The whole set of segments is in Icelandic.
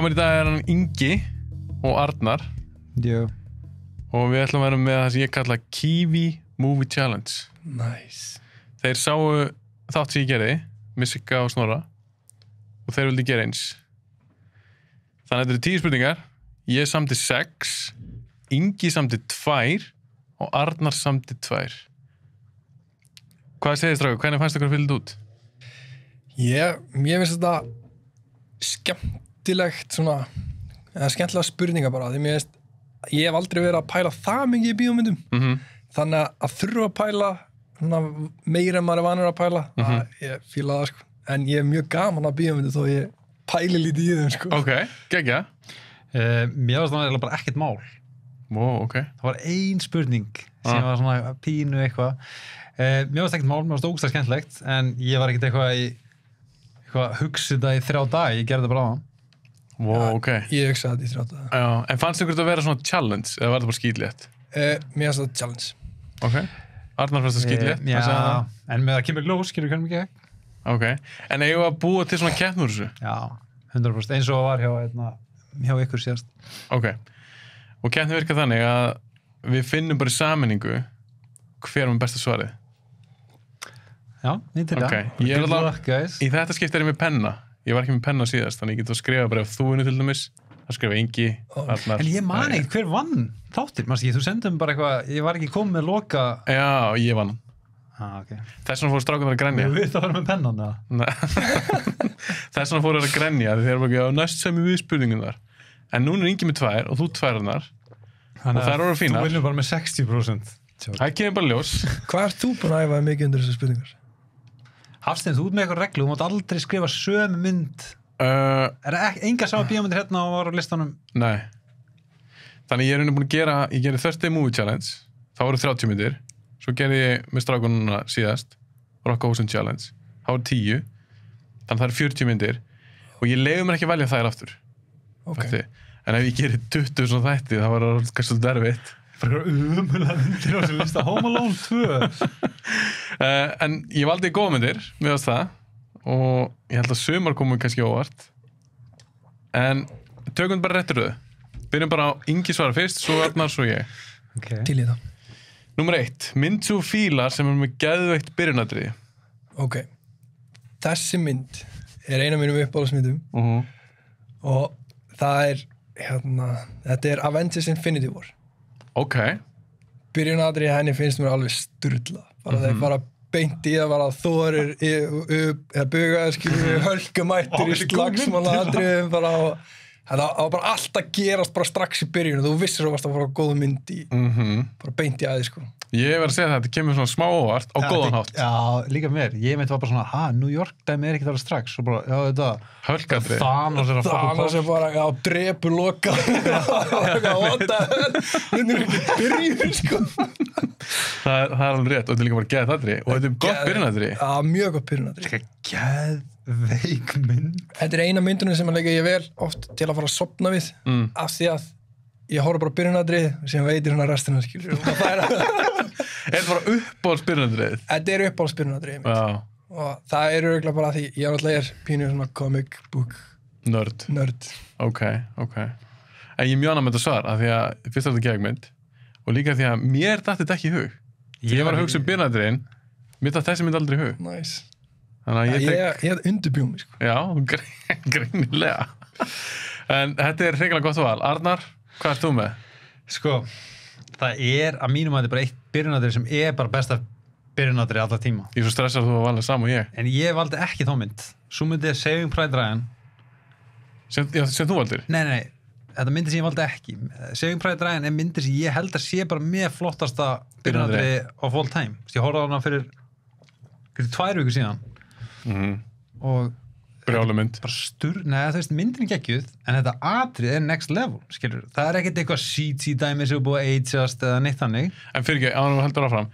mér í dag hann Ingi og Arnar. Jú. Og við ætlum að vera með það sem ég kalla Kiwi Movie Challenge. Nice. Þeir sáu þátt sem ég gerði, með Sigga og Snorra, og þeir vildi gera eins. Þannig að þetta eru 10 spurningar. Ég samdi 6, Ingi samdi 2 og Arnar samdi 2. Hvað segir strákur? Hvernig fannst ykkur að fylla þetta út? Mér finnst þetta skemmtilegt svona, eða skemmtilega spurningar bara, því mér finnst ég hef aldrei verið að pæla það mikið í bíómyndum, þannig að þurfa að pæla svona, meira en maður er vanur að pæla, ég fíla það sko, en ég er mjög gaman að bíómyndu þó ég pæli lítið í þeim sko. Ok, geggja. Mér varst það bara ekkert mál. Ok. Það var ein spurning sem var svona pínu eitthvað. Mér varst ekkert mál, mér varst ógeðslega skemmtilegt, en ég var ekkert eitthvað hugsa þetta í 3 daga, ég gerði það bara á hann. Ok. Ég hugsaði þetta í 3 daga. Já, en fannst ykkur þetta að vera svona challenge, eða var þetta bara skítlétt? Mér finnst þetta challenge. Ok. Arnar fannst þetta skítlétt? Já, en með að kemur glós, skilur hvernig mikið ekki. Ok. En eigum við að búa til svona keppni úr þessu? Já, 100%, eins og var hjá ykkur síðast. Ok. Og keppni virkar þannig að við finnum bara í sameiningu hver með besta svarið. Já, ég til það. Ok, ég er alveg, í þetta skipti er ég með penna. Ég var ekki með penna síðast, þannig ég get að skrifa bara ef þú vinur til dæmis, að skrifa Ingi, Arnar. En ég man ekki hver vann þáttir, þú sendum bara eitthvað, ég var ekki komið með loka. Já, ég vann. Ok. Þess vegna fóru strákunar að grenja. Þú veit að vera með pennan, eða? Þess vegna fóru að grenja, því þeir eru bara næst sem við spurningum þar. En núna er Ingi með 2 og þú 2 Arnar. Og það eru fínar. Þú vinnur bara með 60%. Það kemur bara ljós. Hvað ert þú búin að æfa mikið undir þessu spurningar? Hafsteinn, þú út með eitthvað reglu, þú mátt aldrei skrifa sömu mynd. Er enga sá bíómyndir hérna og var á listanum? Nei. Þannig ég er búin að gera, ég gerði Thursday Movie Challenge, þá voru 30 myndir, svo gerði ég með strákununa síðast, Rock Ocean Challenge, þá voru 10, þannig það eru 40 myndir, og ég leiði mér ekki að velja þær aftur. Ok. En ef ég gerir 20 svona þætti, þá var það kannski svolítið erfitt. Bara umulega myndir á þessu lista, Home Alone 2. En ég valdi góða myndir, mér varst það, og ég held að sumar komu kannski óvart. En tökum bara réttur röð. Byrjum bara á Ingi svara fyrst, svo Arnar, svo ég. Okay. Til í það. Númer 1. Mynd þú fílar sem er með geðveikt byrjunadriði. Ok. Þessi mynd er eina af mínum uppáhaldsmyndum og það er, þetta er Avengers Infinity War. Ok. Byrjunadriði henni finnst mér alveg sturla. Bara þeir fara beint í það, bara Þórir eða bugaði, skilur hölkumættur í slagsmannadriðum bara og það var bara allt að gerast bara strax í byrjun og þú vissir að varst að fara góða mynd í bara beint í aði sko. Ég verð að segja það, þetta kemur svona smá óvart á góðan hátt. Já, líka mér. Ég meint var bara svona, New York dæmi er ekki þar strax og bara, já þetta hölkadrið. Thanos er að Thanos er bara, já, drepur loka what the hell minnir ekki byrjun sko. Það er alveg rétt og þetta er líka bara geðið aðri og þetta er gott byrjunadri. Já, mjög gott byrjunadri. Geðveik mynd. Þetta er eina myndunum sem ég vel oft til að fara að sofna við af því að ég horf bara byrjunadrið sem veitir hana restina skilur og það Er það bara uppáhalds byrjunadrið? Þetta er uppáhalds byrjunadrið mitt. Já. Og það er örugglega bara því ég er pínu svona comic book nörd. Ok. En ég mjög ánægð með þetta svar af því að fyrst er þetta geðmynd og líka því að mér datt þetta ekki í hug. Ég var að hugsa byrjunadriðin, mér datt þessi mynd aldrei í hug. Nice. Þannig að ég undirbjúmi sko. Já, greinilega. En þetta er hreikalega gott val. Arnar, hvað ert þú með? Sko, það er að mínum að þetta er bara eitt byrjunadrið sem er bara besta byrjunadrið alltaf tíma. Ég er svo stressað að þú var valið saman og ég. En ég valdi ekki þá mynd. Svo myndi er Saving Private Ryan. Sem þú valdir? Nei. Þetta myndi sem ég valdi ekki. Saving Private Ryan er myndi sem ég held að sé bara með flottasta byrjunadrið of all time. Ég horfði á hana fyrir 2 vikur síðan. Og brjálumynd þú veist, myndin er geggjuð en þetta atrið er next level, skilur það er ekkert eitthvað CG dæmi sem er búið að ageast eða neitt þannig. En fyrir ekki, ánum við heldur áfram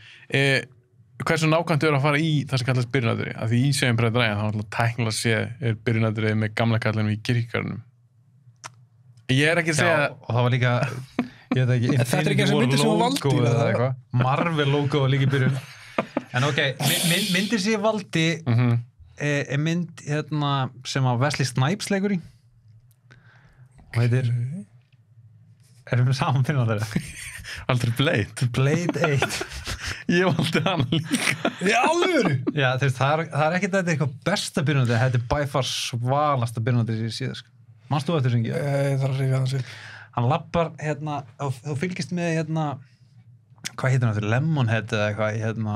hversu nákvæmt að fara í það sem kallast byrjunadri, af því í Saving Private Ryan þá alltaf tæknilega sé er byrjunadri með gamla kallinum í kirkjarnum. Ég er ekki að segja og það var líka, ég veit ekki þetta er ekki eins og myndir sem þú valdir eða eitthvað, Marvel logo var líka í byrjun en ok, myndir sem ég valdi er mynd sem að Wesley Snipes leikur í og heitir erum við saman pinnandari Aldrei Blade 8 Ég valdi hann líka Í alvöru? Já, þú veist, það er ekki þetta eitthvað besta pinnandari, þetta er by far svalasta pinnandari sem ég séð, sko. Manstu eftir sem ekki? Ég þarf að rifja hans upp. Hann lappar, hérna, þú fylgist með, hérna, hvað heitir hann eftir, Lemonhead eða eitthvað, hérna,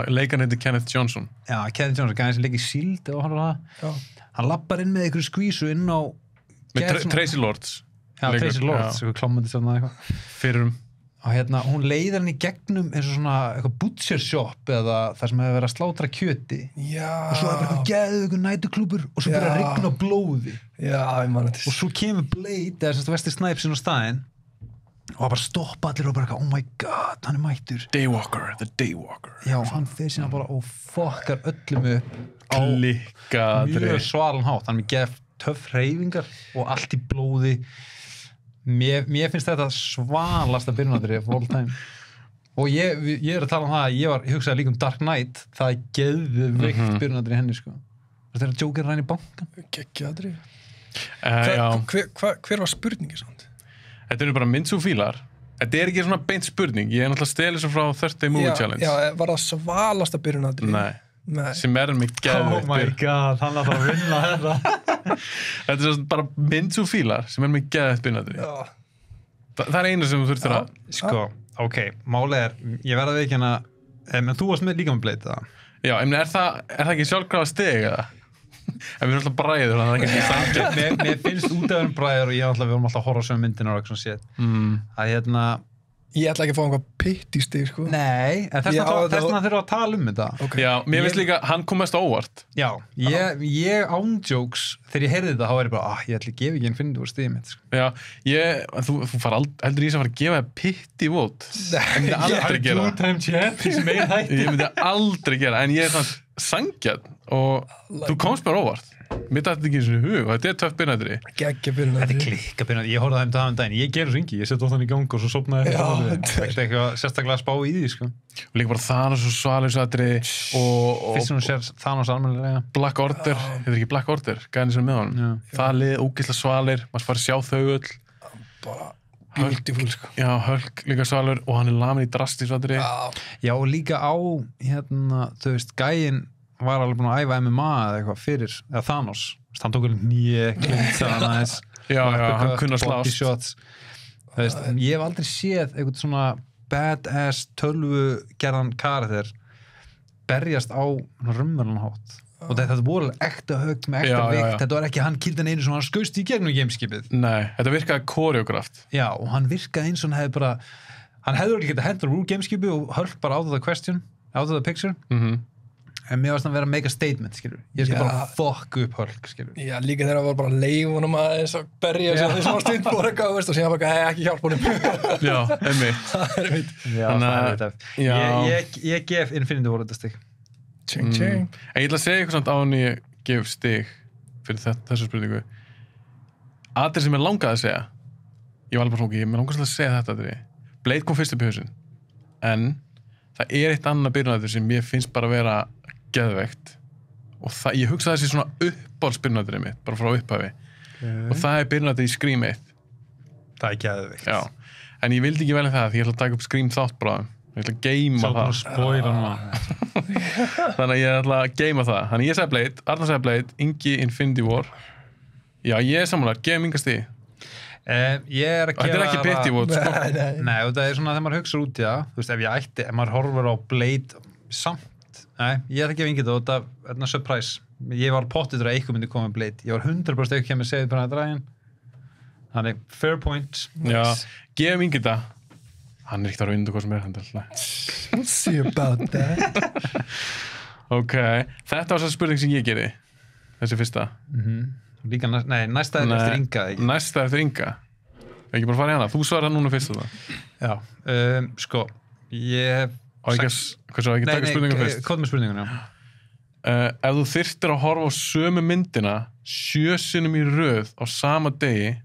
Leikarn heitir Kenneth Johnson já, Kenneth Johnson, gæði sem leik í Shield og hann var það. Hann lappar inn með einhverju skvísu inn á Með Tracy Lords Já, Tracy Lords, eitthvað klámandi sem það eitthvað. Fyrrum Og hérna, hún leiðir hann í gegnum eins og svona eitthvað butcher shop eða þar sem hefur verið að slátra kjöti. Já. Og svo er bara eitthvað geðveikur nætuklúbbur og svo byrjar að rigna blóði. Já, ég man þetta. Og svo kemur Blade, eða semst Wesley Snipes inn á staðinn og bara stoppa allir og bara eitthvað, oh my god, hann er mættur. The Daywalker Já, og hann fyrir síðan bara og fokkar öllum upp á Klikkaðri mjög svalan hátt. Hann er með geð töff hreyfingar og allt í blóði. Mér finnst þetta svalasta byrjunadri of all time og ég er að tala um það að ég hugsaði líka um Dark Knight, það er geðveikt byrjunadri henni, sko. Þetta er að Joker ræni bankan. Geggjaðri. Já. Hver var spurningi svona? Þetta eru bara myndsú fílar. Þetta er ekki svona beint spurning. Ég er náttúrulega stelið svo frá 30 Movie Challenge. Já, var það svalasta byrjunadri? Nei. Sem er með geðveikt. Oh my god, hann að það vinna þetta. Þetta er svona bara myndsú fílar sem er með geðveikt byrjunadri. Já. Það er einu sem þú þurftir að... Sko, ok, málið er, ég verða við ekki hana, en þú varst með líka með Blade, það? Já, en er það ekki sjálfkrafa steg, eða? En við erum alltaf bræður, þannig að það er ekki sanngjarnt. Mér finnst út af enn bræður og við vorum alltaf að horfa á sömu myndina og eitthvað svona sétt. Að hérna... Ég ætla ekki að fá einhvað pitt í stig, sko. Nei, en þess vegna þurfa að tala um þetta. Okay. Já, mér finnst líka, hann kom mest óvart. Já, ég ándjóks, þegar ég heyrði þetta, þá er ég bara, ég ætla að gefa ekki Infinity War stigið mitt, sko. Já, þú far heldur í þess að fara að gefa pitt í vót. Ég myndi aldrei gera það. Ég myndi aldrei gera, en ég er svona sangjart og þú komst mér óvart. Mér dætti ekki eins og hug og þetta er töff byrjunadri. Geggja byrjunadri. Þetta er klikka byrjunadri. Ég horfði það um daginn. Ég gerur svo yngi. Ég seti óttan í gang og svo sopnaði þetta eitthvað sérstaklega að spá í því, sko. Og líka bara Thanos og Svalirsadri og fyrst sem hún sér Thanos almennilega. Black Order. Þetta er ekki Black Order. Gæðin sem með honum. Það lið, ógeðslega svalir. Maður fara að sjá þau öll. Bara beautiful, sko. Já, Hulk líka svalur og hann er lamin í drastisvadri. Já, og líka á, hérna, þú veist, gæinn var alveg búin að æfa MMA eða eitthvað fyrir, eða Thanos hann tók alveg nýja klimt hann kunni að slást ég hef aldrei séð eitthvað svona badass tölvugerðan karakter berjast á raunverulegan hátt og þetta voru ekta högg með ekta vikt þetta var ekki hann kildan einu sem hann skaust í gegnum gameskipið. Nei, þetta virkaði koreograft. Já, og hann virkaði eins og hann hefði bara hann hefði ekki getað hendur úr gameskipið og hörf bara out of the question, out of the picture en mér varst að vera að make a statement, skilur. Ég skal bara fuck upp Hulk, skilur. Já, líka þegar það var bara leifunum að þess að berja sem þessum var stund búin að gáðast og síðan bara ekki hjálp honum. Já, einmitt. Það er einmitt. Já, það er þetta. Ég gef Infinity War þetta stig. Tjeng. En ég ætla að segja eitthvað samt á hann ég gef stig fyrir þessu spurningu. Aðrir sem ég langaði að segja. Ég var alveg bara mér langaði að segja þetta. Blade kom fyrst upp í hausinn. En það er eitt annað byrjunarður sem ég finnst bara að vera geðveikt og ég hugsa þessi svona uppáhaldsbyrjunarðurinn mitt bara frá upphafi og það er byrjunarður í Scream 1. Það er geðveikt. Já, en ég vildi ekki velja það því ég ætla að taka upp Scream þátt bráðum. Ég ætla að geima það. Þannig að ég ætla að geima það. Þannig ég segi Blade, Arnar segi Blade, Ingi Infinity War. Já, ég er sammála, gefum Inga stig. Ég er að gefa þetta er ekki pitti vót, sko. Nei, og það er svona þegar maður hugsa út í það, þú veist, ef maður horfur á Blade samt, nei, ég er að gefa Ingi þetta og þetta er surprise. Ég var pottitur að eitthvað myndi koma með Blade. Ég var 100% ekki að segja bara að dræðin. Þannig, fair point. Já, gefum Ingi þetta. Hann er ekkert að vinda hvað sem er alltaf. We'll see about that. Ok, þetta var svo spurning sem ég gerði. Þessi fyrsta. Líka, næsta er eftir Inga, ekki? Næsta eftir Inga. Ekki bara fara í hana. Þú svarar núna fyrst á það. Já, sko, ég hef... Hversu á ekki taka spurningum fyrst? Hvað með spurningun, já? Ef þú þyrftir að horfa á sömu myndina 7 sinnum í röð á sama degi,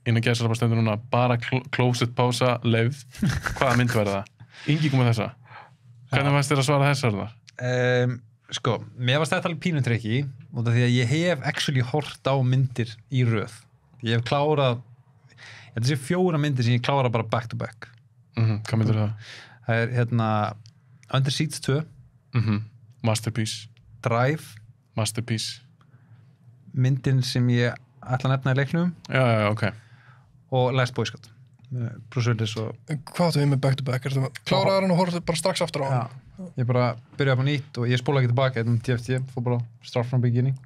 innan gæðsarapa stendur núna bara closet pása leifð, hvaða mynd verða það? Ingi kom með þessa. Hvernig varst þér að svara þessar þar? Sko, mér varst þetta alveg pínutrykki út af því að ég hef actually hort á myndir í röð Ég hef klárað þetta sé 4 myndir sem ég klárað bara back to back. Hvað myndir það? Það er Under Siege 2, Masterpiece. Drive, Masterpiece. myndin sem ég ætla að nefna í leiknum Já, ok. og Last Boy Scout. Bruce Willis og Hvað áttu við með back to back? Kláraður hann og horfðu bara strax aftur á hann? ég bara byrjaði upp á nýtt og ég spóla ekki tilbaka þetta TFT, fór bara start from beginning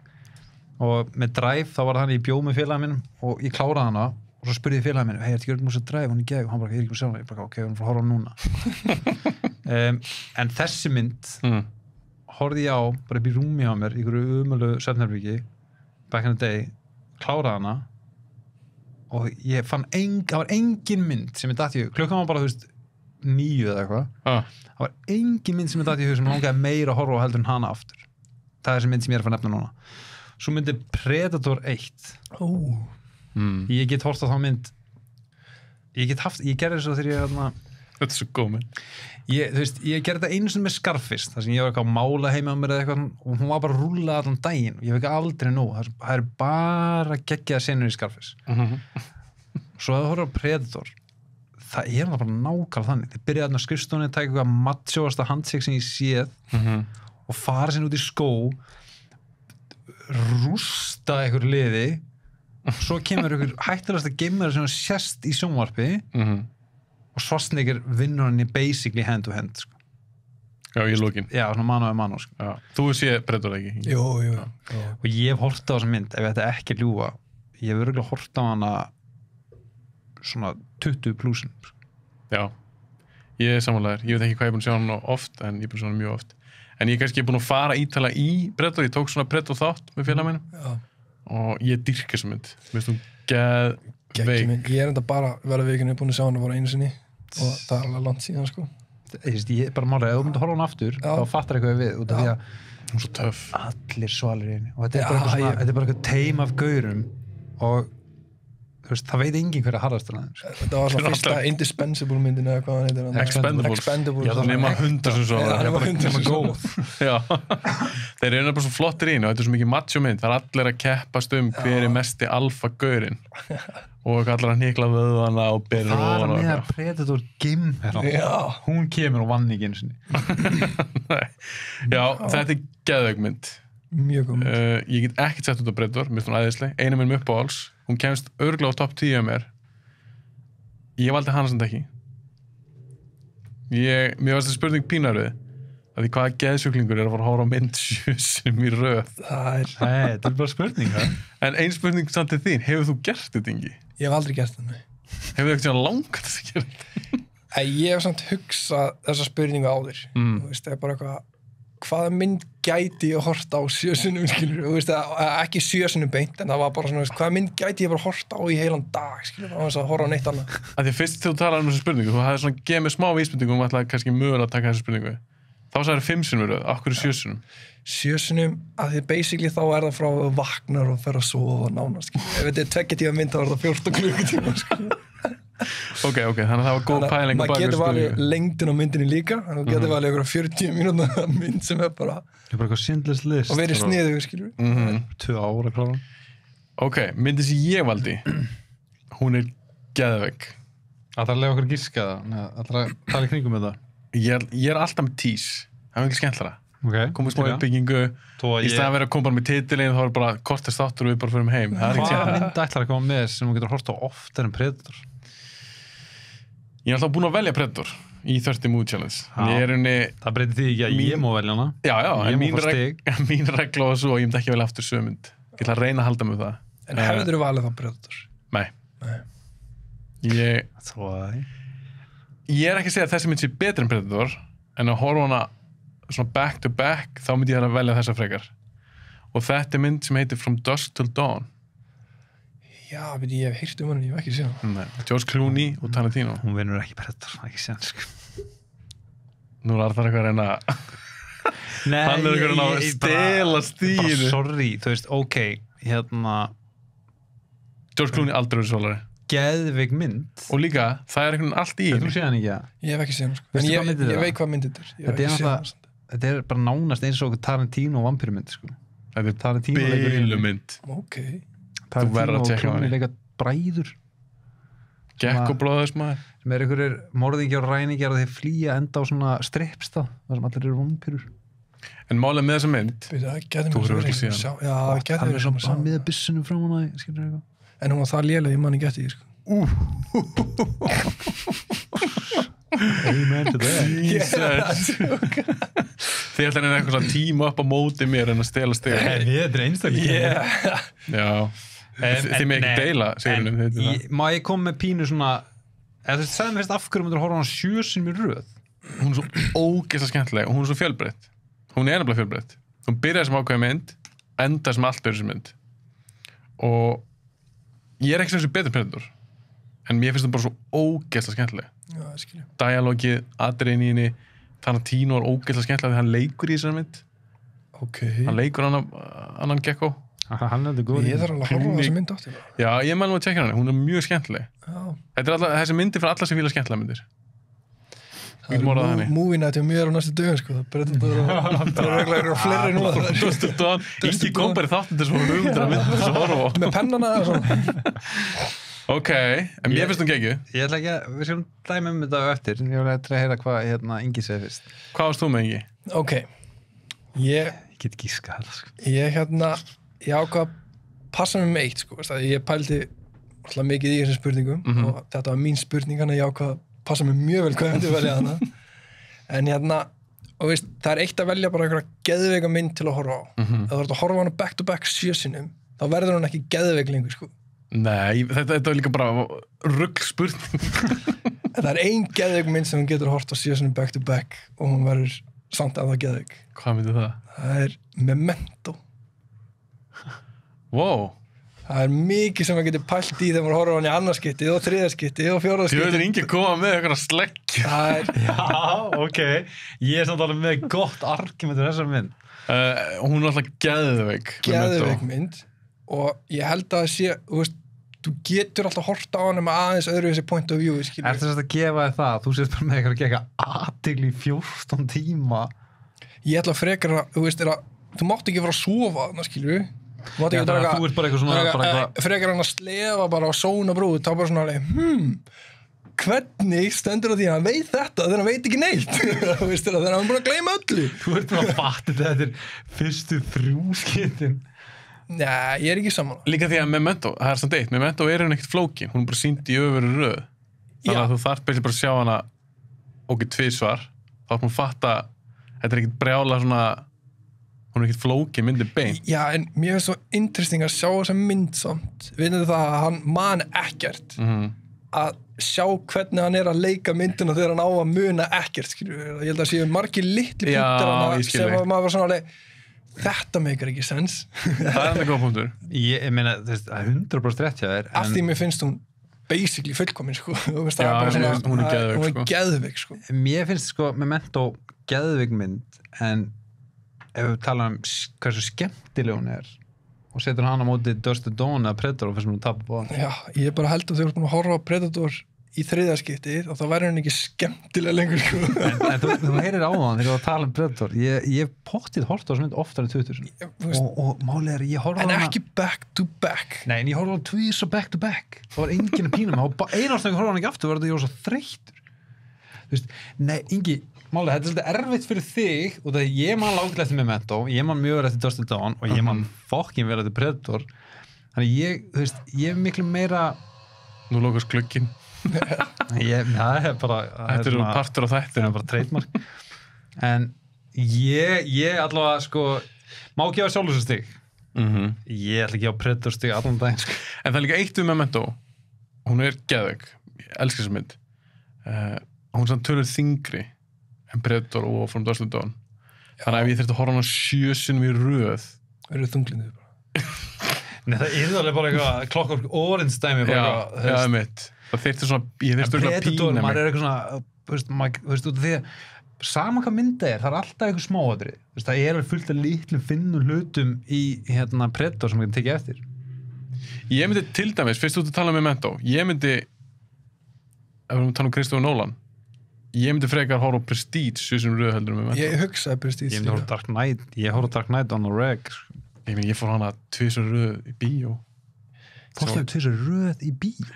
og með Drive þá var hann í bjóð með félagin minn og ég kláraði hana og svo spurði ég félagin minn, hei, ertu ekki músið Drive, hann er gegn og hann bara, ég er ekki músið sjálf ég bara, ok, hann fór að horfa á núna en þessi mynd horfði ég á, bara upp í rúmi á mér í einhverju umölu svefnherbyggi back in the day, kláraði hana og ég fann það var engin mynd sem ég datt í hug klukkan var bara, 9 eða eitthvað það var engin mynd sem ég datt í hug sem langaði meira að horfa á heldur en hana aftur það er þessi mynd sem ég er að fara að nefna núna svo myndi Predator 1 ég get hort á þá mynd ég gerði þessu þegar ég Þetta er svo góð mynd. ég gerði þetta einu sinni með Scarface þar sem ég var eitthvað að mála heima á mér eða eitthvað og hún var bara að rúlla allan daginn og ég hef ekki aldrei nóg það er bara geggjaða senur í Scarface svo að þú horfður á Predator það er bara nákvæmlega þannig þið byrjaði þarna á skrifstofunni, taka eitthvað matsjóasta handshake sem ég séð og fara sinni út í skó rústa einhver liði svo kemur einhver hættulegasta geimari sem sést í sjónvarpi og Schwarzenegger vinnur hann í basically hand to hand sko. Já, í lokin. Já, svona mano a mano sko. Þú sé Predator ekki? Jú. Og ég hef hort á þessa mynd ef ég ætti ekki að ljúga ég hef örugglega hort á hana svona 20 plusin sko. Já, ég er samanlegaður. Ég veit ekki hvað ég er búin að sjá hann oft en ég er búin að sjá hann mjög oft. En ég er kannski búin að fara ítalega í Predator. Ég tók svona Predator þátt með félag mínum og ég dýrka þessa mynd. Mér finnst hún geðveik. Ég er enda bara verið vikinu búin að sjá hann bara einu sinni og það er alveg langt síðan sko. Ég bara mála, ef þú myndir horfa hann aftur þá fattar eitthvað við út af því að hún er svo töff. Allir svalir í henni og þetta er bara eitthvað teim af gaurum og það veit enginn hver að harðast hann Þetta var svona fyrsta Indispensable myndin eða hvað hann heitir Expendables. Já, það nema hundur sem svo nema góð. Já. Þeir eru bara svo flottir í henni og þetta er svo mikið macho mynd. Það er allir að keppast hver er mesti alfa gaurinn og allir að hnikla vöðvana og byrja það er með Predator Gim hún kemur og vann ekki einu sinni Já, þetta er geðveik mynd mjög góð mynd ég get ekkert sett út á Predator, mér finnst hún æðisleg einu minn uppáhalds, hún kemst örugglega á topp 10 af mér ég valdi hana samt ekki mér varst það spurning pínarvið að því hvaða geðsjúklingur er að fara að horfa á mynd 7 sem í röð þetta er bara spurning en ein spurning samt til þín, hefur þú gert þetta Ingi? Ég hef aldrei gert það Hefur þú ekkert svona langt að gera þetta? Ég hef samt hugsað þessa spurningu áður þú veist, það er bara eitthvað hvaða mynd gæti ég að horta á 7 sinnum skilur, þú veist, ekki 7 sinnum beint en það var bara svona, hvaða mynd gæti ég bara að horta á í heilan dag, skilur, á þess að horfa á neitt annað Því fyrst þegar þú talar þessu spurningu, þú hafði svona gefið mér smá vísbendingu ætlaði kannski mögulega að taka þessu spurningu þá sagði 5 sinnum röð, akkur 7 sinnum 7 sinnum, að því basically þá er það frá að vaknar og fer að sofa nánast, skilur, ef þetta er 2 tíma mynd þá er það 14 klukkutíma, skilur Ok, þannig að það var góð pæling maður getur valið lengdin á myndinni líka þannig að þú getur valið ykkur 40 mínútur mynd sem er bara eitthvað Schindler's List og verið sniðugur, skilur 2 ára klára Ok, myndin sem ég valdi hún er geðveik Það er að lega okkur gíska það Það er að tala í kringum með það Ég er alltaf með tís það er mikil skemmtilega komið smá uppbyggingu í stað að vera að koma bara með titilin þá er bara kortast þáttur og við bara förum heim Hvaða mynd ætlar að koma með sem þú getur hort á oftar en Predator? Ég er alltaf búin að velja Predator í 30 Movie Challenge Það breytir því ekki að ég má velja hana Já, en mín regla var svo að ég myndi ekki velja aftur sömund Ég ætla að reyna að halda mig það En hefur þú valið þá Predator? Nei Ég er ekki að segja að þessi mynd sé betri en Predator en að horfa hana svona back to back þá myndi ég að velja þessa frekar og þetta er mynd sem heitir From Dusk Till Dawn Já, ég hef heyrt hann, ég hef ekki séð hann George Clooney og Tarantino Hún vinnur ekki Predator, ekki séð sko. Nú er það eitthvað að reyna hann er eitthvað að stela stíðinu Sorry, þú veist, ok George Clooney aldrei verið svolari geðveik mynd og líka, það er eitthvað allt í Þú séð hann ekki, Ég hef ekki séð hann, sko En ég veit hvað mynd þetta er Þetta er bara nánast eins og Tarantino vampírumynd, sko Þetta er bílumynd Ok Þú verður að checka á henni. leika bræður Gekko bróðis maður. sem einhverjir morðingjar og ræningjar og þeir flýja enda á svona strippstað þar sem allir eru vampírur. En málið með þessa mynd, Það gæti Þú mér verður svo örugglega verið séð Já, það gæti Hann mér er svo svona með byssinu frá hana, skilur eitthvað. En hún var það léleg, ég man ekki eftir því, sko. Amen to that. Jesus. Þið ætlar henni eitthvað svona tíma upp á móti mér en að stela stig. Þetta er einstaklega. Já. Þið með ekki deila, segir henni. Má ég koma með pínu svona, eða þú veist, sagði mér fyrst af hverju myndir horfa á hana 7 sinnum í röð. Hún er svo ógeðslega skemmtileg og hún er svo fjölbreytt. Hún er nefnilega fjölbreytt. Hún byrjar sem ákveðin mynd, endar sem allt öðru sem mynd. Og ég er ekki sem þessu betur Predator. En mér finnst það bara svo ógeðslega skemmtileg. Já, það skilja. Dialogið, atriðin í henni, Tarantino er ógeðslega skemmtileg því hann leikur í þessari mynd. Ok. Hann leikur annan Gekko. Hann er þetta góð. Ég þarf alveg að horfa á þessu mynd áttur. Já, ég mælum að tjekka henni, hún er mjög skemmtileg. Já. Þetta er þessi myndir fyrir alla sem fíla skemmtilega myndir. Það er movie night og mér á næstu dögum, sko. Það er reglega fleiri nú. Ingi kom bara í þáttum til svona hugmyndir að myndir þess að horfa á. Með pennana og svona. Ok, en mér finnst hún geggjuð. Ég ætla ekki að, við skulum dæmi þetta á eftir. Ég vil eitthvað heyra hvað Ingi segir fyrst. Hvað varst þú með, Ingi? Ok. Ég get gískað það, sko. ég ákvað að passa mig með eitt, sko. Ég pældi alltaf mikið í þessum spurningum og þetta var mín spurning, þannig ég ákvað að passa mig mjög vel hvað ég myndi velja hana. En og veist, það er eitt að velja bara einhverja geðveika mynd til að horfa á. Ef þú ert að horfa á hana back to back 7 sinnum, þá verður hún ekki geðveik lengur, sko. Nei, þetta er líka bara rugl spurning. En það er ein geðveik mynd sem hún getur hort á 7 sinnum back to back og hún verður samt að það geðveik. Hvað myndi það? Það er Memento. Wow. Það er mikið sem maður getur pælt í þegar maður horfir á hann í annarskiptið og þriðaskiptið og fjórðaskiptið. Þú veitir Ingi koma með eitthvað slegg. Já, ok. Ég er samt alveg með gott argument um þessar mynd. Hún er alltaf geðveik. Geðveik mynd og ég held að það sé, þú veist, þú getur alltaf hort á hann með aðeins öðru þessi point of view, skilur. Er þess að gefa þér það? Þú sést bara með eitthvað athygli í 14 tíma. Ég ætla frekar að, þú veist, þú mátt ekki fara að sofa þarna, skilur. Þú ert bara eitthvað svona frekar hann að slefa bara á sóna brúð, þá bara svona alveg, hvernig stendur á því að hann veit þetta þegar hann veit ekki neitt. Þú veist, þegar hann er búin að gleyma öllu. Þú ert bara að fatta þetta fyrstu 3 skiptin. Nei, ég er ekki saman. Líka því að Memento, það er samt eitt, Memento er hún ekkert flókin, hún er bara sýnd í öfuru röð. Þannig að þú þarf bara að sjá hana okkur 2 svar, þá er hún fatta, þetta er ekkert brjála svona, hún er ekkert flókin, myndir bein. Já, en mér finnst svo interesting að sjá þessa mynd samt. Vitið það að hann man ekkert að sjá hvernig hann er að leika myndina þegar hann á að muna ekkert, skilur. Ég held að séu margir litli punktar hana sem að maður var svona alveg, þetta meikar ekki sens. Það er enda góð punktur. Ég meina, það er 100% rétt hjá þér. Af því mér finnst hún basically fullkomin, sko. Já, hún er geðveik, sko. Mér finnst, sko, Memento geðveik mynd, en ef við tala hversu skemmtileg hún er og setur hann á móti Dust to Dawn eða Predator og fyrst hún tapar på hann. Já, ég bara held að þau eru búin að horfa á Predator í 3. skiptið og þá verður hann ekki skemmtilega lengur, sko. En þú heyrir á hann þegar þú tala Predator. Ég pottið horft á þessu mynd oftar en 20 og málið er ég horfa á hana. En ekki back to back. Nei, en ég horfa á hana tvís og back to back. Það var enginn að pína mig. Einast þegar ég horfa á hana ekki aftur var þetta ég var svo þreyttur. Þú veist, nei, Ingi, málið, þetta er svolítið erfitt fyrir þig og það ég man láglega eftir Memento, ég man mjög vel eftir Dust to Dawn og ég man fokkin vel eftir Predator. Þannig ég er miklu meira. Nú lókast glugginn. Það er bara þetta er partur á þetta, það er bara trademark. En ég allavega, sko, má ekki á sjálfsögstig. Ég ætla ekki á Predator stig allan daginn, sko. En það er líka eitt Memento, hún er geðveik, ég elska þessa mynd. Hún er samt tölur þyngri en Predator og From Dusk to Dawn. Þannig að ef ég þurfti að horfa hana 7 sinnum í röð eru þunglindið bara. Nei, það er alveg bara eitthvað Clockwork Orange dæmi bara. Já, mitt. Það þyrfti svona, ég þyrfti svona Predator, pína mig. maður er eitthvað svona, þú veist, út af því að sama hvað mynda það er alltaf eitthvað smáatriði. Þú veist, það er fullt af litlum finnum hlutum í Predator sem við getum tekið eftir. Ég myndi til dæmis, fyrst út að tala um Memento, ég myndi, ef við erum að tala um Christopher Nolan, ég myndi frekar horfa á Prestige 7 sinnum röð heldur um Memento. Ég hugsaði Prestige. Ég myndi horfa Dark Knight, ég horfa Dark Knight on the reg. Ég fór hana 2 sinnum röð í bíó. Fórstu tvisvar röð í bíó?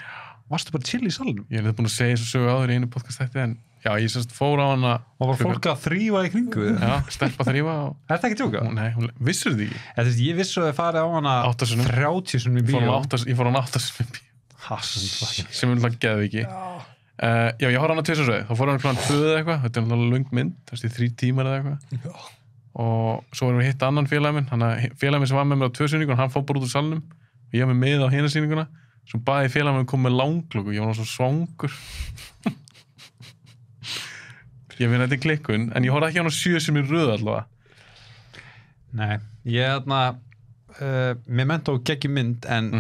Varstu bara chill í salnum? Ég er búin að segja þessu sögu áður í einu podcast þetta en já, ég semst fór á hana Og var fólk að þrífa í kringu? Já, stelpa þrífa og Er það ekki tjóka? nei, vissur þið ekki? Þú veist, ég vissi að þið farið á hana 8 sinnum. 30 sinnum í Ég bíó. fór á hana 8 sem bíó Hassand. sem er náttúrulega geðu ekki já, ég horf hana 2 röð þá fór hana kláðan 2 eða eitthvað þetta er náttúrulega löng mynd, það er 3 tímar eða eitthvað og svo erum við hitt annan félag minn félag minn sem var með mér á 2 sýningun hann fór bara út úr salnum og ég var með á hina sýninguna svo baði félag minn kom með langklokku ég var náttúrulega svo svangur ég finn þetta í klikkun en ég horfði ekki á hana 7 sem í röð allavega Nei, ég mér ment á geggi mynd en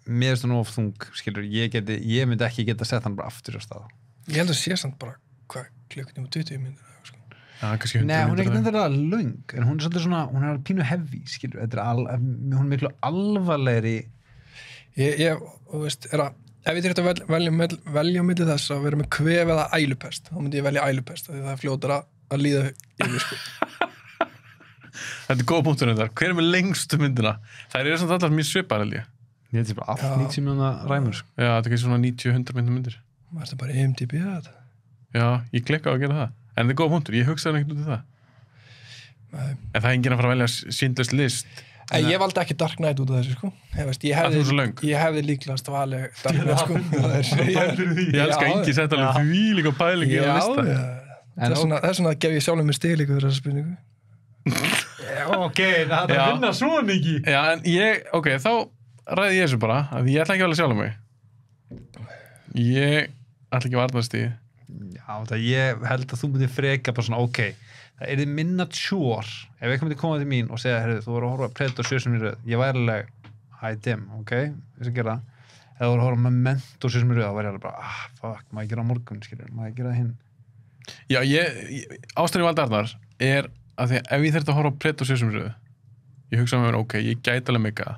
mér finnst það nú of þung, skilur, ég myndi ekki geta sett hann bara aftur á stað. Ég held að sé samt bara, hvað, klukkutíma 20 myndir sko. já, kannski 100 Nei, hún er ekki myndir nefnilega löng, en hún er svolítið svona, hún er pínu heavy, skilur, hún er miklu alvarlegri. Ég þú veist, ef ég þurfti að velja á milli þess að vera með kvef eða ælupest, þá myndi ég velja ælupest, því það er fljótara að líða yfir, sko. þetta er góð punktur þetta, hver er með lengstu myndina? Það eru samt allar mjög svipar held ég Ég held ég bara allt 90 mínúna ræmur, sko. já, þetta er ekki svona 90-100 myndir Maður er bara IMDb þetta. já, ég klikka á að gera það en þetta er góð punktur, ég hugsaði ekkert út í það Nei. en það er enginn að fara að velja Schindler's List Ég valdi ekki Dark Knight út af þessu, sko. Ég hefði líklegast valið Dark Knight, sko. ég elska engi sett alveg því líka pælingi á lista Það er svona að gef ég sjálfum mér stig líka fyrir þessa spurningu. Ok, það er að vinna svo mikið. já, en ok, þá ræði ég þessu bara að ég ætla ekki að velja sjálfum mig ég ætla ekki að varna stíð Já, það ég held að þú myndir freka bara svona, ok, það er þið minna tjór ef eitthvað myndir koma til mín og segja, herru, þú voru að horfa Predator 7 sem í röð, ég væri alveg hi dim, ok, þess að gera ef þú voru að horfa Memento 7 sem í röð, þá væri ég alveg bara, fuck, má ég gera á morgun, skilur, má ég gera það hinn já, ástæðan valdi Arnar er að því ef ég þurfti að horfa Predator 7 sem í röð ég hugsa með mér, ok, ég gæti alveg meika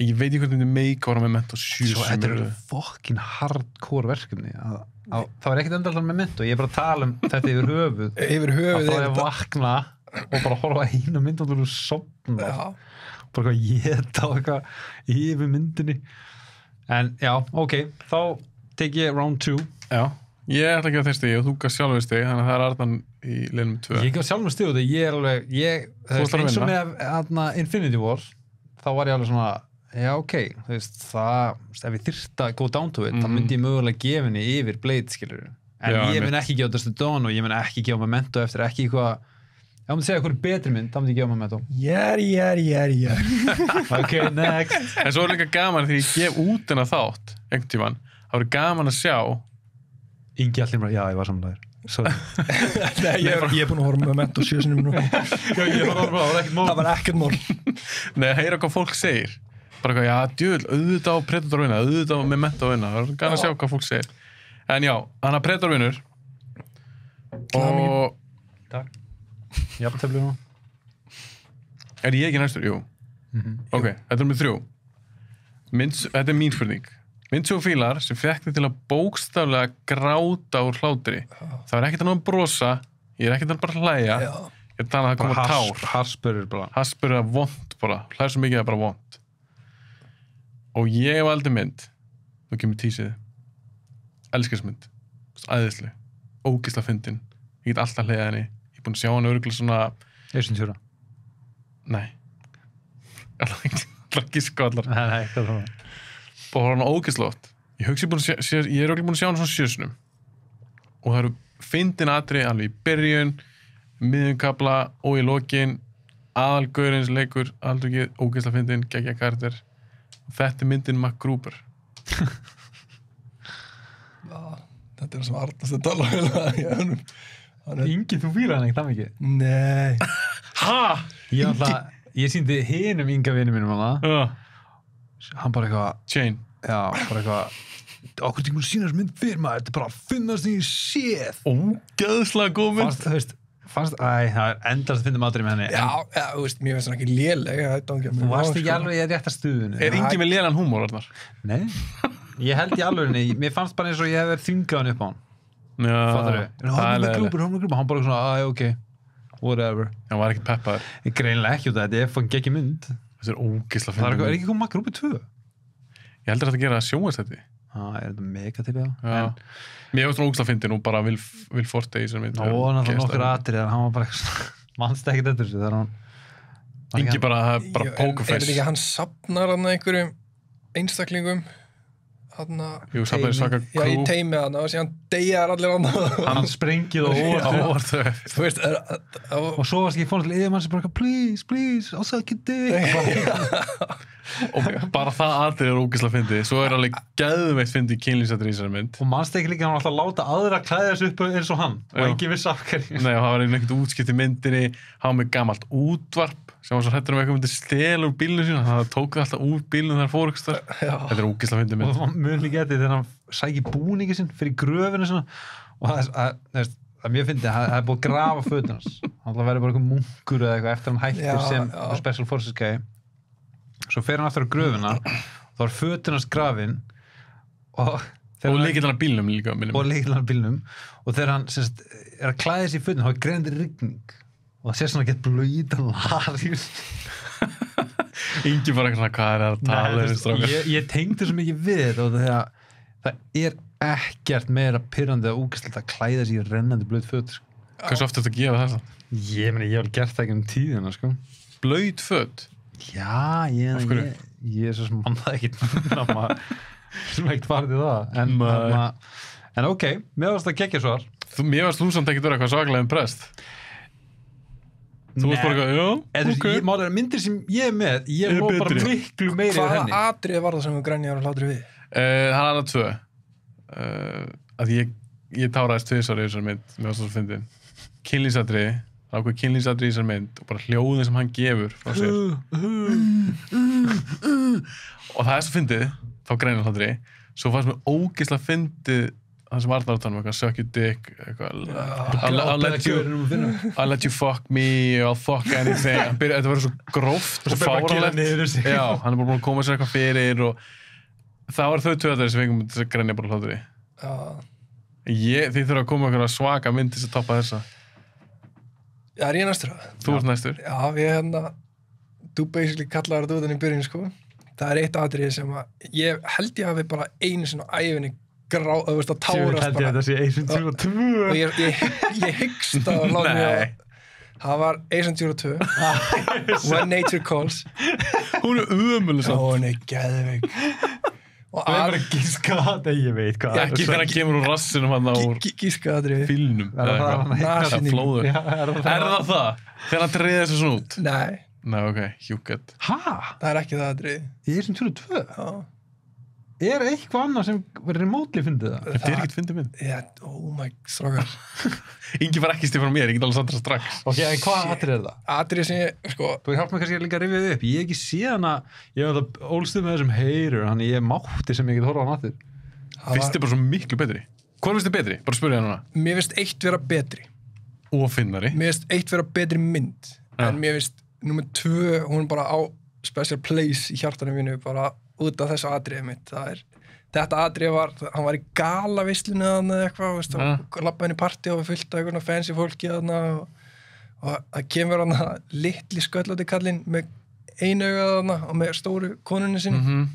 en ég veit ekki hvernig þetta meika voru Memento 7 Svo þetta er fokkin hardcore verkefni það var ekkert endaldan Memento, ég er bara að tala um þetta yfir höfuð að þá ég vakna og bara horfa eina mynd og þú sopna bara eitthvað geta og eitthvað yfir myndinni en já, ok, þá tek ég round 2 já, ég ætla ekki að þeir stig og þú gaf sjálfur stig, þannig að það er Arnan í liðnum 2 ég gaf sjálfur stig og það ég er alveg eins og með Infinity War þá var ég alveg svona já, ok, þú veist, ef ég þyrfti að go down to it, þá myndi ég mögulega gefa henni yfir Blade, skilur en já, ég mun ekki gefa Dustin Dawn og ég mun ekki gefa Memento eftir ekki eitthvað ef maður segja eitthvað betri mynd, þá myndi ég gefa Memento Jæri ok, next en svo er líka gaman þegar ég gef út hennar þátt einhvern tímann, þá er gaman að sjá Ingi allir bara, já, ég var samlæður Nei, ég er búin að horfa með Memento 7 sinni nú það var ekkert mál nei, heyra hvað fólk segir bara eitthvað, já, djöðl, auðvitað á Predator vinna auðvitað á Memento vinna, það er gana að sjá hvað fólk segir en já, hann er Predator vinnur og takk, jafntefli nú er ég ekki næstur? Jú ok, þetta er með 3 þetta er mín spurning myndsögu fílar sem fekk þig til að bókstaflega gráta úr hlátri það er ekkert að ná að brosa ég er ekkert að bara hlæja ég er að koma tár harspur er vond bara, hlæður svo mikið að bara vond og ég hef aldrei mynd nú kemur tísið elskismynd, æðisleg ógeðslega fyndin, ég get alltaf hlæðið henni ég er búin að sjá hann örugglega svona Eysintjóra nei allar giska allar nei, hvað það og hann ógeðslega oft ég er örugglega búin að sjá hann svona 7 sinnum og það eru fyndin atriði alveg í byrjun miðjumkafla og í lokin aðalgaurins leikur aldrei ekki ógeðslega fyndin, geggja karakter þetta er myndin MacGruber þetta er sem Arnast að tala Ingi, þú fílar hann ekki það mikið nei ég sýndi hinum Inga vinnu mínum hann bara eitthvað Chain já, bara eitthvað okkur tíkum að sína þessu mynd fyrir maður þetta er bara að finnast því séð ógeðslega góð mynd það er endast að finna maturinn með henni já, þú veist, mér finnst það ekki léleg þú varst ekki alveg í rétta stuðinu er Ingi með lélan húmor, Arnar? Nei, ég held í alveg mér fannst bara eins og ég hef verið þvingað hann upp á hann hann bara svona, ok whatever hann var ekki peppaður ég greinlega ekki út af þetta, ég fann ekki mynd þetta er ógeðslega það er fyndin ekki komið MacGruber 2 Ég heldur að gera sjónvarpsþætti. Er þetta mega til það? Já. Mér hefði svona ógæslega fyndin og bara Will Forte í þessari mynd. Náttúrulega nokkur atrið, hann var bara mannst ekki þetta þessu, þegar hann... Ingi bara pokerface. Er þetta ekki hann safnar hann einhverjum einstaklingum? Jú, safnar svaka Já, í teimi hann og síðan deyjar allir hann. Hann sprengið og óvart. Þú veist, og svo varst ekki fór til yfirmann sem bara, please, also ekki dick. Og bara það atrið ógeðslega fyndið. Svo alveg geðveikt fyndið kynlýsatrið í þessari mynd. Og mannst ekki líka hann var alltaf að láta aðra klæða þessu upp eins og hann og engin viss af hverju. Nei, og það var einhvern útskipt í myndinni, hann var með gamalt útvarp sem var svo hrættur eitthvað myndi stela úr bílnum sína, það tók það alltaf úr bílnum þegar fór ykkur stöð. Þetta ógeðslega fyndið mynd. Og mjög líka getið þegar hann sæki búningi sinn fyrir gröfinu svona og það mjög fyndið, það er búið að grafa fötin hans. Hann verður bara eitthvað munkur eða eitthvað eftir hann hættir sem Special Forces gæi. Svo fer hann aftur á gröfina þá er fötin hans grafin og lykillinn af bílnum líka og þegar hann semst, er að klæða sig í fötin þá er greinandi rigning og það sé svona að geta blöýtan larjur. Ingi bara eitthvað hvað að tala ég tengdi svo mikið við þetta og það er ekkert meira pirrandi og úgeðslegt að klæða sig í rennandi blöð föt. Hversu oft er þetta að gefa þetta? Ég hef gert það ekki um tíðina sko. Blöð föt? Já, ég er svo sem mann það ekki sem ekkert farið í það en ok, mér varst það geggja svar. Mér varst þú samt ekkert vera eitthvað svaklega impressed. Þú varst bara eitthvað, já, ok. Málega myndir sem ég er með, ég er bara miklu meiri yfir henni. Hvaða atriði var það sem við grænjar og hlátri við? Það er annað 2. Að ég táraðist 2 í þessari mynd, mér varst það svo fyndin. Kynlýsatriði. Ákveð kynlýsatriði í þessari mynd og bara hljóðin sem hann gefur frá sér. Og það er svo fyndið, þá grænir hlátri, svo fannst mér ógeðslega fyndið það sem Arnar átt eitthvað, suck your dick, I'll let you fuck me, I'll fuck anything. Þetta verður svo gróft og svo fáránlegt. Já, hann er bara búin að koma sér eitthvað fyrir og það var þau 2 atriði sem fengum þess að grænja bara hlátri. Þið þurfa að koma eitthvað svaka mynd til þess að toppa þessa. Já, er ég næstur? Þú ert næstur? Já, við þú basically kallaði þetta út í byrjun, sko. Það er eitt atriði sem ég held ég hafi bara einu sinni á ævinni þú veist að tárast bara. Þetta sé Agent 02. Og ég hyggst að láta mig það var Agent 02. When Nature Calls. Hún er ömuleg samt. Hún er geðveik. Og það er bara gíska þetta, ég veit hvað. Ekki þegar hann kemur úr rassinum hann á gíska atriði. Fílnum. Það flóður. Er það það? Þegar hann dreigði þessu svona út? Nei, ok, hjúkett. Það er ekki það atriði. Í Agent 02? Já. Er eitthvað annað sem verið remotely fyndið það? Þetta er ekkert fyndið mynd. Já, oh my strákar. Ingi var ekki stíð frá mér, ég get alveg samt það strax. Ok, en hvað atrið er það? Atrið sem ég, sko... Þú hjálp mér kannski líka að rifja þið upp. Ég hef ekki séð hana, ég hef það ólstuð með þessum heyrir, þannig ég mátti sem ég get horfa á hann aftur. Finnst þið bara svo miklu betri? Hvað finnst þið betri? Bara spurði hann hana. Mér finnst eitt vera betri. Og finnari. Mér finnst eitt vera betri mynd. En mér finnst númer 2, hún bara á special place í hjartanum mínu, bara út af þessu atriði mitt. Þetta atriði hann var í galavislunni þarna eða eitthvað, veist, og lappaði inn í partí og var fullt af einhvern fancy fólki þarna og það kemur hann litli sköllótti kallinn með einu auga þarna og með stóru konunni sinni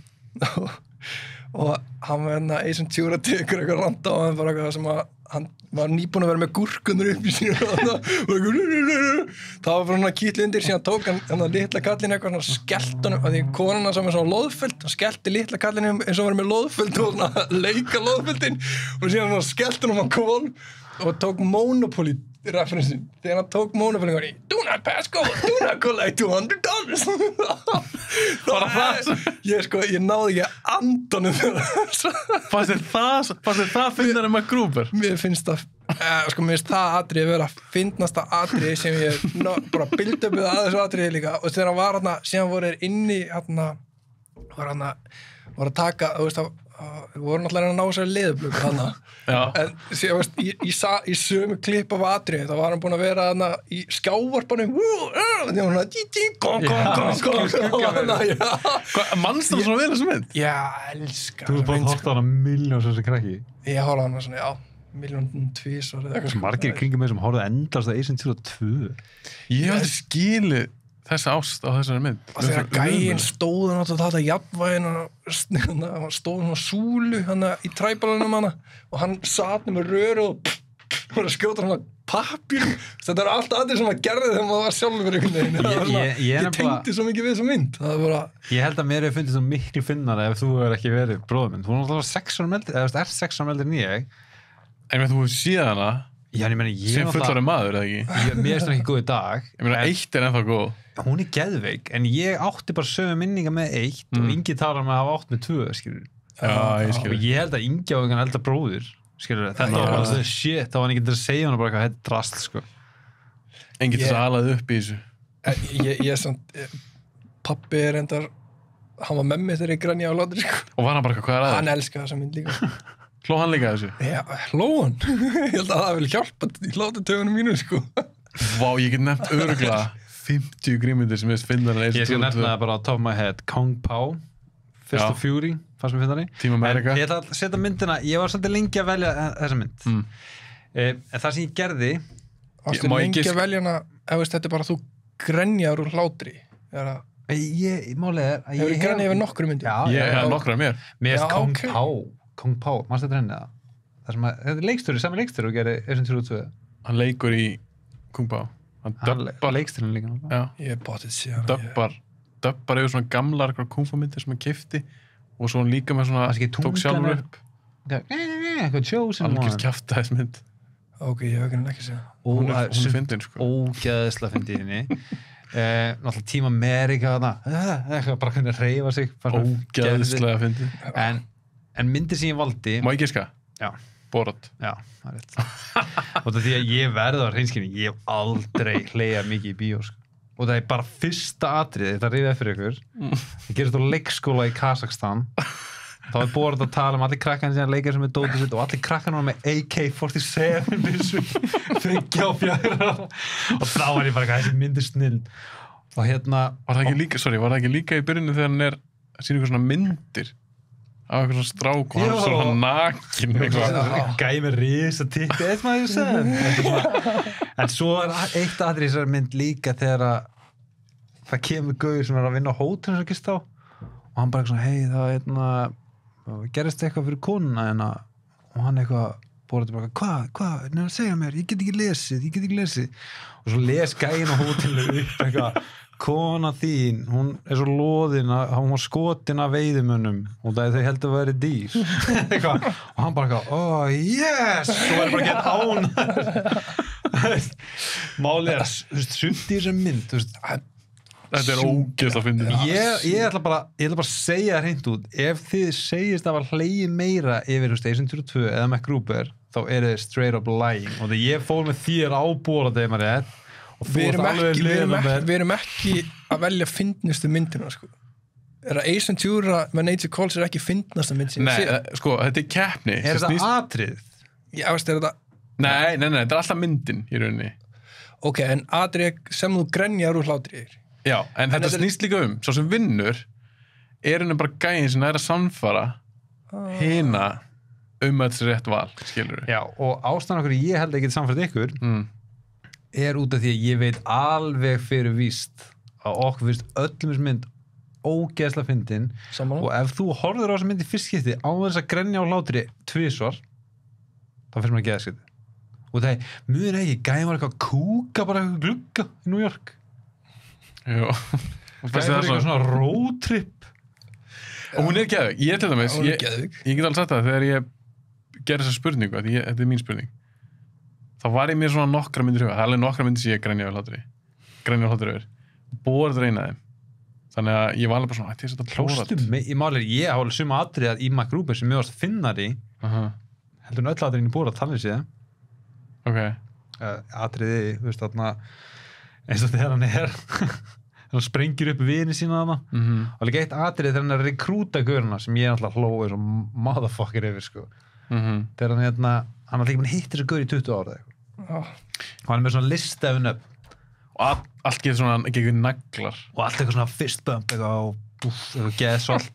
og hann var hérna Agent 02 tekur eitthvað randa á hann bara eitthvað sem hann var nýbúin að vera með gúrkunur upp í síðan það var bara hann að kýtla undir síðan tók hann litla kallinn eitthvað svona skellt honum að því konuna sem er svona loðföld hann skellti litla kallinn eins og var með loðföld og svona leika loðföldin og síðan hann skellt honum á kól og tók Monopoly referensin þegar hann tók Monopoly og hann do not pass go, do not collect $200 bara það ég náði ekki andanum fannst þér það fyndar en maður grúpur? Mér finnst það mér finnst það atriði vera fyndnasta atriði sem ég bara bildi upp við að þessu atriði líka og þegar hann var hann síðan voru þeir inni var að taka þú veist við vorum alltaf að ná sér leðublöku þarna en síðan veist í sömu klipp af atriði þá var hann búin að vera þarna í skjávarpanum mannst það svona vel þessu mynd? Já, elskar þú er bara hótt á hana miljón sem krakki ég horfði á hana svona, já miljón tvisvar margir í kringum með sem horfði endast að Agent 02 ég hafði skilið þessa ást á þessari mynd. Og þegar gæinn stóð náttúrulega þetta jafnvægin hann stóð hann á súlu hann í træbalunum hann og hann sat með röru og var að skjóta hann pappírum. Þetta er allt aðeins sem að gerði þegar maður var sjálfur einhvern veginn. Ég tengdi svo mikið við þessa mynd. Ég held að mér hefur fundið svo miklu finnara ef þú hefur ekki verið bróður minn. Þú er náttúrulega 6 ára eldri, eða 6 ára eldri en ég. En þú hefur síðan hana Já, ég meina, sem fullorðinn maður, eða ekki? Mér finnst hún ekki góð í dag. Ég meina, 1 er ennþá góð. Hún er geðveik, en ég átti bara sömu minninga með 1 og Ingi talar með að hafa átt með 2, skilur. Já, ég skilur. Og ég held að Ingi á einhvern eldra bróður, skilur. Þetta var bara svona shit, þá var hann ekki til að segja hann bara eitthvað, þetta er drasl, sko. Enginn til að alaði upp í þessu. Ég samt, pabbi er endar, hann var með mig þegar ég grænja á hlátri, sko. Og var hann bara hvað er aðeins? Hann elskaði þessa mynd líka. Hló hann líka þessu? Já, hló hann. Ég held að það vil hjálpa í hlátutöfunum mínu, sko. Vá, ég get nefnt örugglega 50 grímyndir sem ég finna hann. Ég skal nefna það bara á top of my head, Kong Pao, Fist of Fury, fannst mér finna hann. Team America. En ég ætla að setja myndina, ég var svolítið lengi að velja þessa mynd. En það sem ég gerði... Varstu lengi að velja hana, ef veist, þetta er bara þú grenjar úr hlátri. Málið er að Hefur þú grenjað yfir nokkru myndir? Ég hef nokkra mér. Mér finnst Kong Pao, mannstu þetta henni það? Þetta er leikstjóri, sami leikstjóri og gerir S22. Hann leikur í Kung Pao. Hann dubbar leikstjórin líka. Já. Ég er bóttið síðan. Dubbar yfir svona gamlar Kung Fu myndir sem hann keypti og svo hann líka með svona tók sjálfur upp. Eitthvað Chosen One. Algjörst kjaftaðis mynd. Ok, ég hef ekki segja. Hún er fyndin, sko. Ógeðslega fyndin henni. Náttúrulega Team America eitthvað bara hvernig reyfa sig. Ógeðslega fyndin. En myndir sem ég valdi... Má ég giska? Já. Borat. Já, það er rétt. Og það því að ég verði á hreinskilni, ég hef aldrei hlegað mikið í bíó, sko. Og það er bara fyrsta atriði, þetta rifið eftir ykkur. Það gerist á leikskóla í Kazakstan. Þá er Borat að tala allir krakkarnir sem leikar sem er dótið sitt og allir krakkarnir var með AK-47 byssur, 3 og 4. Og þá var ég bara þessi myndir snill. Og hérna... Var það ekki líka í byrjunni þegar hann er að sína ykkur svona myndir af eitthvað svona strák og hann svona nakin gæði með risa tippi that's my son en svo er eitt aðri í þessari mynd líka þegar það kemur gauður sem er að vinna á hótelinu sem gist á og hann bara svona hei það gerist eitthvað fyrir konuna og hann eitthvað Borat bara hvað, nefnir að segja mér ég get ekki lesið og svo les gæðin á hótelinu upp eitthvað kona þín, hún er svo loðin að hún var skotin af veiðimönnum og það þau heldur að vera dýr og hann bara oh yes og var bara gett án málið er sumt í þessum mynd þetta er ógeðslega fyndið ég ætla bara að segja hreint út ef þið segist að var hlegið meira yfir Station 22 eða MacGruber þá er þið straight up lying og þegar ég fór með þér ábúra þegar maður er og við erum ekki að velja fyndnustu myndina sko. Er að Ace Ventura með Nature Calls er ekki fyndnasta mynd sem Nei, sko, þetta er keppni Er þetta atrið? Já, veist, er þetta Nei, þetta er alltaf myndin í rauninni Ok, en atrið sem þú grenjar úr hlátri Já, en þetta snýst líka svo sem vinnur er henni bara gæðin sem er að samfara hina að þessi rétt val, skilur við Já, og ástæðan okkur ég held ekki samfært ykkur er út af því að ég veit alveg fyrir víst að okkur finnst öllum þessi mynd ógeðslega fyndin og ef þú horfður á þessi mynd í fyrst skipti á þess að grenja á hlátri 2 þá finnst maður geðskipti og það er mjög ekki gæði var eitthvað kúka bara eitthvað glugga í New York Jú gæði var eitthvað svona roadtrip og hún er geðvig, ég til dæmis ég get alveg sagt það þegar ég gerði þessa spurningu þetta er mín spurning þá var ég mér svona nokkra myndir huga það er alveg nokkra myndir sem ég grenja á hlátri yfir Borat reynaði þannig að ég var alveg bara svona ætti ég að setja Borat í máli ég hafa alveg suma atriðað í MacGruber sem ég varst finnari heldur en öll atriðin í Borat þannig séð atriði þú veist þarna eins og þegar hann er hann sprengir upp vini sína þarna og líka eitt atrið þegar hann er að rekrúta gaurina sem ég alltaf hló eins og motherfucker yfir sko þegar hann hann líka búin að hitta þessu gaur í 20 ára og hann er með svona lista ef nöfn og allt getur svona ekki naglar og allt eitthvað svona fist bump eitthvað geðsvalt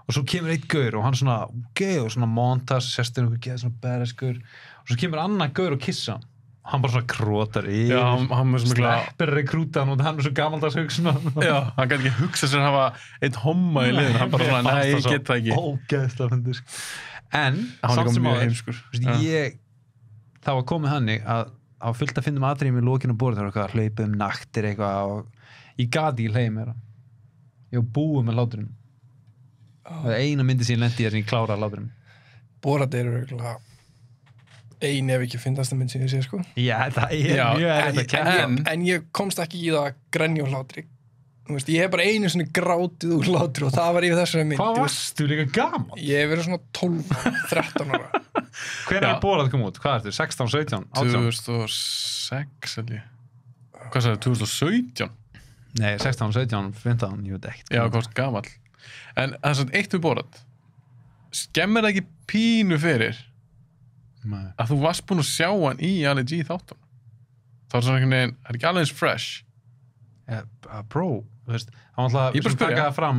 og svo kemur eitt gaur og hann svona og svona montas, sérstu einhver geð svona badass gaur og svo kemur annan gaur og kissa hann Hann bara svona krotar í Já, hann er svo mikla sleppir rekrútan og hann er svo gamaldags hugsun Já, hann gæti ekki hugsa sér að hafa einn homma í liðinu, hann bara svona, nei, ég get það ekki ógeðslega fyndið en Hann var samt líka sem mjög áður, heimskur það var komið þannig að á fullt að fyndum atriðum í lokinu borð það var eitthvað að hlaupa naktir eitthvað og ég gati ekki hleyið mér ég var búið með láturinn það er eina myndi sem ég lendi í þess að ég kláraði láturinn Borat eru eiginlega ein ef ekki fyndasta mynd sem ég sé sko Já, það er mjög erfitt að kenna en ég komst ekki í það að grenja úr hlátri Þú veist, ég hef bara einu svona grátið úr hlátri og það var yfir þessari mynd Hvað varstu líka gaman? Ég hef verið svona 12-13 ára Hvenær er Borat kom út? Hvað ertu? 16, 17, 18? 2006 held ég Hvað sagði, 2017? Nei, 16, 17, 15, ég veit ekkert Já, hvað varst gamall En það er svona eitt við Borat Skemmir það ekki pínu fyrir Nei. að þú varst búin að sjá hann í Ali G þáttum þá er svona einhvern veginn, það er ekki alveg eins fresh Bro, þú veist hann var Ég bara alltaf spyrja. taka það fram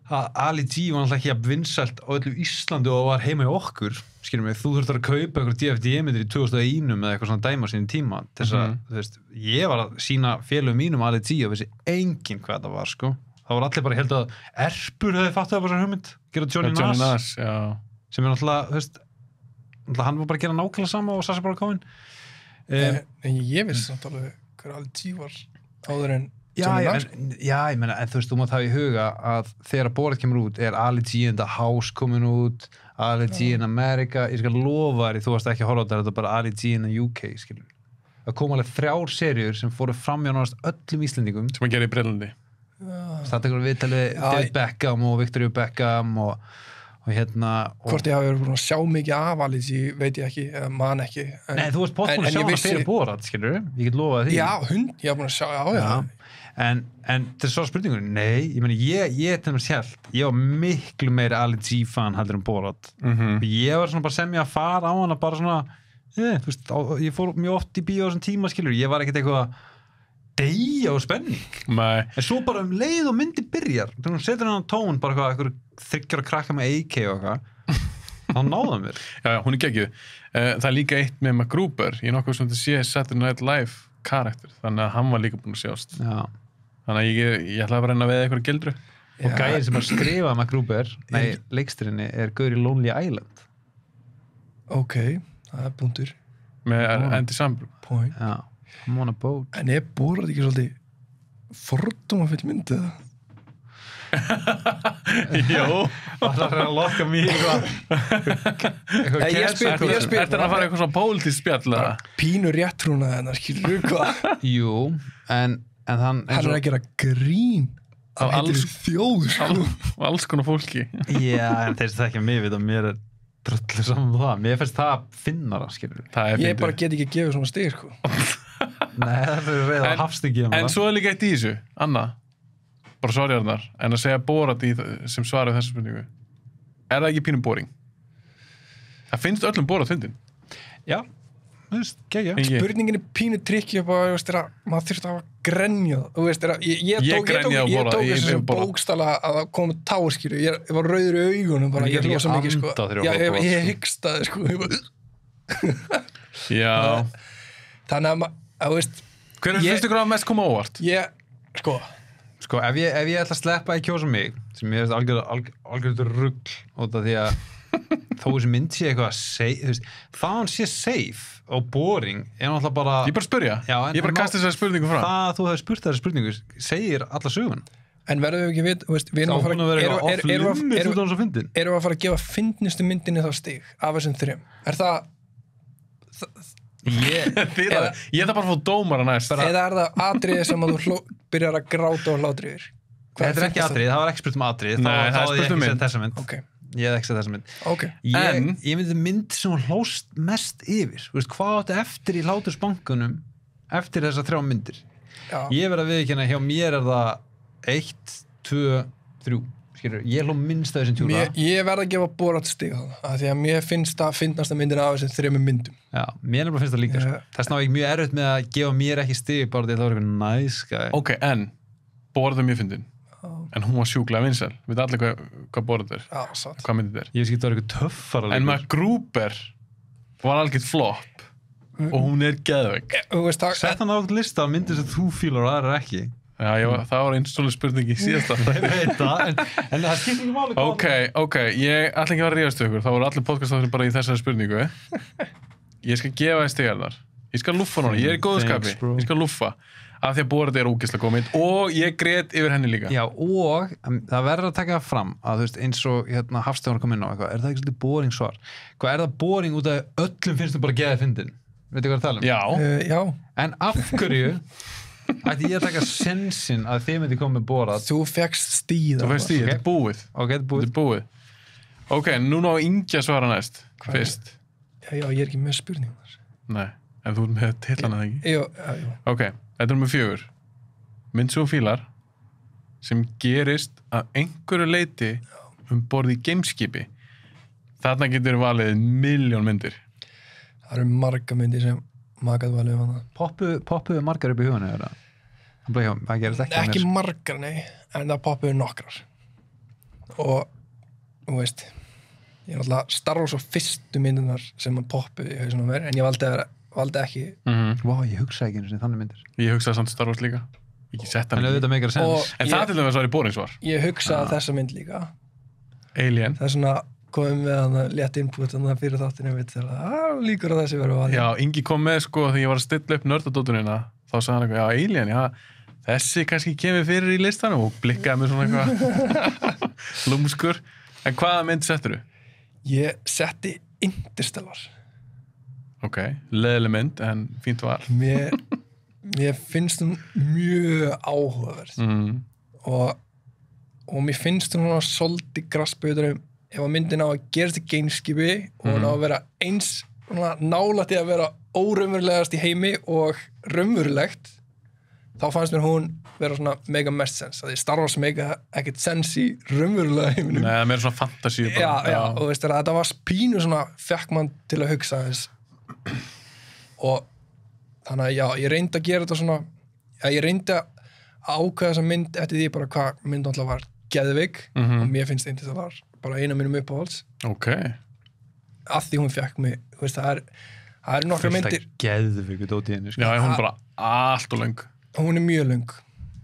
að Ali G var alltaf ekki að vinsælt á öllu Íslandi og var heima í okkur skilur mig, þú þurftur að kaupa einhver DFD-myndir í 2001 eða eitthvað svona dæma sínum tíma til þess að, þú veist, ég var að sína félögum mínum Ali G og vissi enginn hvað það var, sko það var allir bara held að Erpur hefði fattað það bara hugmynd, gera Johnny Nass já. sem er náttúrulega, þú veist hann var bara að gera nákvæmlega sama og Sacha Baron Cohen En ég vissi samt alveg hver Ali G var áður en Johnny Nass ég meina, en þú veist, þú mátt hafa í huga að þegar Borat kemur út er Ali G in the House komin út Ali G in America, ég skal lofa þér þú varst ekki að horfa á þetta er bara Ali G in the UK skilur. Það kom alveg 3 seríur sem fóru fram hjá náttúrulega öllum Íslendingum sem að gera í Breitlandi það tekur viðtalið David Beckham og Victoria Beckham og hérna Hvort ég hafi verið búin að sjá mikið af Ali G veit ég ekki, eða man ekki Nei, þú varst búin að sjá hana fyrir Borat, skilur ég get lofað því Já, ég var búin að sjá, já En til svo spurningur, nei, ég meni ég til mér sjálf, ég var miklu meiri Ali G fan heldur en Borat ég var svona bara sem ég að fara á hana bara svona, þú veist ég fór mjög oft í bíó á þessum tíma, skilur ég var ekkert eitthvað deyja og spenning Nei. En svo bara leið og myndi byrjar þegar hún setur hann á tón, bara eitthvað 3 krakka með AK og eitthvað þá náðum mér Já, hún er geggjuð Það er líka eitt með MacGruber ég er nokkuð sem þetta sé Saturday Night Live karakter, þannig að hann var líka búin að sjást Já. þannig að ég ætlaði bara að reyna að veða eitthvað gildru Og gæðin sem að skrifa MacGruber leikstýrinni er Gauri Lonely Island Ok, það er búndur með Andy Samberg Point Já, I'm on a boat En er Borat ekki svolítið fordómafull mynd eða? Jó Það er að lokka mér eitthvað Ég spyr Þetta er að fara eitthvað svona pólitískt spjall eða? Pínu réttrúna hennar, skilur hvað Jú, en hann Hann er að gera grín Af alls- þjóð sko. alls konar fólki Já, en þeir sem þekkja mig við að mér er dröllu saman með það. Mér finnst það finnara, skilur við. Það er Ég fyndið. bara get ekki gefið svona stig sko. Nei, það er reyða En- hafstingi um En það. svo er líka eitt í þessu, Anna bara sorry Arnar, en að segja Borat í, sem svarið þessu spurningu er það ekki pínum boring? Það finnst öllum Borat fyndin Já, þú veist, gegja. Spurningin er pínu trikki bara, veist, er að maður þurft að hafa grenja þú veist, er að, ég grenjaði á Borat, tók ég þessu sem Borat. bókstala að það komi táskýru, ég var rauður í augunum bara, Ég ég hlóð svo mikið sko. anda þegar ég Já, horfði á Borat, ég sko. hyggstaði sko. Ég bara, Já, þannig að veist, hvernig Ég- finnst ykkur að mest koma á óvart? ég sko Sko, ef ég ætla að sleppa að kjósa mig, sem ég veist algjörður rugl, út af því að þó þessi mynd sé eitthvað safe, þú veist, það hann sé safe og boring, er náttúrulega bara... Ég bara spyrja, Já, en- ég bara kasta þessari spurningu fram Það að þú hefur spurt þessari spurningu segir alla sögun. en verðum við ekki við, veist, við Það erum að búin að vera eitthvað off limits út af þessu fyndin. erum við að fara að gefa fyndnustu myndinni þá stig af þessum 3 er það Ég Ég ætla bara að fá dómara næst eða er það atriði sem að þú byrjar að gráta og hlátra yfir Þetta er ekki atrið, það var ekki spurt um atrið. Nei, það er Þá hafði ég spurt um ekki mynd. sett þessa mynd. ok, Ég hef ekki sett þessa mynd. ok En- Ég myndi mynd sem hún hlóst mest yfir. Þú veist, hvað áttu eftir í hlátursbankunum eftir þessar 3 myndir? já. Ég verð að viðurkenna, hjá mér er það 1, 2, 3. Skilur, ég hló minnst af þessum tjúla. Ég verð að gefa Borat stig á það af því að mér finnst það fyndnasta myndin af þessum 3 myndum Já, mér er bara finnst það líka. Já. Þess vegna var ég mjög erfitt með að gefa mér ekki stig bara því að það var eitthvað næskæði. Ok, en Borat er mjög fyndin en hún var sjúklega vinsæl, við allir hvað Borat er já, satt hvað myndið er Ég veist ekki að það var eitthvað töffara en MacGruber var algjört flop og hún geðveik. þú veist, Sett hann á lista á myndir sem þú fílar og aðrar ekki. Já, það var eins og spurning í síðasta. Ég veit það, en það skiptir ekki máli Ok, ég ætla ekki að vera að rífast ykkur, þá voru allir podcastáttir bara í þessari spurningu. Ég skal gefa þér stigarnar. Ég skal lúffa núna, ég í góðu skapi. Ég skal lúffa, af því að Borat ógeðslega góð mynd og ég grét yfir henni líka. Já, og það verður að taka það fram að þú veist, eins og Hafstjón kom inn á eitthvað, það ekki svolítið boring svar? Hvað það boring út af öllum finnst þú bara geðið fyndin? Veitu hvað það já. En af hverju ætti ég að taka sensin að þið myndi koma með Borat? Þú fékkst stíð. Þetta er búið. Þetta er búið. Ok, núna á Ingi að svara næst. Fyrst. Já, ég ekki með spurningar. Nei, en þú með titlana það ekki? Jú. Ok, þetta er nummer 4. Mynd svo fílar sem gerist að einhverju leiti borð í gameskipi. Þarna getur valið 1.000.000 myndir. Það eru marga myndir sem maður valið um hana. Poppuðu margar upp í hugunni, eða? Það gerist ekki margar, nei, en það poppuðu nokkrar. Og, þú veist, ég er náttúrulega Star Wars og fyrstu myndunar sem hann poppuði í hausunum mér, en ég valdi ekki. Vá, ég hugsaði ekki eins og þannig myndir. Ég hugsaði samt Star Wars líka. Ekki sett hann. En auðvitað meikar sens. En það til dæmis var í boringsvar. Ég hugsaði þessa mynd líka. Alien. Það er svona komum við hann að létt input en það fyrir þáttinu við til að líkur að þessi verður valið. Já, Ingi kom með þegar ég var að stilla upp nördadótunina, þá sagði hann eitthvað, já, Alien, já, þessi kannski kemur fyrir í listanum og blikkaði mér svona eitthvað lúmskur. En hvaða mynd settur þú? Ég setti Interstellar. Ok, leiðileg mynd, en fínt val. Mér finnst hún mjög áhugaverð og mér finnst hún svolítið grassböður ef að myndin á að gerast í gameskipi og hún á að vera eins nálægt í að vera óraunverulegast í heimi og raunverulegt, þá fannst mér hún vera svona mega mest sens. Því Star Wars mega ekkert sens í raunverulega heiminum. Nei, það er meira svona fantasíu. Já, og veist það, þetta var pínu svona, fekk mann til að hugsa þess. Og þannig að já, ég reyndi að gera þetta svona, ég reyndi að ákveða þessa mynd eftir því bara hvað mynd alltaf var geðveik og mér finnst þetta var bara eina mínum uppáhalds. Ok. Af því hún fekk mig, veist, það er nokkra myndir. Það geðveiku dót í henni, sko. Já, hún er bara allt og löng. Hún er mjög löng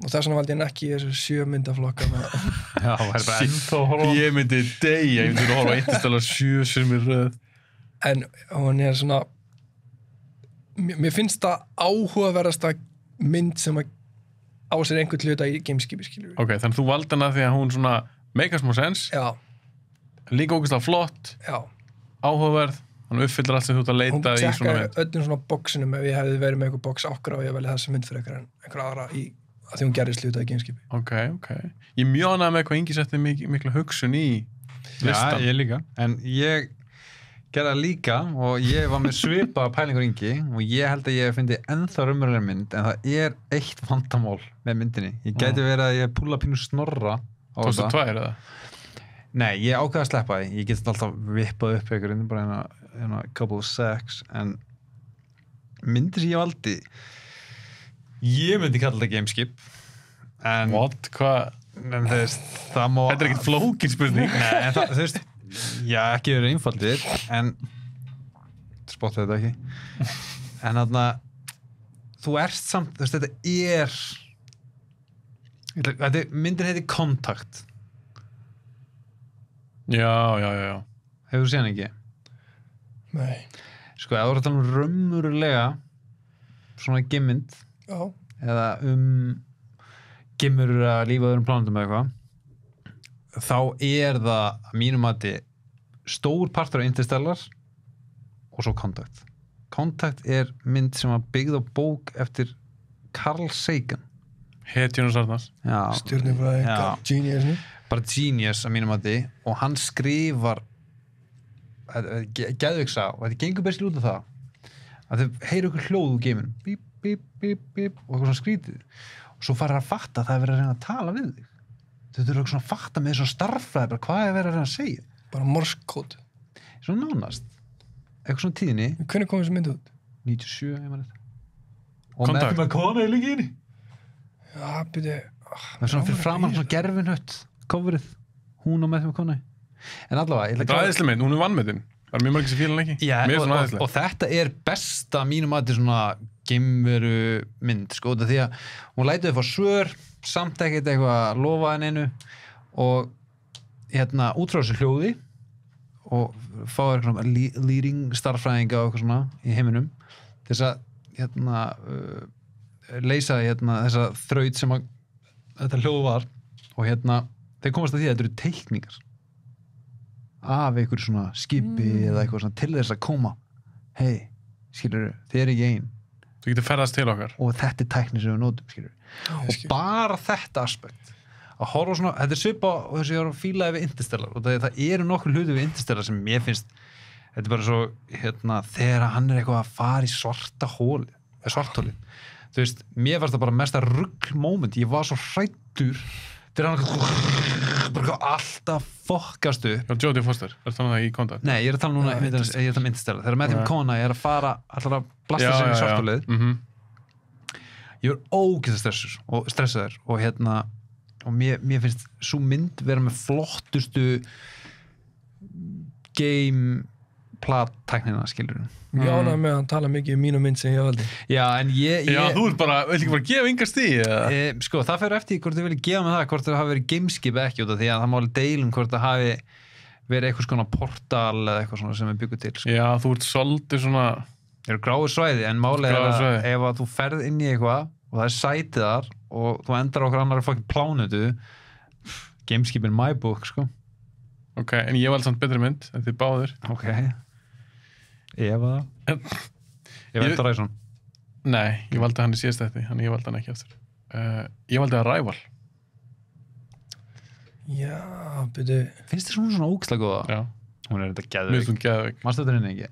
og þess vegna valdi ég ekki í þessu 7 myndaflokka. Já, það er bara ennþá að horfa. Ég myndi að horfa Interstellar 7 sem er röð. En hún er svona, mér finnst það áhugaverðasta mynd sem að á sér einhvern hluta í gameskipi, skilur við. Ok, þannig þú valdi hana því að hún svona make smá sens. Já. Líka ógeðslega flott. Já. Áhugaverð. Hann uppfyllir allt sem þú ert að leita í svona mynd. Hún tjekkaði öllum svona bóksinum ef ég hefði verið með einhver bóks ákveð og ég velið þessa mynd fyrir einhver aðra í að því hún gerðist hluta í gameskipi. Ok. Ég er mjög ánægður með hvað Ingi setti mikla hugsun í listan. Já, ég líka. En ég gerði það líka og ég var með svipa pælingur Ingi og ég held að ég fyndi ennþá raunverulega mynd en það er eitt vandamál með myndinni. Ég gæti verið að ég púla pínu Snorra á þetta. 2002 eða? Nei, ég ákveði að sleppa því. Ég geti alltaf vippað upp einhverjum, bara hérna couple of sex, en myndir sem ég valdi, ég myndi kalla þetta gameskip. En, what? Hvað? En þú veist, það má... Þetta er ekkert flókin spurning. Nei, en það, þú veist, já, ekki verið einfaldir, en spotta þetta ekki. En þarna, þú ert samt, þú veist, myndin heiti Contact. Já. Hefur þú séð hann ekki? Nei. Sko, ef þú ert að tala raunverulega svona gimmynd eða gimmur að lífa öðrum plánutum eða eitthvað, þá er það að mínum mati stór partur af Interstellar og svo Contact. Contact er mynd sem var byggð á bók eftir Carl Sagan. Hetjunars Arnars. Stjörnufræði, genius. Bara genius að mínum mati og hann skrifar geðveiksa og þetta gengur best út af það að þau heyru ykkur hljóð úr geiminn bíp, bíp, bíp, bíp og eitthvað svona skrítið og svo farir að fatta að það er verið að reyna að tala við þig þau þurfa eitthvað svona að fatta með svona starffræði bara hvað er verið að reyna að segja bara morskód svona nánast eitthvað svona tíðinni hvernig kom þessi mynd út? 97 ég maður þetta og Kontakt. með kona í líkinni já, byrju með svona fyrir framan svona gerfinhött coverið hún og með kona en allavega Þetta er æðislega mynd, hún er vannmetinn. Það mjög margir sem fíla hann ekki. Já, Mér finnst hún og æðisleg. þetta er besta mínum að þetta svona geimveru mynd, sko, út af því að hún lætur þau fá svör, samt ekkert eitthvað að lofa henni einu og út frá þessu hljóði og fá eitthvað leading starffræðinga og eitthvað svona í heiminum til þess að leysa þessa þraut sem að þetta hljóð var og þeir komast að því að þetta eru teikningar af einhver svona skipi eða eitthvað svona til þess að koma hei, skilurðu, þið er ekki ein Þú getur ferðast til okkar. og þetta er tækni sem við notum, skilurðu og bara þetta aspekt að horfa svona, þetta er svipa og þess að ég var að fíla við Interstellar og það eru nokkur hluti við Interstellar sem mér finnst þetta er bara svo, þegar hann er eitthvað að fara í svarthólið þú veist, mér fannst það bara mesta rugl moment, ég var svo hræddur þegar hann bara alltaf fokkast upp Já, Jodie Foster, er það í kontakt? Nei, ég er að tala núna, ég er að tala Interstellar þegar Matthew McConaughey er að fara allar að blasta sér í svartholið ég er ógeðslega stressaður og mér finnst svo mynd vera með flottustu game plattæknina, skilur Ég ánægði með að hann tala mikið um mínu mynd sem ég valdi. Já, en ég Já, þú ert bara, vilt ekki bara gefa yngar stíð? sko, það fer eftir hvort þið vilja gefa mig það, hvort það hafi verið gameskip ekki út af því að það má alveg deilum hvort það hafi verið eitthvað svona portal eða eitthvað svona sem við byggum til, sko. Já, þú ert svolítið svona Það eru gráu svæði, en málið er að ef að þú ferð inn í eitthvað og það er sætið þar og þú endar okkur annar fucking plánutu gameskip in my book, sko. Ok, en ég valdi samt betri mynd en þið báðir. Ok. Eva Ræsson. Nei, ég valdi hann í síðast eftir, ég valdi hann ekki eftir. Ég valdi Arrival. Já, byrju. Finnst þér svona ógeðslega góða? Já. Hún er þetta Mér finnst hún geðveik. Manstu þetta henni ekki?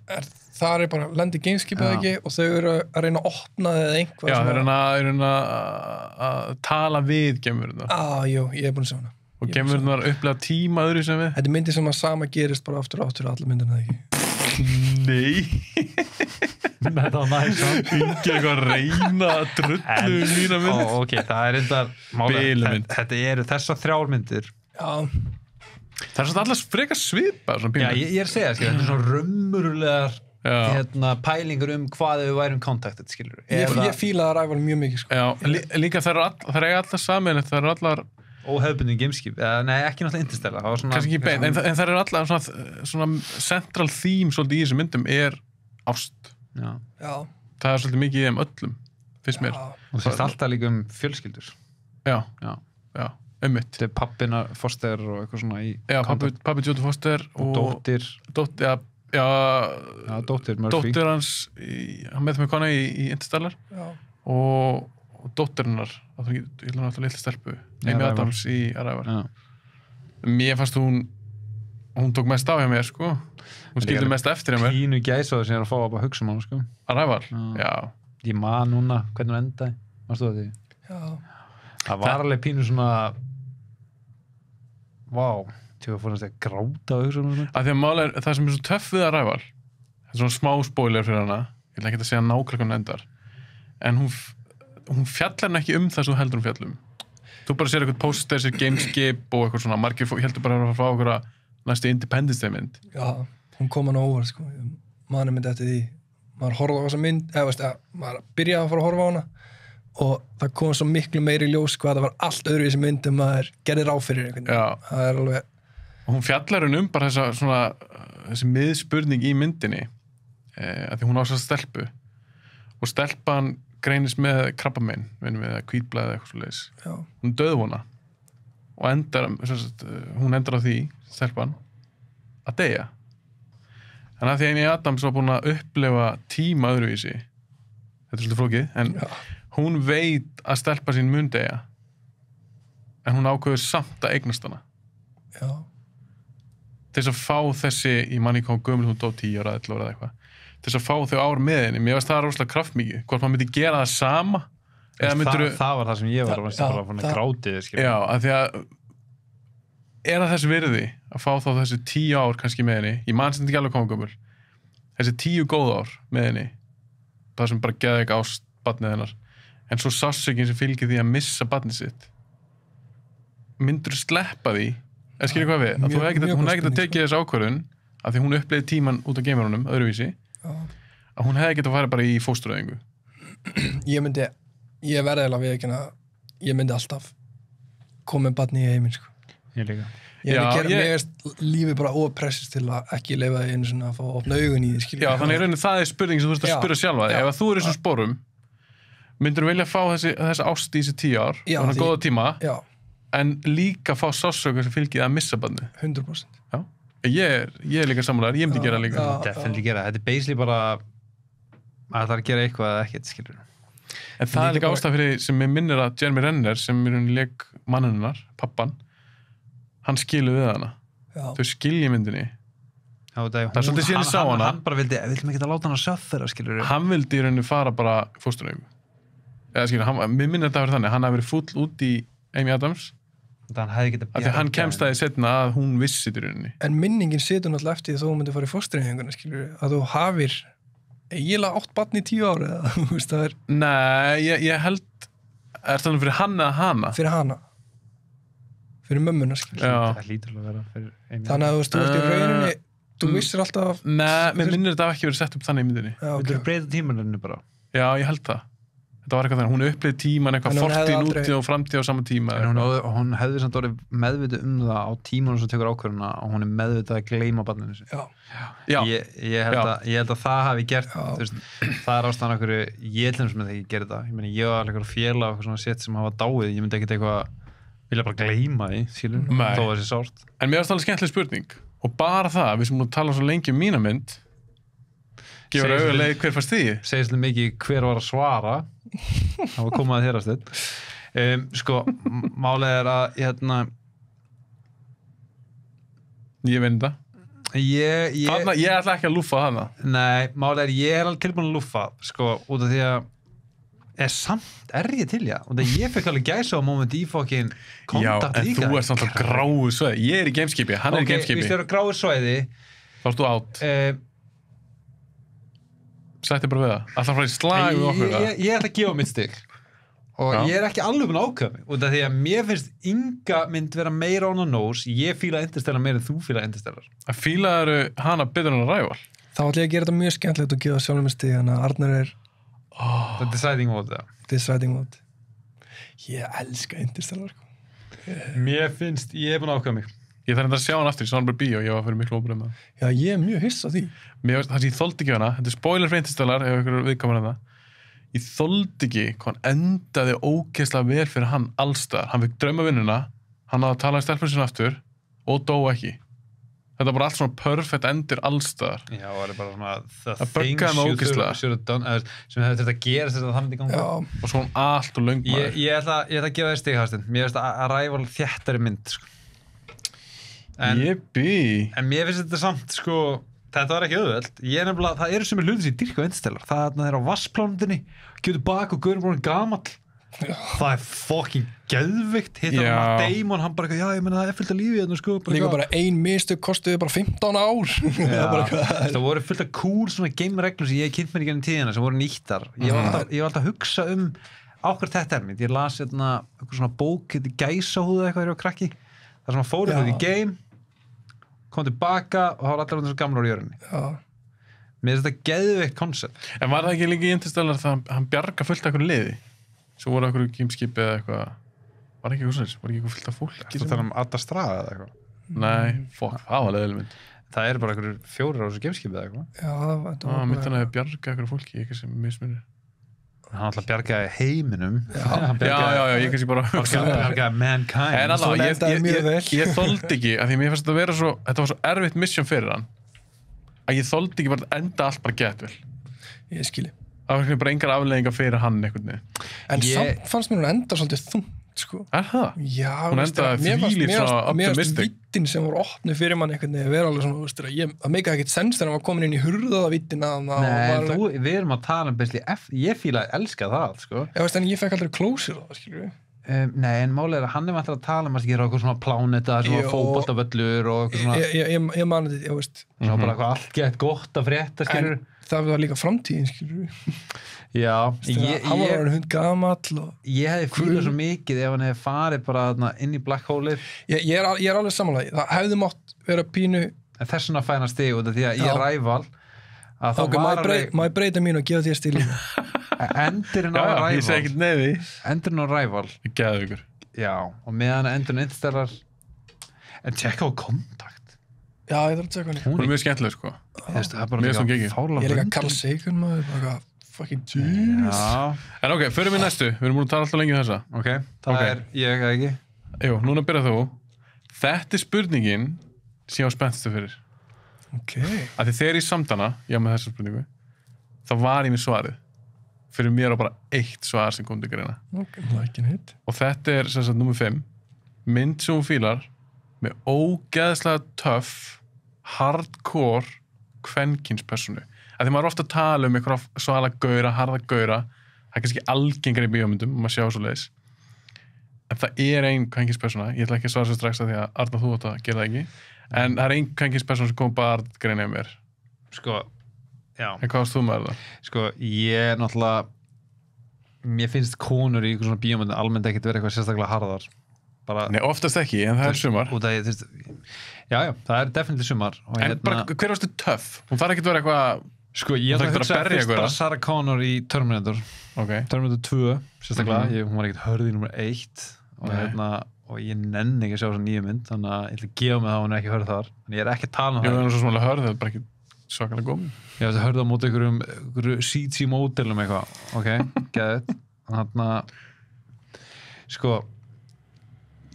Það er bara lendi gameskipið ekki og þau eru að reyna að opna það eða einhvað. Já, þau eru að tala við geimverurnar. Jú, ég er búin að sjá hana. Og geimverurnar upplega tíma öðru sem við. Þetta er myndið sem að sama gerist bara aftur og aftur alla myndina ekki. Nei. Þetta var næst. Ekki eitthvað að reyna að drullu mína mynd. Ok, það er enda þetta eru þessar þrjár myndir. Já. Það er svona allars frekar svipa. Já, ég er að segja, þetta er svona raunverulegar pælingur hvað við værum contacted, skilur. Ég fílaði Arrival mjög mikið, sko. Já, líka það er allar saman, það eru allar óhefbundin gameskip, nei, ekki náttúrulega Interstellar, það var svona kannski ekki bein, en það eru allar svona central theme svolítið í þessum myndum er ást. Já. Það er svolítið mikið í þeim öllum, finnst mér. Og það er alltaf líka fjölskyldur. Já, einmitt. Þetta er pappina Foster og eitthvað svona í pappi Jodie Foster og dóttir Murphy. Dóttir hans hann með McConaughey í Interstellar og dóttirinnar ég vil náttúrulega litla stelpu Amy Adams í Arrival. Mér fannst hún tók mest á hjá mér, sko. Hún skildi mest eftir hjá mér. Pínu gæsaðu sem ég er að fá að hugsa um hana, sko. Arrival, já. Ég man núna hvernig hún endaði. Manstu það því? Já. Það var alveg pínu svona tjóða fór að gráta að hugsa um hana. Af því að máli er það sem er svo töff við Arrival. Þetta er svona smá spoiler fyrir hana. Ég ætla ekki að segja nákvæmlega hún endar. En hún fjallar henni ekki það sem þú heldur hún fjallum. Þú bara sér eitthvað póster, sér gameskip og eitthvað svona, margir heldur bara að fá okkur að næstu Independence Day mynd. Já, hún kom hann á óvart, sko. Maður myndi eftir því, maður horfði á þessa mynd, maður byrjaði að fara að horfa á hana og það kom svo miklu meiri ljós hvað það var allt öðru í þessi mynd en maður gerði ráð fyrir einhvern veginn. Já. Það er alveg... Og hún fjallar henni bara þessi miðspurning í myndinni, að því hún á þessa stelpu og stelpan greinist með krabbamein, við hvítblæði eða eitthvað svo leiðis. Hún dauðvona og hún endar á því, stelpan, að deyja. Þannig að því Amy Adams var búin að upplifa tíma öðruvísi, þetta er svolítið flókið, en hún veit að stelpa sín mun deyja, en hún ákveður samt að eignast hana. Já. Til þess að fá þessi, ég man ekki hvað gömul hún dó 10 ára, 11 ára eða eitthvað, til þess að fá þau ár með henni. Mér varst það rosalega kraftmikið. Hvort maður myndi gera það sama eða myndirðu... Það var það sem ég var að grátið, skilja. Já, af því að er það þessi virði að fá þá þessi 10 ár kannski með henni, ég man sem ekki alveg koma gömul, þessi 10 góð ár með henni, það sem bara geði ekki ást barnið hennar, en svo sásökin sem fylgir því að missa barnið sitt, myndirðu sleppa því, skilja hvað við, að hún ekkert að tekið þessi ákvörðun af því hún upplifði tíman út af gamerunum, öðruvísi, að hún hefði getað að fara bara í fóstureyðingu. Ég verði eiginlega viðurkenna að ég myndi alltaf koma með barni í heiminn, sko. Ég líka. Mér veist lífið bara ópressist til að ekki leyfa það einu svona að fá að opna augun í því, skilja. Já, þannig rauninni það spurning sem þú ert að spyrja sjálfa þig. Ef þú er í þessum sporum, myndirðu vilja fá þessa ást í þessi 10 ár, þannig góða tíma, en líka fá sásöku sem fylgir að missa barni. 100%. Já. Ég er líka sammálaður, ég myndi gera líka. Definitely gera. Þetta basically bara að það gera eitthvað eða ekkert, skilur. En það líka ástæð fyrir sem mér minnir að Jeremy Renner, sem er leik mannunar, pappan, hann skilur við hana. Þau skilja myndinni. Það er svolítið síðan ég sá hana. Hann bara vildum ekki að láta hann að sjá þeirra, skilur. Hann vildi í rauninni fara bara fóstureyðingu. Eða skilur, mér minnir þetta að vera þannig. Hann hafi verið fúll út í Amy Adams. Þannig að hann kemst það í setna að hún vissi í rauninni. En minningin situr náttúrulega eftir þó þú myndir fara í fóstureyðinguna, skilur, að þú hafir eiginlega 8 barn í 10 ári eða, þú veist, það er... Nei, ég held... Er það fyrir hann eða hana? Fyrir hana. Fyrir mömmuna, skilur. Það hlýtur að vera fyrir einu. Þannig að þú ert í rauninni, þú vissir alltaf... Nei, mér minnir þetta ekki verið sett upp þannig í myndinni. Vildur þú breyta tímaninu bara? Já, ég held það. Þetta var eitthvað þannig, hún upplifði tíman eitthvað fortíð, nútíð og framtíð á sama tíma. En hún hefði samt orðið meðvitað það á tímanum sem tekur ákvörðuna og hún er meðvitað að gleyma barninu sin. Já. Ég held að það hafi gert, veist, það er ástæðan okkur, ég held sem þetta ekki gerði það. Ég meni, ég var eitthvað félag og eitthvað svona set sem hafa dáið, ég myndi ekkert eitthvað, vilja bara gleyma því, skilur, þó það sé sárt. En mér varst alveg skemmtileg spurning og bara það, við sem nú tala svo lengi um mína mynd, gefur auðvitað hver fannst því? Segir svolítið mikið hver var að svara. Það var komað að þér að stödd. Sko, málið að ég veit það. Ég ætla ekki að lúffa hana. Nei, málið ég alveg tilbúin að lúffa, sko, út af því að samt ég til, já. Og það ég fekk alveg gæsa á moment í fokkin kontakt líka. Já, en þú ert samt á gráu svæði. Ég er í gameskipi, hann er í gameskipi. Víst þér á gráu svæði. Þá ertu átt. Sætti bara við það. Alltaf frá í slag við okkur. Ég ætla að gefa mitt stig. Og ég er ekki alveg búin að ákveða mig. Út af því að mér finnst Inga mynd vera meira on the nose. Ég fíla Interstellar meira en þú fíla Interstellar. Fílaðu hana betur en að Arrival? Þá ætla ég að gera þetta mjög skemmtilegt og gefa sjálfum mig stig. Þannig að Arnar er... The deciding vote, já. Deciding vote. Ég elska Interstellar. Mér finnst... Ég er búin að ákveða mig. Ég þarf að sjá hann aftur, ég sá hann bara bíó og ég var fyrir miklu óbröð með það. Já, ég er mjög hissa því. Það sem ég þoldi ekki hana, þetta er spoiler fyrir Interstellar ef ykkur viðkomur hana. Ég þoldi ekki hvað hann endaði ógeðslega vel fyrir hann allstaðar. Hann fikk draumavinnuna, hann hafði að tala í stelpunum sinna aftur og dó ekki. Þetta var bara allt svona perfect endir allstaðar. Já, það er bara svona það buggaði mig ógeðslega. Sem hefur þetta að gera þess að þannig ganga. Og svo allt og löng maður. Ég ætla að gefa þér stig, Hafsteinn. Mér finnst að Arrival þéttari mynd, sko. En mér finnst þetta samt, sko, þetta var ekki auðvelt. Ég er nefnilega, það eru sem er hluti sem dýrka á Interstellar. Það er á vassplánundinni, kemur bak og Guðrún bróðin gamall. Það er fucking geðvikt. Hittar hann Damon, hann bara, já, ég menna það er fullt af lífi hérna, sko. Líka bara ein mistök kostuði bara 15 ár. Það voru fullt af cool svona game-reglum sem ég kynnt mér í gennum tíðina, sem voru nýttar. Ég var alltaf að hugsa ákveð þetta er mynd. Ég las eitthvað svona bók, Gæsahúð eitthvað þegar ég var krakki. Það sem að fóru fyrir game, kom tilbaka og það var allir þessu gamla á jörðinni. Mér finnst þetta geðveikt koncept. En var það ekki líka í Interstellar það hann bjarga fullt af einhverju liði? Svo voru einhverju gameskipi eða eitthvað... Var ekki eitthvað var ekki eitthvað fullt af fólki? Það er Ad Astra eða eitthvað? Nei, það var leiðileg mynd. Það eru bara einhverju 4 á þessu gameskipi eða eitthvað? Já, það var... Mitt hann hefði bjarga einhverju fólki, eitthvað sem mismunir. Hann alltaf bjargaði heiminum. Já, ég kannski bara bjargaði mankind. En allavega, ég þoldi ekki að því mér fannst þetta var svo erfitt mission fyrir hann að ég þoldi ekki bara að enda allt bara gett vel. Ég skilji. Það var bara engar afleiðingar fyrir hann einhvern veginn. En samt fannst mér hún enda svolítið þungt, sko. Er það? Já, hún endaði þvílíkt svona optimistic. Mér vittin sem voru opnu fyrir mann einhvern veginn vera alveg svona, það meikaði ekkert sens þegar hann var komin inn í hurðaða vittina. Nei, við erum að tala ég fíla að elska það, sko. Já, en ég fekk aldrei closure á það, skilur við. Nei, en málið er að hann vantur að tala að gera eitthvað svona pláneta, svona fótboltavöllur og eitthvað svona... Ég mani þetta, ég veist. Svona bara eitthvað allt gett gott að frétta, skilur. En það var líka framtíðin, skilur við. Já, hann var orðinn hund gamall og... Ég hefði fílað svo mikið ef hann hefði farið bara inn í black hole-ið. Ég er alveg samanlega. Það hefði mátt vera pínu en þess vegna fæna stig út af því að í Rival að það Ok, má ég breyta mín og gefa þér stíl líka? endurinn á Já, ég segi Rival ekkert neði. endurinn á Rival Gæðu ykkur. já, og meðan endurinn Interstellar en tjekka á Kontakt Já, ég þarf að tjekka hann. Hún er mjög skemmtileg, sko. það er bara Mér finnst hún líka geggjuð. fárlega Ég er líka vönduð. Carl Sagan maður, bara fucking genius. já, En ok, förum við næstu. Við erum múin að tala alltaf lengi um þessa. ok, það Ok. er ég eða ekki Jú, núna byrja þú. Þetta er spurningin sem ég á spennstu fyrir. Ok. Af því þegar ég samdana, ég með þessa spurningu, þá var ég með svarið. Fyrir mér á bara eitt svar sem kom til greina. Ok, like hit. Og þetta er sem sagt númer 5. Mynd sem hún fílar með ógeðslega töff, hardcore kvenkynspersonu. Af því maður er ofta að tala um einhverja svala gaura, harða gaura. Það er kannski algengar í bíómyndum, maður sjá svo leiðis. En það er ein kvenkynspersona, ég ætla ekki að svara svo strax að því að Arna þú átt að gera það ekki. En það er ein kvenkynspersona sem kom bara að greina mér. sko, já En hvað varst þú með það? sko, ég náttúrulega mér finnst konur í ykkur svona bíómyndum almennt ekkert verið eitthvað sérstaklega harðar bara Nei, oftast ekki, en það er sumar. út af því, já, það er definitíð sumar og En bara, hver varstu töff? Hún þarf ekki að vera eitthvað... sko, ég Hún ætla þarf að ekki hugsa að berja fyrst einhverja. bara Sarah Connor í Terminator Ok. Terminator 2, sérstaklega hún var ekkert hörð í nummer 1 og, Nei. og ég nenni ekki að sjá þessa nýju mynd þannig að ég ætla að gefa mig það að hún er ekki hörð þar en ég er ekki að tala um Ég það var svo smálega hörð, það er bara ekki svakalega góð. ég ætla að hörða á móti einhverjum CG módelum eitthvað ok, geðið þannig að sko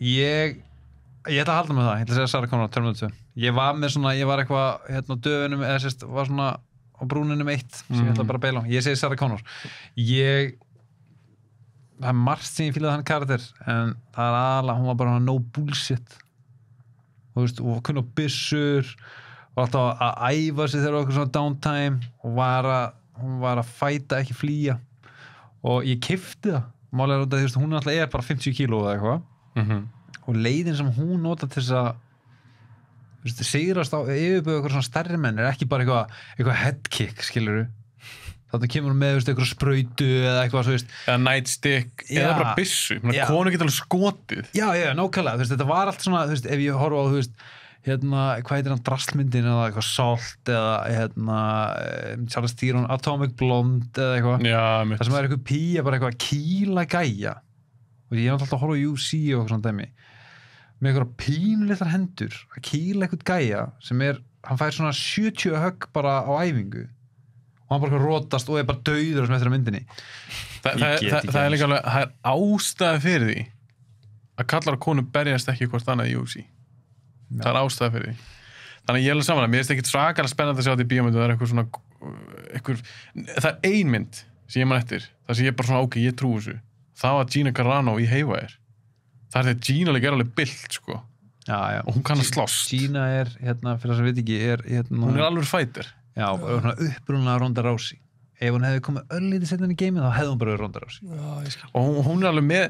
ég ætla að halda með það, ég ætla að segja Sarah Connor Terminator 2 ég var með svona, ég var eitthvað á döfunum eða sérst, var svona á brúninum 1 sem ég ætla bara að beila á ég segi Sarah Connor það er margt sem ég fílaði hann karakter en það er aðalega, hún var bara no bullshit og kunni á byssur og alltaf að æfa sig þegar okkur svona downtime og hún var að fæta ekki flýja og ég keypti það málega út af því hún alltaf er bara 50 kíló eða eitthvað og leiðin sem hún nota til þess að sigrast á yfirböðu eitthvað svona stærri menn er ekki bara eitthvað headkick skilurðu þannig kemur hún með eitthvað sprautu eða eitthvað svo eða nightstick, eða bara byssu konu geta alveg skotið já, nákvæmlega, þetta var allt svona ef ég horfa á, hvað heitir hann drastlmyndin eða eitthvað Salt eða Charles Theron Atomic Blonde eða eitthvað það sem er eitthvað pía, bara eitthvað kýla gæja og ég er alltaf að horfa á UC og eitthvað svona dæmi með eitthvað pínulitlar hendur að kýla eitthvað gæja sem hann fær svona 70 högg bara á æfingu og hann bara rótast og er bara dauður sem eftir að myndinni það er líka alveg, það er ástæði fyrir því að kallar og konur berjast ekki hvort annað í UFC það er ástæði fyrir því þannig að ég er alveg saman, mér finnst ekkert svakalega spennandi að sjá þetta í bíómyndu, það er eitthvað svona það er ein mynd sem ég man eftir, það sem ég er bara svona ok, ég trú þessu það var Gina Carano í Haywire það er þegar Gina líka er alveg bild sko og hún kann að slást Gina er, fyrir það sem veit ekki hún er alveg fighter já, upprúnlega Ronda Rousey ef hún hefði komið öllítið setjan í geimið þá hefði hún bara verið Ronda Rousey og hún er alveg með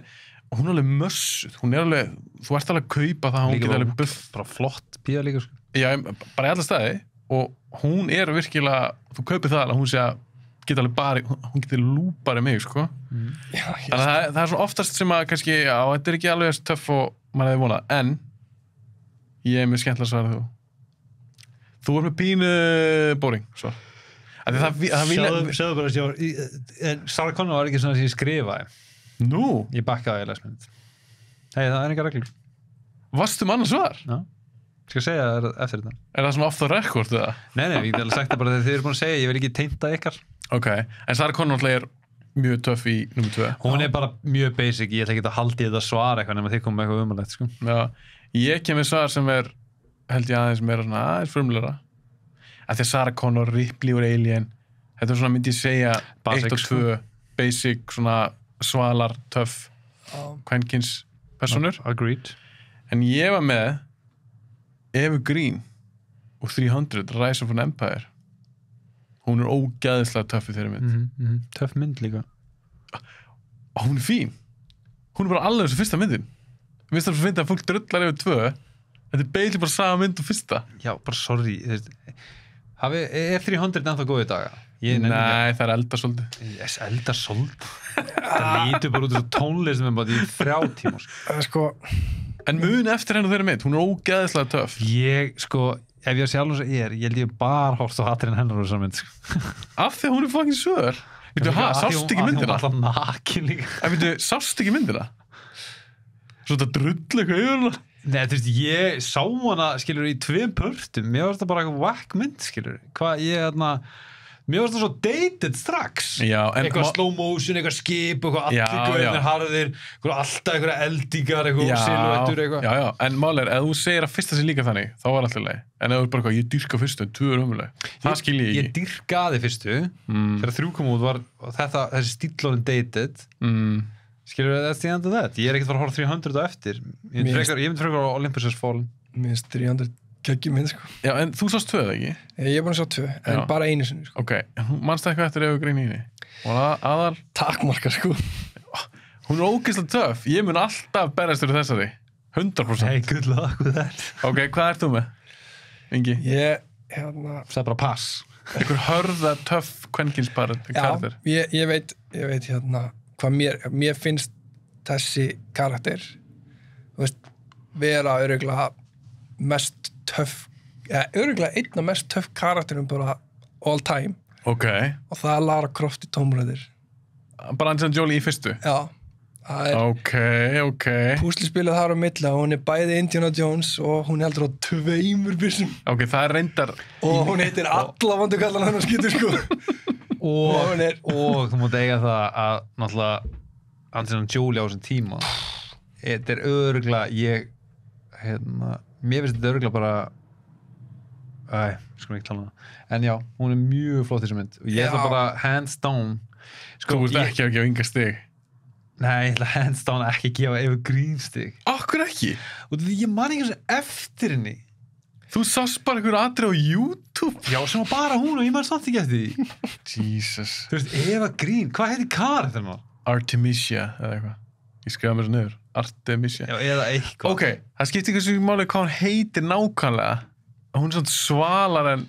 hún er alveg mössuð, hún er alveg þú ert alveg að kaupa það, hún getur alveg buff bara flott pía líka sko. já, bara í alla staði og hún er virkilega, þú kaupir það að hún sé að geta alveg bara, hún getur lúpari mig sko þannig að það er svona oftast sem að kannski, já, þetta er ekki alveg töff og maður hefði vonað, en ég er mjög skemmtilega svarað þú er með pínu boring svar Sjáðu bara en Sarah Connor var ekki svona sem ég skrifaði Nú? Ég bakkaði í lesmynd það er enga reglur Varstu með annars svar? Já, skal segja það eftir þetta Er það svona off the record eða? Nei, ég get alveg sagt það bara þegar þið eru búin að segja ég vil ekki teinta ykkar Ok, en Sarah Connor er mjög töff í nummer 2 Hún er bara mjög basic, ég ætla ekki að halda í þetta svar eitthvað nema þið komum með eitthvað umrætt sko. Já, ég kem með svar sem held ég aðeins meira svona aðeins frumleira að því að Sarah Connor, Ripley og Alien þetta er svona myndi ég segja Basic, 1 og 2 basic svona svalar, töff kvenkins personur Agreed en ég var með Eva Green og 300 Rise of an Empire hún er ógæðislega töff í þeirri mynd Töff mynd líka og hún er fín hún er bara alveg þessu fyrsta myndin við veistum að finna að fólk drullar yfir 2 þetta er beilig bara sama mynd og fyrsta Já, bara sorry er 300 ennþá góð í daga? Nei, það er eldar svolítið Yes, eldar svolítið það lítur bara út þessu tónlist sem er bara í 3 tíma sko en mun eftir hennu þeirri mynd, hún er ógeðislega töff ef ég sjálf ég held ég bara horft á Adrian hennar úr þessar mynd Af því að hún fucking sögur sást ekki myndina? Alltaf nakin líka Sást ekki myndina? Svo þetta drullu eitthvað yfir hana Nei, þú veist, ég sá hana, skilur, í 2 pörtum mér varst það bara eitthvað whack mynd, skilur mér varst það svo dated strax eitthvað slow motion, eitthvað skip eitthvað allir guðinir harðir alltaf eitthvað eldingar, eitthvað silhouettur eitthvað en málega ef þú segir að fyrsta sig líka þannig, þá var alltaf leið en ef þú er bara eitthvað, ég dyrka fyrstu, 2 er umuleg það skil ég ekki ég dyrkaði fyrstu, þegar 3 kom út var þessi stíllónin dated skilur við, that's the end of that ég er ekkert fara að horfa 300 á eftir ég myndi frekar á Olympus Has Fallen mér finnst 300 geggjum mynd sko. Já, en þú sást 2 eða ekki? Ég er búin að sjá 2, en bara einu sinni sko. Ok, manstu eitthvað eftir Evergreen í henni? Og aðal Takmarkar sko. Hún er ógeðslega töff, ég mun alltaf berast fyrir þessari 100%. Hey, good luck with that. Ok, hvað ert þú með? Ingi? Ég, það er bara pass. Einhver hörða töff kvenkinspar karakter. Já, ég veit hvað mér finnst þessi karakter þú veist, vera örugglega mest töff örugglega einn af mest töff karakterum bara all time Ok. Og það er Lara Croft í Tomb Raider Bara Angelina Jolie í fyrstu? Já Ok Púslispilið þar á milli og hún er bæði Indiana Jones og hún heldur á 2 byssum Ok, það er reyndar og hún heitir alla vondu kallan hann og skýtur sko og þú mútt eiga það að náttúrulega Angelina Jolie á þessum tíma þetta er örugglega mér finnst þetta örugglega bara skulum ekki tala en já, hún er mjög flott þessi mynd og ég ætla bara hands down Þú ert ekki að gefa ynga stig Nei, ég ætla hands down ekki að gefa Evergreen stig Akkur ekki? Og ég man ekki eftir henni Þú sást bara einhver atrið á YouTube Já, sem var bara hún og ég man samt ekki eftir því Jesus Þú veist, Evergreen, hvað heitir karakterinn á? Artemisia eða eitthvað Ég skrifaði mér svo niður Artemisia Já, eða eitthvað Ok, það skiptir ekki svo máli hvað hún heitir nákvæmlega Hún er svona svalar en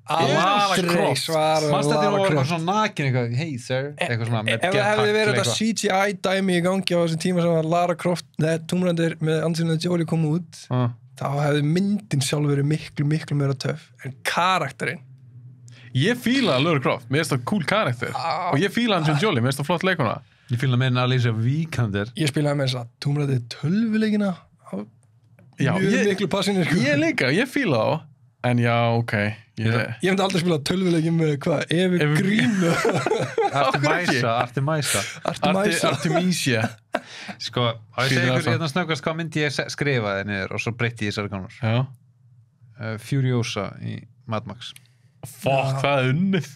Lara Croft Manst þetta var eitthvað svona nakin eitthvað Hey sir eitthvað svona Ef það hefði verið þetta CGI dæmi í gangi á þessum tíma sem var Lara Croft Tomb Raider með Angelina Jolie kom út þá hefði myndin sjálf verið miklu meira töff en karakterinn Ég fílaði Lara Croft, mér finnst það cool karakter og ég fílaði Angelina Jolie, mér finnst það flott leikuna Ég fílaði með henni Alicia Vikander Ég spilaði með þess að Tomb Raider 12-leikina mjög miklu passinir sko. Ég líka, ég fílaði þá en já, ok Ég myndi aldrei spila 12-leikin með hvað, Evergreen Artemisia Sko, á ég segi ykkur snöggast hvað myndi ég skrifaði niður og svo breytti ég þessari kannar Furiosa í Mad Max Fuck, það er unnið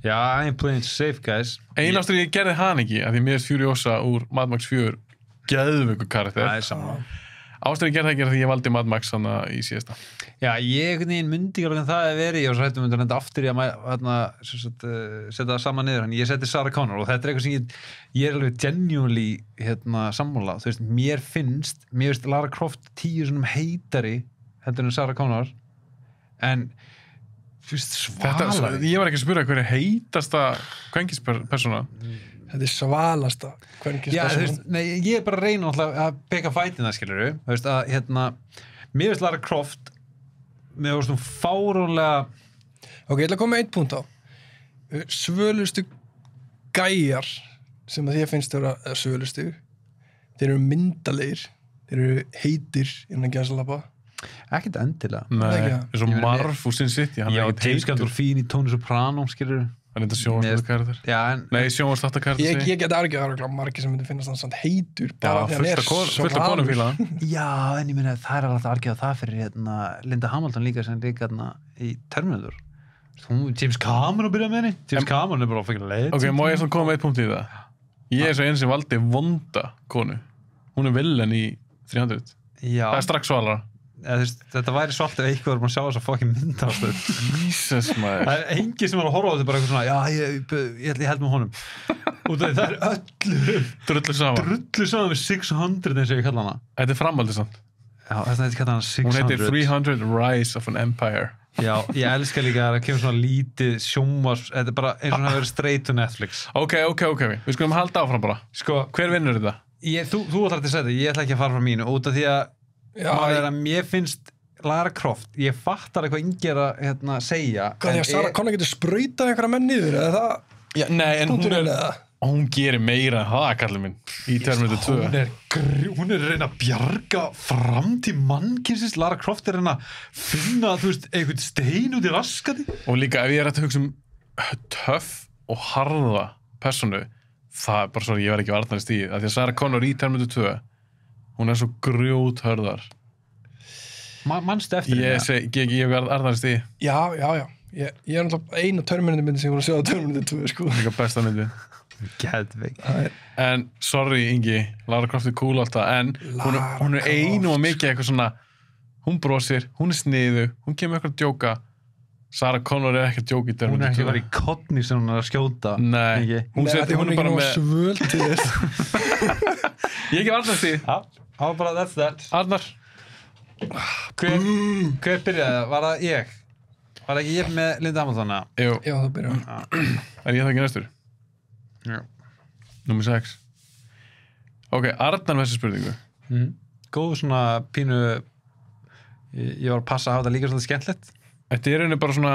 Já, I ain't playing safe guys Einastur ég gerði hann ekki af því mér er Furiosa úr Mad Max 4 geðveikur karakter Það er saman Ástæður gerði það ekki af því ég valdi Mad Max hana í síðasta Já, ég myndi ekki alveg það að veri ég var svo hættum að aftur ég að setja það saman niður ég seti Sarah Connor og þetta er eitthvað sem ég er alveg genuinely sammála þú veist, mér finnst Lara Croft 10 svona heitari heldur en Sarah Connor en þú veist, svalar Ég var ekki að spura hver er heitasta kvenkinspersona Þetta er svalasta Nei, ég er bara að reyna að peka fætina, skilur þú veist að mér veist Lara Croft með svona fáránlega Ok, ég ætla að koma með 1 punkt á svölustu gæjar sem að því að finnst vera svölustu þeir eru myndalegir þeir eru heitir innan gæsalappa ekkert endilega Nei, eins og Marv úr Sin City Já, James Gandolfini, Tony Soprano, skilur Hann er þetta sjónvarsþáttakarður Nei, sjónvarsþáttakarður Ég get argið margir sem myndi finnast hann samt heitur bara því hann er fullt af konum fíla Já, en ég meina það er alveg argið á það fyrir Linda Hamilton líka sem líka í Terminator James Cameron byrjaði með henni James Cameron er bara að fækja leið Ok, má ég svona koma með 1 punkt í það Ég er svo einn sem valdi vonda konu Hún er villen í 300 Já Það er strax svalara Þetta væri svolítið ef eitthvað að sjá þess að fucking mynda Jesus maður Það er engin sem var að horfa á þetta bara eitthvað svona já, ég held með honum og það er öllu drullu saman við 600 eins og ég kalla hana Þetta er framhaldið samt Já, þess að þetta kalla hana 600 Hún heitir 300 Rise of an Empire Já, ég elska líka að það kemur svona lítið sjónvars þetta er bara eins og það verið straight to Netflix Ok, við skulum halda áfram bara Sko, hver vinnur þetta? Þú ætlar til að setja, ég ætla ekki að fara frá mínu út af því að mér finnst Lara Croft, ég fattar eitthvað Ingi er að segja. Hvað því að Sarah Connor getur sprautað einhverja menn niður, eða það? Já, nei, en hún gerir meira en það, kallið minn, í Terminator 2. Hún er að reyna að bjarga framtíð mannkynsins. Lara Croft er að reyna að finna, þú veist, einhvern stein út í raskati. Og líka ef ég er að hugsa töff og harða persónu, það er bara svo að ég var ekki varnar í stíð. Því að Sarah Connor í Terminator 2, hún er svo grjóthörðar. Manstu eftir Ég var varnar í stíð. Já. Ég er náttúrulega einu Terminator myndi sem ég voru að sjá á Terminator 2, sko. Líka besta myndi. Geðveik. En, sorry Ingi, Lara Croft er cool alltaf, en hún er einu og mikið eitthvað svona, hún brosir, hún er sniðu, hún kemur eitthvað að djóka. Sarah Connor er ekki að djóka í Terminator 2. Hún er ekki verið í kottni sem hún er að skjóta. Nei, hún er bara með svöld til þess. Ég ekki varnar því. Já, bara that's that. Arnar. Hver byrjaði? Var það ég? Var það ekki ég með Linda Hamilton? Jú. Já, þú byrjaði. Er ég það ekki næstur? Já. Númer 6. Ok, Arnar með þessi spurningu. Góð svona pínu, ég var að passa að hafa þetta líka svolítið skemmtilegt. Þetta er bara svona,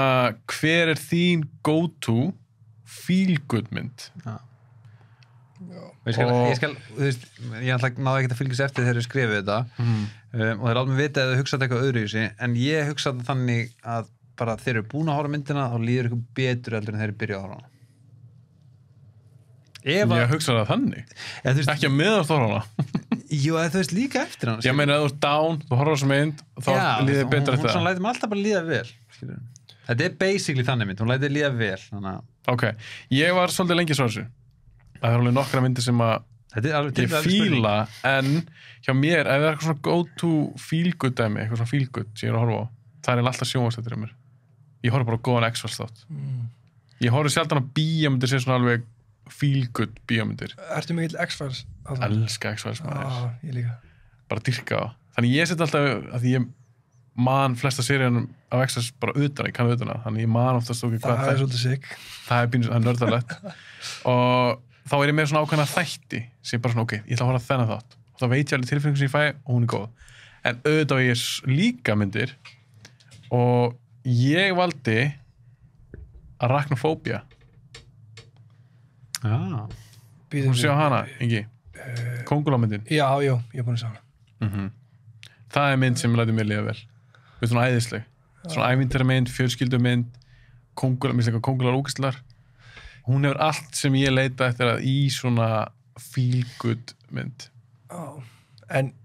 hver er þín go-to feel-good mynd? Já. Ég skal, þú veist, ég náði ekkert að fylgjast eftir þegar ég skrifið þetta og þeir alveg vita að þau hugsaði eitthvað öðru í sig, en ég hugsaði þannig að bara þeir eru búin að horfa myndina þá líður ykkur betur heldur en þeir eru byrjað að horfa hana. Ég hugsaði það þannig. Ekki að meðast horfa hana. Jú, þú veist líka eftir hana. Ég meina að þú ert down, þú horfa þessa mynd og þá líður betur eftir það. Hún lætur mig alltaf bara líða vel. Þetta er basically þannig mynd, hún lætur líða vel. Ok, ég var svolítið lengi svo þessu. Það er alveg nokkra myndir sem að ég fíla, en hjá mér, ef það er eitthvað svona go-to feel-good dæmi, eitthvað svona feel-good sem ég er að horfa á, það er alltaf sjónvarpsþættir mér. Ég horfa bara á góðan X-Files þátt. Ég horfa sjaldan á bíómyndir sem svona alveg feel-good bíómyndir. Ertu mikill X-Files? Elska X-Files maður. Ég líka. Bara dyrka á. Þannig ég set alltaf, að því ég man flesta seríunum af X-Files bara utan, ég kann utan það, þannig ég man oftast okkur hvað það er svolítið sick. Það er nördalegt. Og þá er ég með svona ákveðna þætti sem bara svona, ok, ég ætla að horfa þennan þátt og þá veit ég alveg tilfinningu sem ég fæ og hún er góð. En auðvitað ég líka myndir og ég valdi Arachnophobia. Þú sjá hana, Ingi? Kóngulómyndin. Já, ég er búin að sjá hana. Það er mynd sem lætur mér líða vel. Við svona æðisleg. Svona ævintýramynd, fjölskyldumynd, kóngular ógæstlar. Hún hefur allt sem ég leita eftir að í svona feel-good mynd. En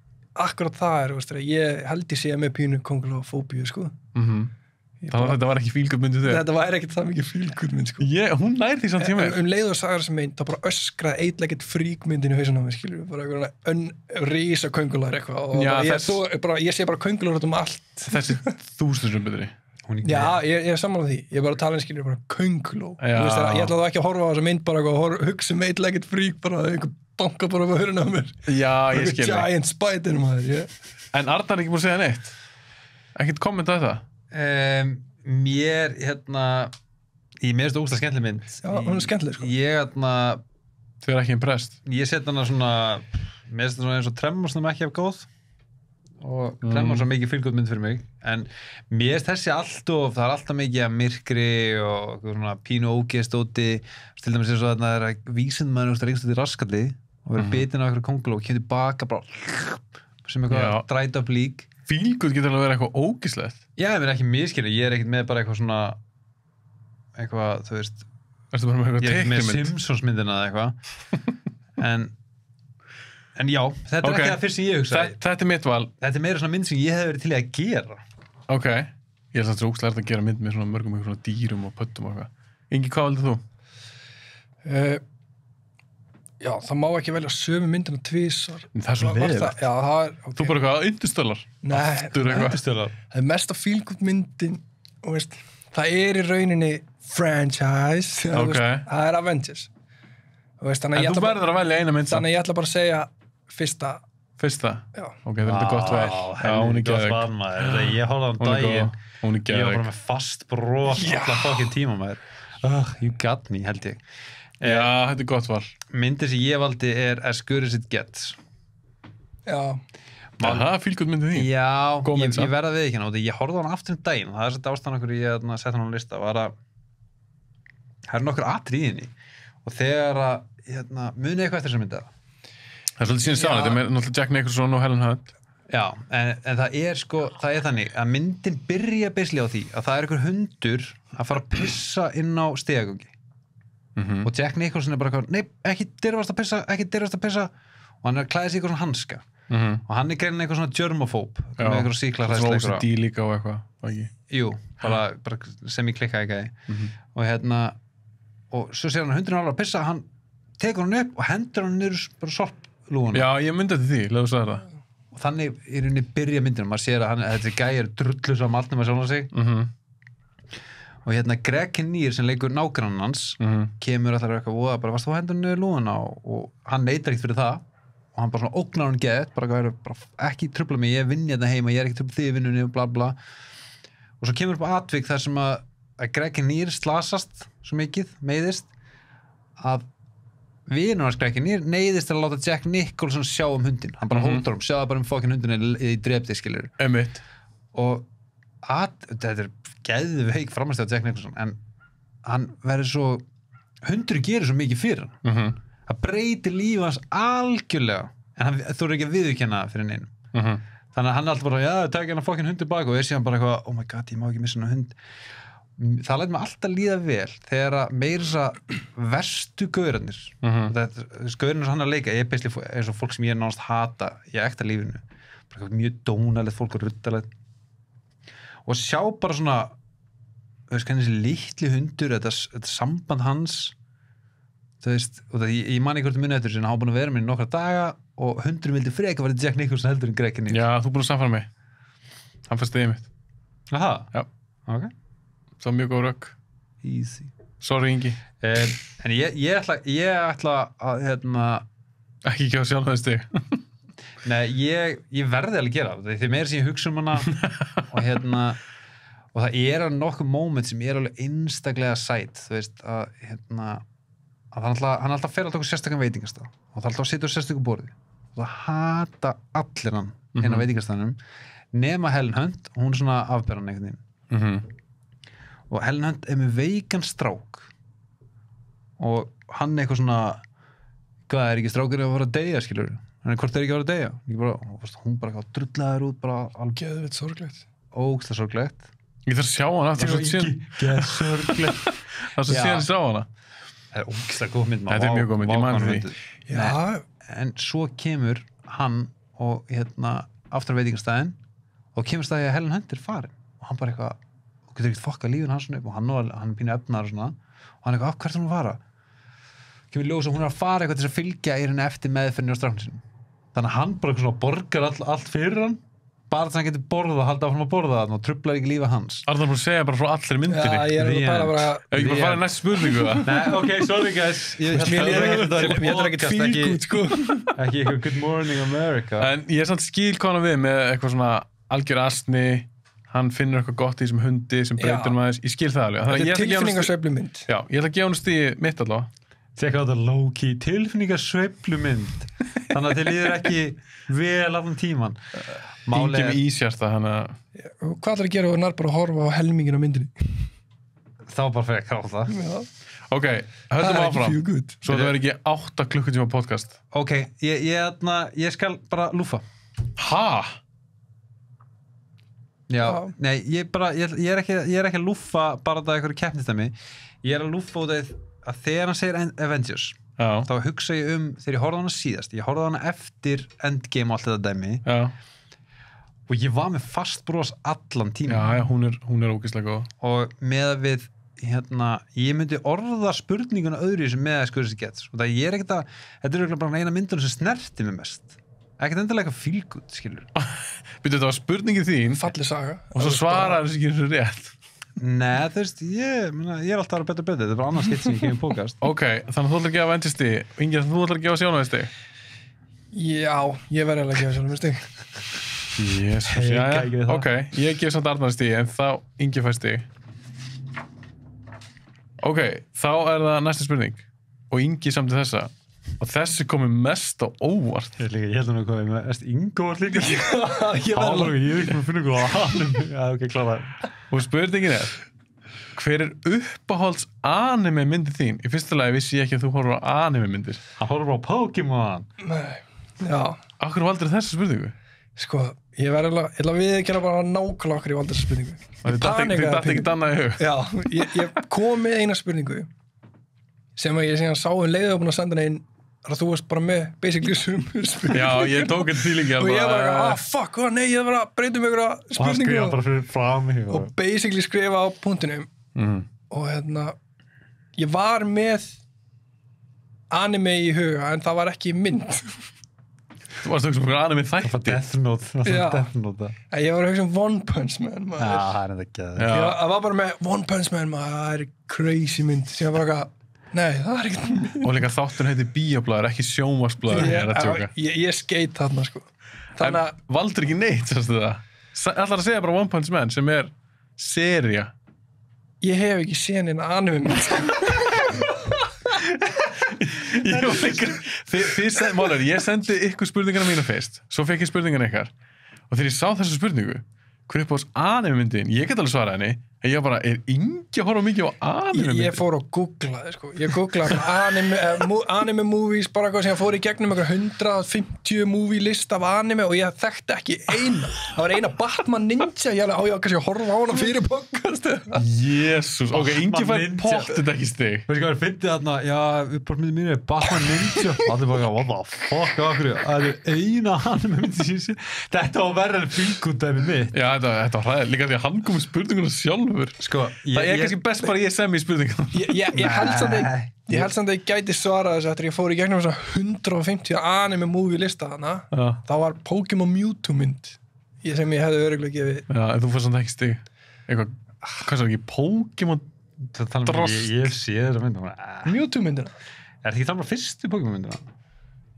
akkurat það er, veist, ég held ég sé með pínu kongulofóbíu, sko. Þannig að þetta var ekki feel-good myndi þér? Þetta var ekkert það mikið feel-good mynd, sko. Hún nær því samt tíma. Leið og sagði þessa mynd, þá bara öskraði eitleggett fríkmyndinu í hausinn á mig, skilur við, bara einhverja risa köngular eitthvað. Ég sé bara köngular út allt. Þessi 1000 betri. Já, ég er saman á því. Ég er bara að tala skilur bara könguló. Ég ætla þá ekki að horfa á þessa mynd bara og hugsa eitleggett frík bara einhver banka bara á höruna á mér. Já, ég skil. Giant spider maður. En Arnar er ekki búin að segja neitt? Ekkert kommenta á þetta? Mér, mér er þetta ógeðslega skemmtileg mynd. Já, hún er skemmtileg, sko. Þau er ekki impressed? Ég set hana svona, mér er þetta svona eins og Tremors sem ekki af góð. Og Tremors var mikið feel-good mynd fyrir mig. En mér er þessi það er alltaf mikið að myrkri og svona pínu ógeðstóti. Til dæmis eins og þarna er að vísindmaður lengst út í raskalli og verið bitinn á einhverju kónguló og kemur tilbaka bara sem eitthvað dræt upp lík. Feel-good getur alveg verið eitthvað ógeðslegt. Já, ég er ekki miskilið, ég er ekkert með bara eitthvað svona þú veist, ég er ekki með Simpsons myndina eða eitthvað. En já, þetta er ekki það fyrst sem ég hugsaði. Þetta er mitt val. Þetta er meira svona mynd sem ég hef verið til að gera. Ok. Ég er svo ógeðslega að gera mynd með svona mörgum svona dýrum og pöttum og eitthvað. Ingi, hvað valdið þú? Já, það má ekki velja sömu myndina tvisvar. Það er svo leiðilegt. Já, það er... Þú bara eitthvað, Interstellar. Nei, Interstellar. Það er mest að feel-good myndin, og veist, það er í rauninni franchise. Það er Avengers. Veist, en þú verður að velja eina mynd. Þannig ég ætla bara að segja fyrsta? Já. Ok, þetta er gott vel. Já, hún er geðveik. Ég horfði á daginn. Hún er geðveik. Ég var bara með fast brot allar fokkin tíma maður. You got me, held ég. Já, þetta er gott val. Myndið sem ég valdi er As Good As It Gets. Já. Það fylgjum myndið þín. Já, Góð mynd, ég verða við ekki hérna, ég horfði á hann aftur um daginn, það er þetta ástæðan okkur ég sett hann á lista, var að það er nokkur atriði í henni og þegar að, muni eitthvað eftir þessar myndið Það er svolítið síðan sána, þetta er náttúrulega Jack Nicholson og Helen Hunt. Já, en það er sko, það er þannig að myndin byrja beisli á því að það er einhver hundur að fara að pissa inn á stigagangi og Jack Nicholson er bara eitthvað, nei, ekki dirfast að pissa og hann er að klæða sig eitthvað svona hanska og hann er greinin eitthvað svona germaphobe með eitthvað sýklarhæsla eitthvað. OCD líka og eitthvað, ekki? Jú, bara sem ég klikka ekki og svo sér hann að hundurinn alveg að pissa, hann tekur hann upp og hendur hann niður bara sorplúuna. Já, ég myndi þetta því, leðu sagði það. Og þannig í rauninni byrja myndinu, maður sér að þessi gæi er drullu saman allt nema sjálfan sig og Greg Kinnear sem leikur nágrannan hans kemur alltaf eitthvað voða, bara varst þú hendur niður lúðuna og hann neitar ekkert fyrir það og hann bara svona ógnar hann gett, bara ekki trufla mig, ég vinn hérna heima, ég er ekki trufla þig í vinnunni og bla bla og svo kemur upp atvik þar sem að Greg Kinnear slasast svo mikið, meiðist að vinur hans Greg Kinnear neyðist til að láta Jack Nicholson sjá hundin, hann bara hóttar sjáða bara fokkin hundin í drepti, skilur og þetta er geðveik framhæsti á Jack Nicholson en hann verður svo hundur gerir svo mikið fyrir hann það breytir lífið hans algjörlega en hann þurfi ekki að viðurkenna fyrir neinum þannig að hann er alltaf bara, já, takk hérna fokkin hund tilbaka og er síðan bara eitthvað, oh my god, ég má ekki missa hennar hund það lætur mig alltaf líða vel þegar að meira þess að verstu gaurarnir gaurarnir sem hann er að leika, ég er beisli eins og fólk sem ég er nánast hata í ekta lífinu bara mjög dónalegt fólk og ruddalegt og sjá bara svona þú veist, hvernig þessi litli hundur þetta samband hans þú veist, og ég man ekki hvort muni eftir sem hann hafa búin að vera með nokkra daga og hundurinn vildi freka að vera Jack Nicholson heldur en Greg Kinnear. Já, þú búin að samfara mig hann fannst þig mitt Aha. Já. Ok. Það var mjög góð rögg. Easy. Sorry, Ingi. En ég ætla að ekki gefa sjálf það stig. Nei, ég verði alveg gera það. Því meira sem ég hugsa hana og það er nokkuð moment sem er alveg einstaklega sæt. Þú veist, að hann alltaf fer alltaf sérstakann veitingastað og það alltaf að sitja á sérstöku borði. Og það hata allir hann inn á veitingastaðnum nema Helen Hunt og hún er svona afberðan einhvern veginn. Og Helen Hunt er með veikan strák og hann eitthvað svona hvað er ekki strákur að fara að deyja, skilur hann hvort er ekki að fara að deyja hún bara drullaður út bara alveg geðveikt sorglegt ógeðslega sorglegt ég þarf að sjá hana aftur sorglegt það sem síðan sjá hana það er ógeðslega góð mynd þetta er mjög góð mynd, ég man því en svo kemur hann og aftur á veitingastæðin og kemur staði að Helen Hunt er farin og hann bara eitthvað og getur ekkert fokkað lífin hans upp og hann pínu efnar og svona og hann eitthvað, hvert er hún að fara? Kemur ljós og hún er að fara eitthvað til að fylgja í henni eftir meðferðinu á stráknum sinum þannig að hann bara svona borgar allt fyrir hann bara þess að hann getur borðað, halda áfram að borða það og truflar ekki lífa hans Arnar búin að segja bara frá allir myndinni Já, ég er bara Ef ekki bara fara í næstu spurningu það Nei, ok, sorry guys Ég er ekkert fílgút, sko Ekki eitthvað Good Morning America En ég er samt skil konar við með eitthvað svona algjör astni hann finnur eitthvað gott í þessum hundi sem breytir maður ég skil það alveg Þetta er tilfinningasveiflumynd Já, ég ætla að gefa hann stíði mitt allavega Tekka á þetta low-key tilfinningasveiflumynd Þannig að þið líður ekki vel allan tíman Ingi með ísjarta Hvað ætlar að gera og nær bara að horfa á helmingin á myndinni? Þá bara fekk á það Ok, höldum áfram Svo það verður ekki 8 klukkutíma podcast Ok, ég skal bara lúfa Ha? Já, nei, ég er ekki að lúfa bara það eitthvað keppnistæmi Ég er að lúfa út að þegar hann segir Avengers þá hugsa ég þegar ég horfði á hana síðast ég horfði á hana eftir Endgame og allt þetta dæmi og ég var með fast bros allan tíma Já, hún er ógeðslega góð og með við ég myndi orða spurninguna öðru sem með að skurðis gets og það ég er ekkert að þetta er bara eina myndunum sem snerti mig mest ekkert endilega eitthvað fílgút, skilur Byrju, þetta var spurningin þín falli saga og svo svarar þessi ekki eins og rétt Nei, þú veist, ég er alltaf að vera betur þetta er bara annars skipt sem ég kemur podcast Ok, þannig að þú ætlar að gefa vendisti Ingi, þú ætlar að gefa sjónaðisti Já, ég verði alveg að gefa sjónaðisti Jesus, já, ok ég gef samt Arnarsti, en þá Ingi fæsti Ok, þá er það næsta spurning og Ingi samt í þessa og þessi komið mest á óvart. Ég held að komið með mest Ingór líka. Ég Ég ekki með að finna ykkur á anime. Já, ok, klára. Og spurningin hver uppáhalds anime myndið þín? Í fyrsta lagi vissi ég ekki að þú horfir á anime myndir. Hann horfir á Pokémon. Nei, já. Akkur valdur þessa spurningu? Sko, ég ætla að viðurkenna bara nákvæmlega okkur ég valdi þessa spurningu. Þið datt ekki annað í hug? Já, ég kom með eina spurningu sem að ég síðan sá leiðið og búin að senda inn að þú varst bara með basically sömu spurningu. Já, ég tók þetta til ekki. Og ég bara, fuck, nei, ég var að breyta um einhverja spurningu. Og hann skrifa bara fyrir frá mig. Og basically skrifa á punktinum. Og ég var með anime í huga en það var ekki mynd. Þú varst að hugsa um einhver anime þætti. Það var Death Note. Death Note. Ég var að hugsa um One Punch Man, maður. Já, það er þetta ekki. Ég var bara með One Punch Man, maður, það er crazy mynd. Sem ég bara nei, það er ekkert mynd. Og líka þáttur heiti Bíóblaður, ekki sjónvarpsblaður. Ég skeit þarna, sko. Þannig að valdur ekki neitt, sástu það? Ætlar að segja bara One Punch Man sem sería. Ég hef ekki séð neina anime mynd. Ég sendi ykkur spurningarna mína fyrst, svo fekk ég spurningarna ykkar og þegar ég sá þessa spurningu hver upp á anime myndin, ég get alveg svarað henni en ég bara, Ingi að horfa mikið á anime myndin? Ég fór að googlaði, sko. Ég googlaði anime movies, bara eitthvað sem ég fór í gegnum eitthvað 150 movie list af anime og ég þekkti ekki eina. Það var eina Batman Ninja, ég kannski að horfa á hana fyrir podcast. Jésús, ok, Ingi fær pottet ekki stig. Veistu hvað, fyndið þarna, já, uppáhaldsmyndin mín er Batman Ninja. Allir bara, what the fuck, það er eina anime myndin sem ég sé. Þetta var verra en fylgundæmi mitt. Já, þetta var hræðilegt, líka því að hann kom með spurninguna sjálfur. Sko, það kannski best bara ég sem í spurninguna. Ég held samt að ég gæti svarað þessu eftir ég fór í gegnum þess að 150 anime movie lista hana. Það var Pokémon Mewtwo mynd sem ég hefði örugglega gefið. Já, en þú fórst samt ekki stig. Eitthvað, hvað svo ekki, Pokémon drost. Ég sé þessa mynd. Mewtwo myndina. Er þetta ekki þannig fyrstu Pokémon myndina?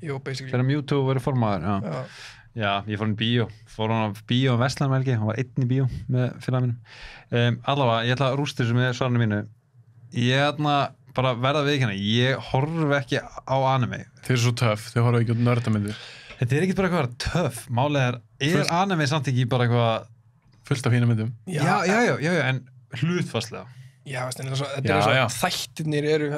Jú, basically. Þegar Mewtwo verið formaður, já. Já, ég fór hann í bíó. Fór hann á bíó Vestlandvelgi, hann var einn í bíó með félaga mínum. Allavega, ég ætla að rústa þessu með svarinu mínu. Ég bara verða viðurkenna, ég horf ekki á anime. Þeir eru svo töff, þeir horfa ekki á nördamyndir. Þetta er ekki bara eitthvað töff. Málið er anime samt ekki bara eitthvað fullt af fína myndum? Já, en hlutfastlega. Já, þetta er svo þættirnir eru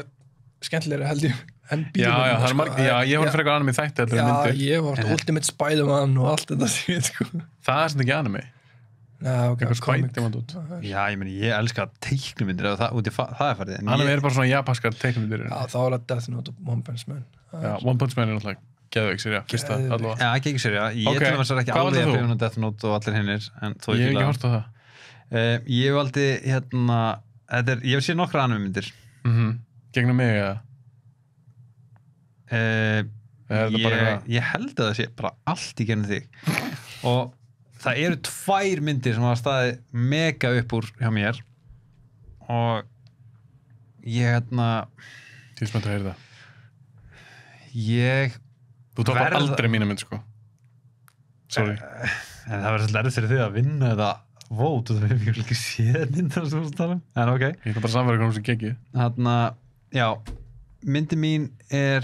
skemmtilegri held ég en bíómyndir. Já, það er margir, ég horf frekar anime þætti heldur en myndir. Já, ég var Ultimate Spider-Man og allt þetta sér, sko. Það er sem ekki anime. Eitthvað Spider-Man út. Já, ég elska teiknumyndir og það er farið. Anime er bara svona japanskar teiknumyndir. Já, þá er það Death Note og One Punch Man. Já, One Punch Man er náttúrulega geðveik serja, fyrsta allavega. Já, ekki serja. Ég til dæmis ekki alveg að byrja Death Note og allir hinnir. Ég hef ekki hort á það. Ég valdi, ég hef séð nokkra anime myndir. Gegnum mig, eða? Ég held að það sé bara allt í gennum þig. Og það eru 2 myndir sem hafa staðið mega upp úr hjá mér. Og ég Þú spennt að heyra það. Þú tók bara aldrei mína mynd, sko. Sorry. En það verður svolítið erfitt fyrir þig að vinna þetta vót og það hefur ekki séð myndar sem þú tala um. En ok. Ég ætla bara að samverða hvernig sem geggi. Já, myndi mín er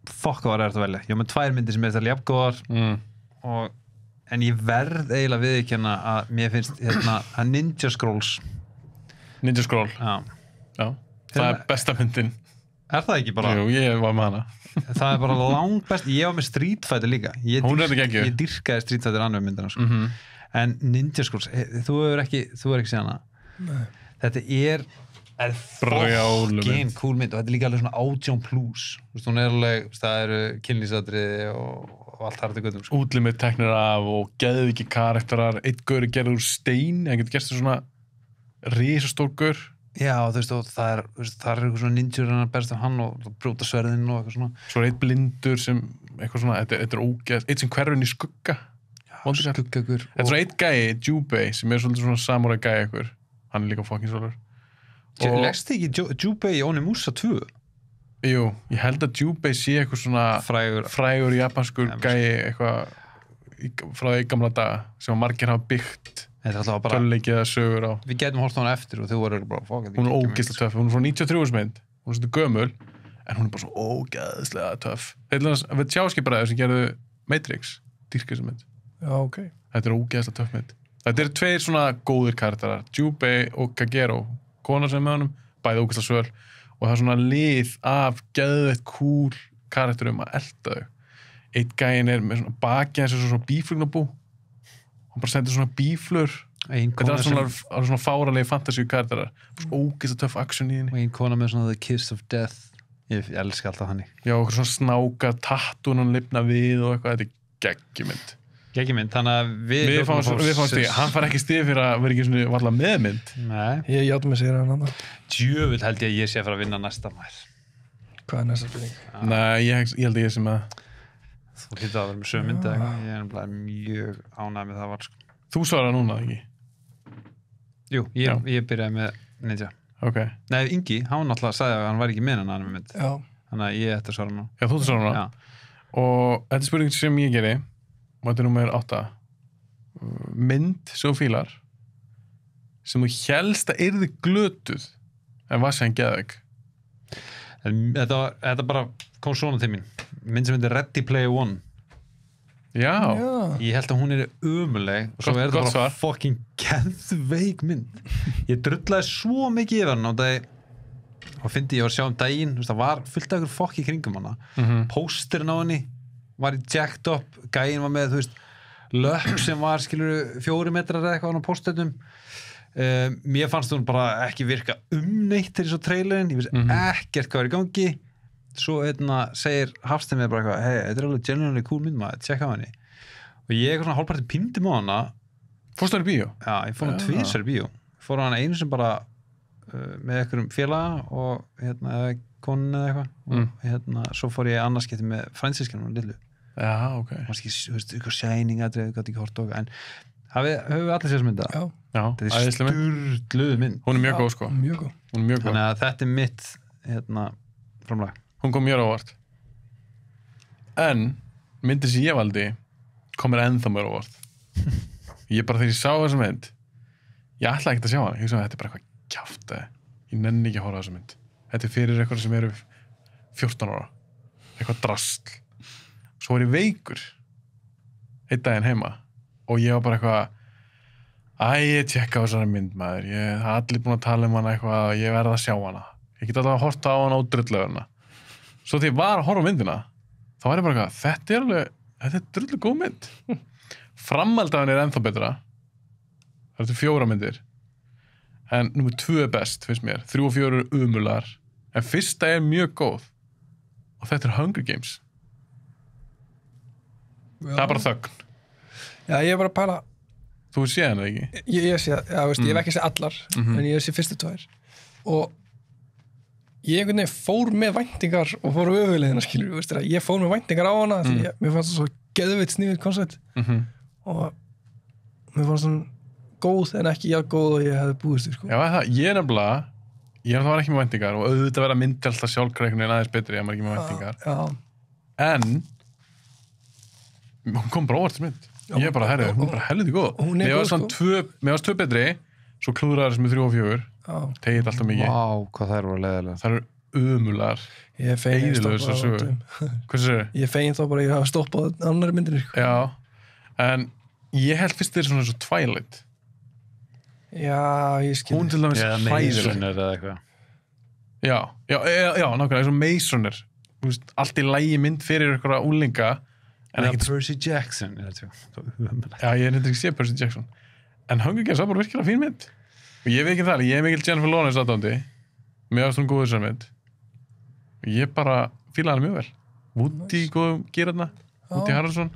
fokk að vera að velja. Ég var með 2 myndir sem er þetta jafngóðar en ég verð eiginlega viðurkenna að mér finnst að Ninja Scrolls. Ninja Scroll. Já. Það er besta myndin. Er það ekki bara? Jú, ég var með hana. Það er bara langt best. Ég var með Street Fighter líka. Hún er þetta geggjuð. Ég dýrkaði Street Fighter annar myndina, sko. En Ninja Scrolls, þú er ekki séð hana. Nei. Þetta er fucking cool mynd og þetta er líka alveg svona 18+. Hún er alveg, það eru kynlýsadriði og allt harði göttum, sko. Útlimit teknir af og geðviki karakterar. Einn gaur er gerður úr stein, það getur gerst svona risastór gaur. Já, þú veist, og það er eitthvað svona ninjur hann að berst af hann og brjóta sverðin og eitthvað svona. Svo er einn blindur sem, eitthvað svona, þetta er ógeð, einn sem hverfinn í skugga. Skuggagur. Þetta er svona einn gæi, Jubei, sem er svolítið svona samurai gæi eitthvað. Hann er líka fucking svolur. Leggst þið ekki Jubei í Onimusa 2? Jú, ég held að Jubei sé eitthvað svona frægur japanskur gæi eitthvað frá því gamla daga sem margir hafa byggt töluleikið eða sögur á. Við getum hort á hana eftir og þú voru bara hún er ógeðslega töff, hún er frá 93 mynd, hún er svolítið gömul en hún er bara svo ógeðslega töff. Við tjáskipræður sem gerðu Matrix, dýrkið sem mynd. Já, ok. Þetta er ógeðslega töff mynd. Þetta eru tveir svona góðir karakterar, Jubei og Kagero, konar sem með honum, bæði ógeðslega svöl, og það er svona lið af geðveitt cool karakterum að elda þau. Eitt gæinn er með svona baki eins og svona bíflugnabú, hann bara sendir svona bíflur. Þetta er svona fáralegi fantasíu karakterar, ógeðslega töff action í henni. Og ein kona með svona The Kiss of Death, ég elska alltaf hann. Já, og svona snáka, tattún og lifna við og eitthvað, þetta er geggjumynd. Geggjumynd, þannig að við fáum stig, hann fær ekki stig fyrir að vera ekki svona varla meðmynd. Nei. Ég játa mig sér hann. Djöfull held ég sé að fara að vinna næsta maður. Hvað er næsta spurning? Nei, ég held að ég sem að... Þú hlýtti að vera með sömu mynd eða eitthvað, ég er bara mjög ánægð með það var sko. Þú svarar núna, ekki? Jú, ég byrjaði með Ninja. Ok. Nei, Ingi, hann náttúrulega sagði að hann var ekki með hann annar mynd. Já. Þannig að ég ætti að svara nú. Já, þú svarar núna. Já. Og þetta er spurning sem ég geri, og þetta er númer 8. Mynd sem þú fílar, sem þú hélst að yrði glötuð, en var sem geðveik. Þetta bara kom svona til mín. Mynd sem heitir Ready Player One. Já. Ég held að hún er umuleg og svo er þetta bara fucking geðveik mynd. Ég drullaði svo mikið yfir hann á dag og fyndi ég var að sjá daginn, það var fullt af ykkur fokk í kringum hana. Pósterinn á henni var í jacked up, gæinn var með, þú veist, löpp sem var, skilur, 4 metrar eða eitthvað á pósternum. Mér fannst hún bara ekki virka neitt til þessu trailerin, ég vissi ekkert hvað er í gangi. Svo segir Hafstein mér bara eitthvað, hei, þetta er alveg genuinely cool mynd maður, tjekka á henni. Og ég eitthvað svona hálfparti píndi með hana. Fórstu hann í bíó? Já, ég fór hann tvisar í bíó. Fór hann einu sem bara með einhverjum félaga og eða konun eða eitthvað. Og svo fór ég annarskipti með fransískanum og lillu. Já, ok. Það var ekki, þú veist, eitthvað Shining aðrið, gátt ekki hort og en höfum við allir sér sem mynda? Já, þetta er sturluð mynd. Hún er mjög góð, sko. Mjög góð. Hún er mjög góð. Þannig að þetta er mitt, framlag. Hún kom mjög ávart. En myndir sem ég valdi kom mér ennþá mér ávart. Ég bara þegar ég sá þessa mynd, ég ætlaði ekkert að sjá hana. Ég hugsaði að þetta er bara eitthvað kjaftaði. Ég nenni ekki að horfa á þessa mynd. Þetta er fyrir eitthvað sem eru 14 ára. Eitthvað drasl. Svo var ég veikur einn daginn heima og ég var bara eitthvað ég tjekka á þessari mynd maður. Það er allir búin að tala um hana eitthvað og ég verð að sjá hana. Ég get alltaf að horta á hana og drulllega. Svo þegar ég var að horfa á myndina, þá var ég bara eitthvað, þetta er drullu góð mynd. Framhaldið er ennþá betra. Það eru 4 myndir. En númer 2 er best, finnst mér. 3 og 4 eru umular. En fyrsta er mjög góð. Og þetta er Hunger Games. Já. Það er bara þögn. Já, ég er bara að pæla. Þú séð hana ekki? Ég sé, ég hef ekki séð allar, en ég sé fyrstu 2. Og ég einhvern veginn fór með væntingar og fór á öfuleiðina, skilur, veist það, ég fór með væntingar á hana því mér fannst það svo geðveitt sniðugt koncept og mér fannst það góð en ekki góð og ég hefði búist sko. Já, ég var ekki með væntingar og auðvitað vera myndi alltaf sjálfkræknu en aðeins betri ef maður ekki með væntingar. En hún kom bara óvart til mynd. Ég bara, hún er bara helviti góð. Mér var 2 betri, svo klúðraðar sem er 3 og 4. Tegið alltaf mikið. Vá, hvað þær voru leiðilega. Það eru umular. Ég er fegin þá bara ég hafa stoppað annari myndir. Já, en ég held fyrst þeir svona svo Twilight. Já, ég skil. Hún til dæmis Masoner eða eitthvað. Já, nákvæmlega, eins og Masoner. Allt í lagi mynd fyrir eitthvað úlinga. Percy Jackson. Já, ég er ekki séð Percy Jackson. En Hunger Games var bara virkilega fín mynd. Og ég veit ekki það, ég er mikil Jennifer Lawrence aðdáandi. Mér varst hún góð þessar mynd. Og ég bara fílaði hana mjög vel. Woody góðum gýrarna. Woody Harrelson.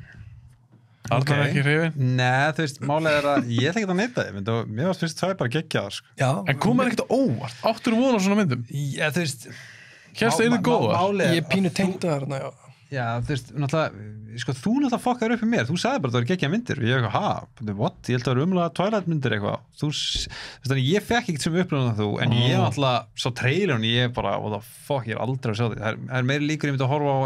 Arnar ekki hrifin. Nei, þú veist, málega er að ég ætla ekki að neita þið. Mér varst fyrst 2 bara geggjaðar. Sko. En kom það ekkert óvart? Áttur þú vona á svona myndum? Já, þú veist. Hérst það góða? Ég pínu tengdu þarna, já. Já, þú veist, náttúrulega, sko, þú náttúrulega fokkaður upp í mér. Þú sagði bara að það var geggjaðar myndir. Og ég eitthvað, what? Ég held að það var umlega Twilight myndir eitthvað. Þú veist, ég fekk ekkert sem upplifun þú, en ég náttúrulega sá trailerinn, ég bara, what the fuck, ég er aldrei að sjá því. Það er meiri líkur ég myndi að horfa á,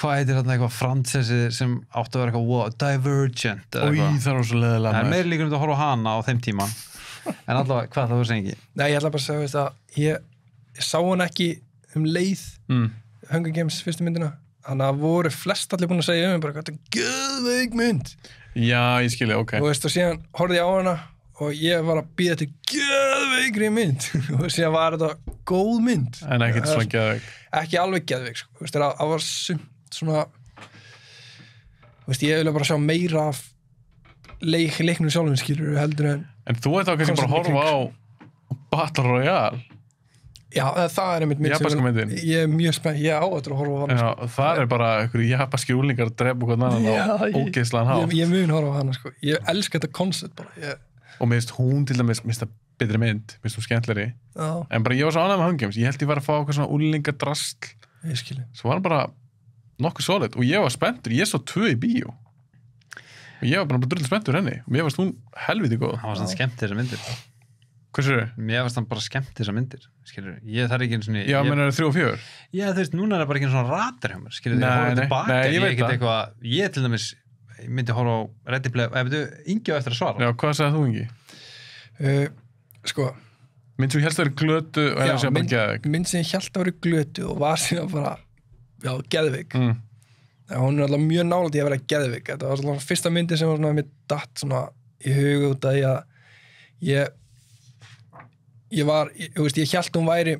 hvað heitir eitthvað fransesi sem áttu að vera eitthvað Divergent eða eitthvað. Það var svo leiðilega. Það er meiri líkur ég myndi að horfa á hana á þeim tíma. En allavega, hvað það var sem ekki? Nei, ég ætla bara að segja, veist að ég sá hann ekki leið Hunger Games fyrstu myndina þannig að voru flest allir búin að segja bara hvað þetta er geðveik mynd Já, ég skilji, ok og síðan horfði ég á hana og ég var að bíða til geðveikri mynd og síðan var þetta góð mynd En ekkert svona geðveik ekki alveg geðveik sko. Það var svona ég vilja bara sjá meira af leiknum sjálfum skilur heldur En þú ert þá kannski bara að horfa á Battle Royale Já, það er einmitt mynd Japanska myndin ég er mjög spennt, ég á eftir að horfa á hana Já, það er bara einhverju japanski úlingar að drepa hvern annan á ógeðslegan hátt ég mun horfa á hana sko. Ég elska þetta koncept bara Og mér finnst hún til dæmis betri mynd, mér finnst hún skemmtleri En bara ég var svo ánægð með Hunger Games Ég held ég var að fá eitthvað svona úlingadrasl Ég skilji Svo var hann bara nokkuð solid og ég var spenntur, ég sá 2 í bíó og ég var bara drull spenntur henni og mér varst hún helviti góð Hann var svona skemmt þessar myndir Hversu? Mér varst hann bara skemmt þessar myndir skilur, ég þarf ekki eins og Já, menn er 3 og 4 Já, þú veist, núna er það bara ekki eins og ratar hjá mér skilur, ég horfði tilbaka ég til dæmis myndi horfa á Ready Player Ingi á eftir að svara Já, hvað sagði þú, Ingi? Sko Mynd sem ég held að vera glötu og já, mynd sem ég held að vera glötu og var síðan bara já, geðveik hún er alltaf mjög nálægt í að vera geðveik þetta var svona fyrsta myndi sem var svona mér datt svona í hug út að ég held hún væri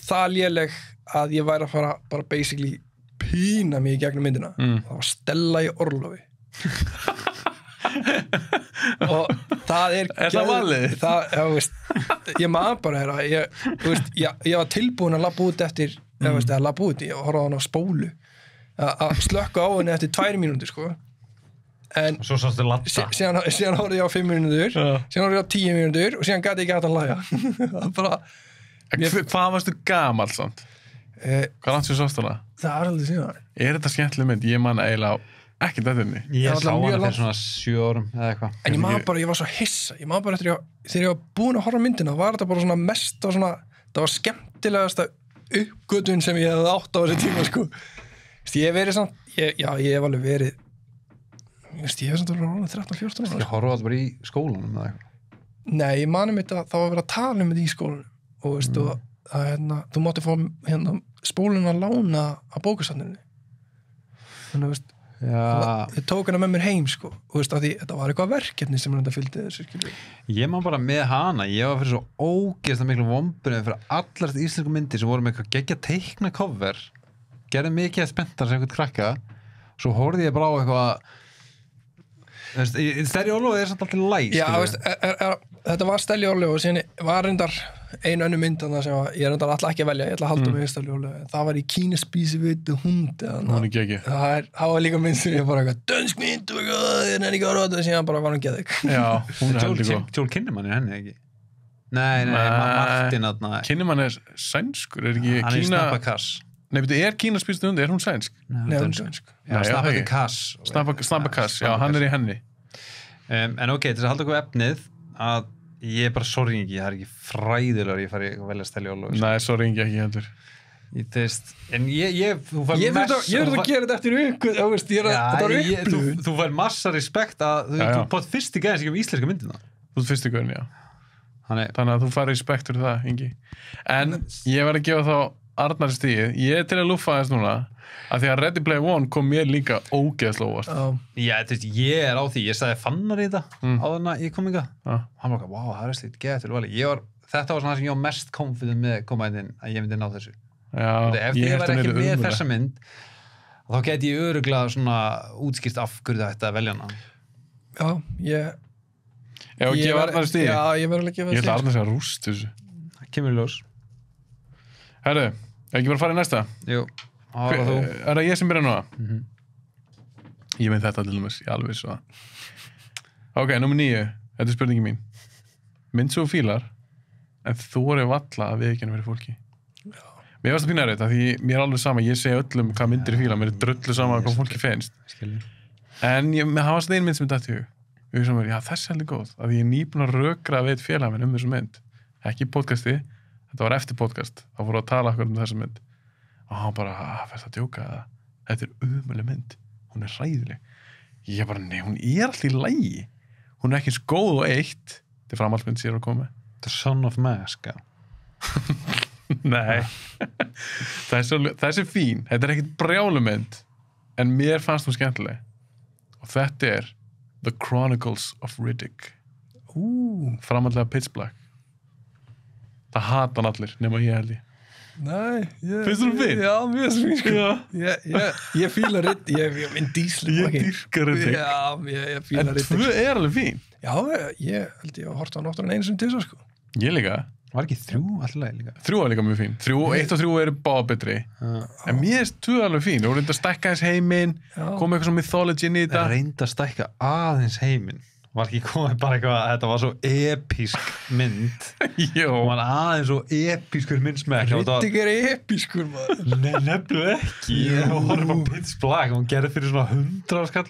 það léleg að ég væri að fara bara basically pína mig í gegnum myndina það var Stella í orlofi og það er það valið? Ég maður bara ég var tilbúin að labba út eftir að labba út, ég horfði á hana á spólu að slökka á henni eftir 2 mínútur sko en svo sástu latta síðan horfði ég á 5 mínútur síðan horfði ég á 10 mínútur og síðan gæti ég ekki að hlæja bara Hvað varstu gamall samt? Hvað langt sér sást hana? Það er aldrei síðan Er þetta skemmtileg mynd? Ég man eiginlega ekki þetta inni Ég sá hana fyrir svona 7 árum eða eitthvað En ég man bara, ég var svo hissa ég man bara eftir þegar ég var búin að horfa á myndina var þetta bara svona mest það var skemmtilegasta uppgötun sem ég hefði átt á þessi tíma sko ég hef verið samt ég hef alveg verið ég hef samt verið 13-14 ára Ég horfa alltaf bara í skólanum eða eitthvað Nei, ég mani mitt að það var að vera að tala um þetta í skólanum og og þú mátti fá spóluna að lána á bókasafninu þannig ég tók hana með mér heim sko og þetta var eitthvað verkefni sem þetta fylgdi þessu skilur Ég man bara með hana, ég var fyrir svo ógeðslega miklu vombrið fyrir allar þetta íslensku myndir sem voru með eitthvað geggja teikna cover gerði mikið að spenntar sem eitthvað krakka svo horfði ég bara á eitthvað Stærri Ólófi er samt alltaf læg Já, þetta var Stærri Ólófi og síðan var reyndar einu önnu mynd ég reyndar alltaf ekki að velja, ég ætla að halda mig í Stærri Ólófi það var í Kína spísi við hund Hún er geggi það var líka mynd sem ég bara dönsk mynd og síðan bara var hann geðveik Já, hún er heldur góð Joel Kinnaman er henni ekki Nei, Martin Kinnaman er sænskur, er ekki Hann er Snappa Kass Nei, betur, er Kína spísið undir, er hún sænsk? Nei, hún er sænsk Snappa Kass Snappa Kass, já, hann er í henni En ok, til að halda okkur efnið að ég er bara sorry ekki, það er ekki fræðilegur ég fari að velja Stærri Ólófi Nei, sorry ekki heldur En þú fær Ég verður að gera þetta eftir ykkur Þú fær massa respekt að þú bótt fyrst í gæðins ekki um íslenska myndina Þú ert fyrst í gæðin, já Þannig að þú fær respekt fyrir það, Ingi En ég verð að gefa þá Arnari stíð, ég er til að lúffa þess núna að því að Ready Player One kom mér líka ógeðslega óvart Já, ég er á því, ég sagði fannar í þetta á þarna í kominga hann var wow, það er slít, geða til vali þetta var svona það sem ég var mest confident með komaðinn að ég myndi ná þessu ef ég væri ekki með þessa mynd þá geti ég örugglega svona útskýrt af hverju þetta að velja hana ég gefa Arnari stíð ég verður að gefa ég held að Arnari sé að rúst þessu það kemur í ljós Herru, ekki bara að fara í næsta? Jú, það var þú Er það ég sem byrja núna? Ég mein þetta til dæmis, ég alveg svo Ok, númer 9 Þetta er spurningi mín Mynd svo fílar en þú er valla að viðurkenna fyrir fólki Mér varst að pína þetta því mér er alveg sama ég segi öllum hvað myndir fíla mér er drullu sama hvað fólki finnst En það var svona ein mynd sem ég dætti hug Ég já, þess heldur góð að ég er nýbúin að rökra við félag minn þessu mynd ekki í podcasti Þetta var eftir podcast, þá fóru að tala okkur þessa mynd og hann bara, færst að djóka þetta er umulig mynd, hún er hræðileg ég bara, nei, hún er alltaf í lagi hún er ekki eins góð og eitt til framhaldsmynd sér að koma The Son of Mask Nei. þessi fín. Þetta ekkert brjálumynd, en mér fannst hún skemmtileg. Og þetta The Chronicles of Riddick. Framhaldslega Pitch Black. Það hata hann allir, nema ég held ég. Nei, Finnst þú fín? Já, mjög fín, sko. Já. Ég fíla Riddick, ég Vin Diesel. Ég dýrka Riddick. Já, ég fíla En Riddick. 2 alveg fín. Já, ég held ég að horta hann oftar en einu sem til sko. Ég líka. Var ekki 3 alltaf líka? 3 var líka mjög fín. 1 og 3 eru báða betri. En mér finnst 2 alveg fín. Og reynda að stækka þess heiminn, koma eitthvað svona mythology inn í þetta. Reynda að stækka aðeins heiminn. Var ekki komið bara eitthvað að þetta var svo episk mynd. Jó. Og var aðeins svo episkur myndsmekk. Riddick episkur, maður. Nei, nefnilega ekki. Ég horfði bara Pitch Black og hún gerði fyrir svona 100 skall.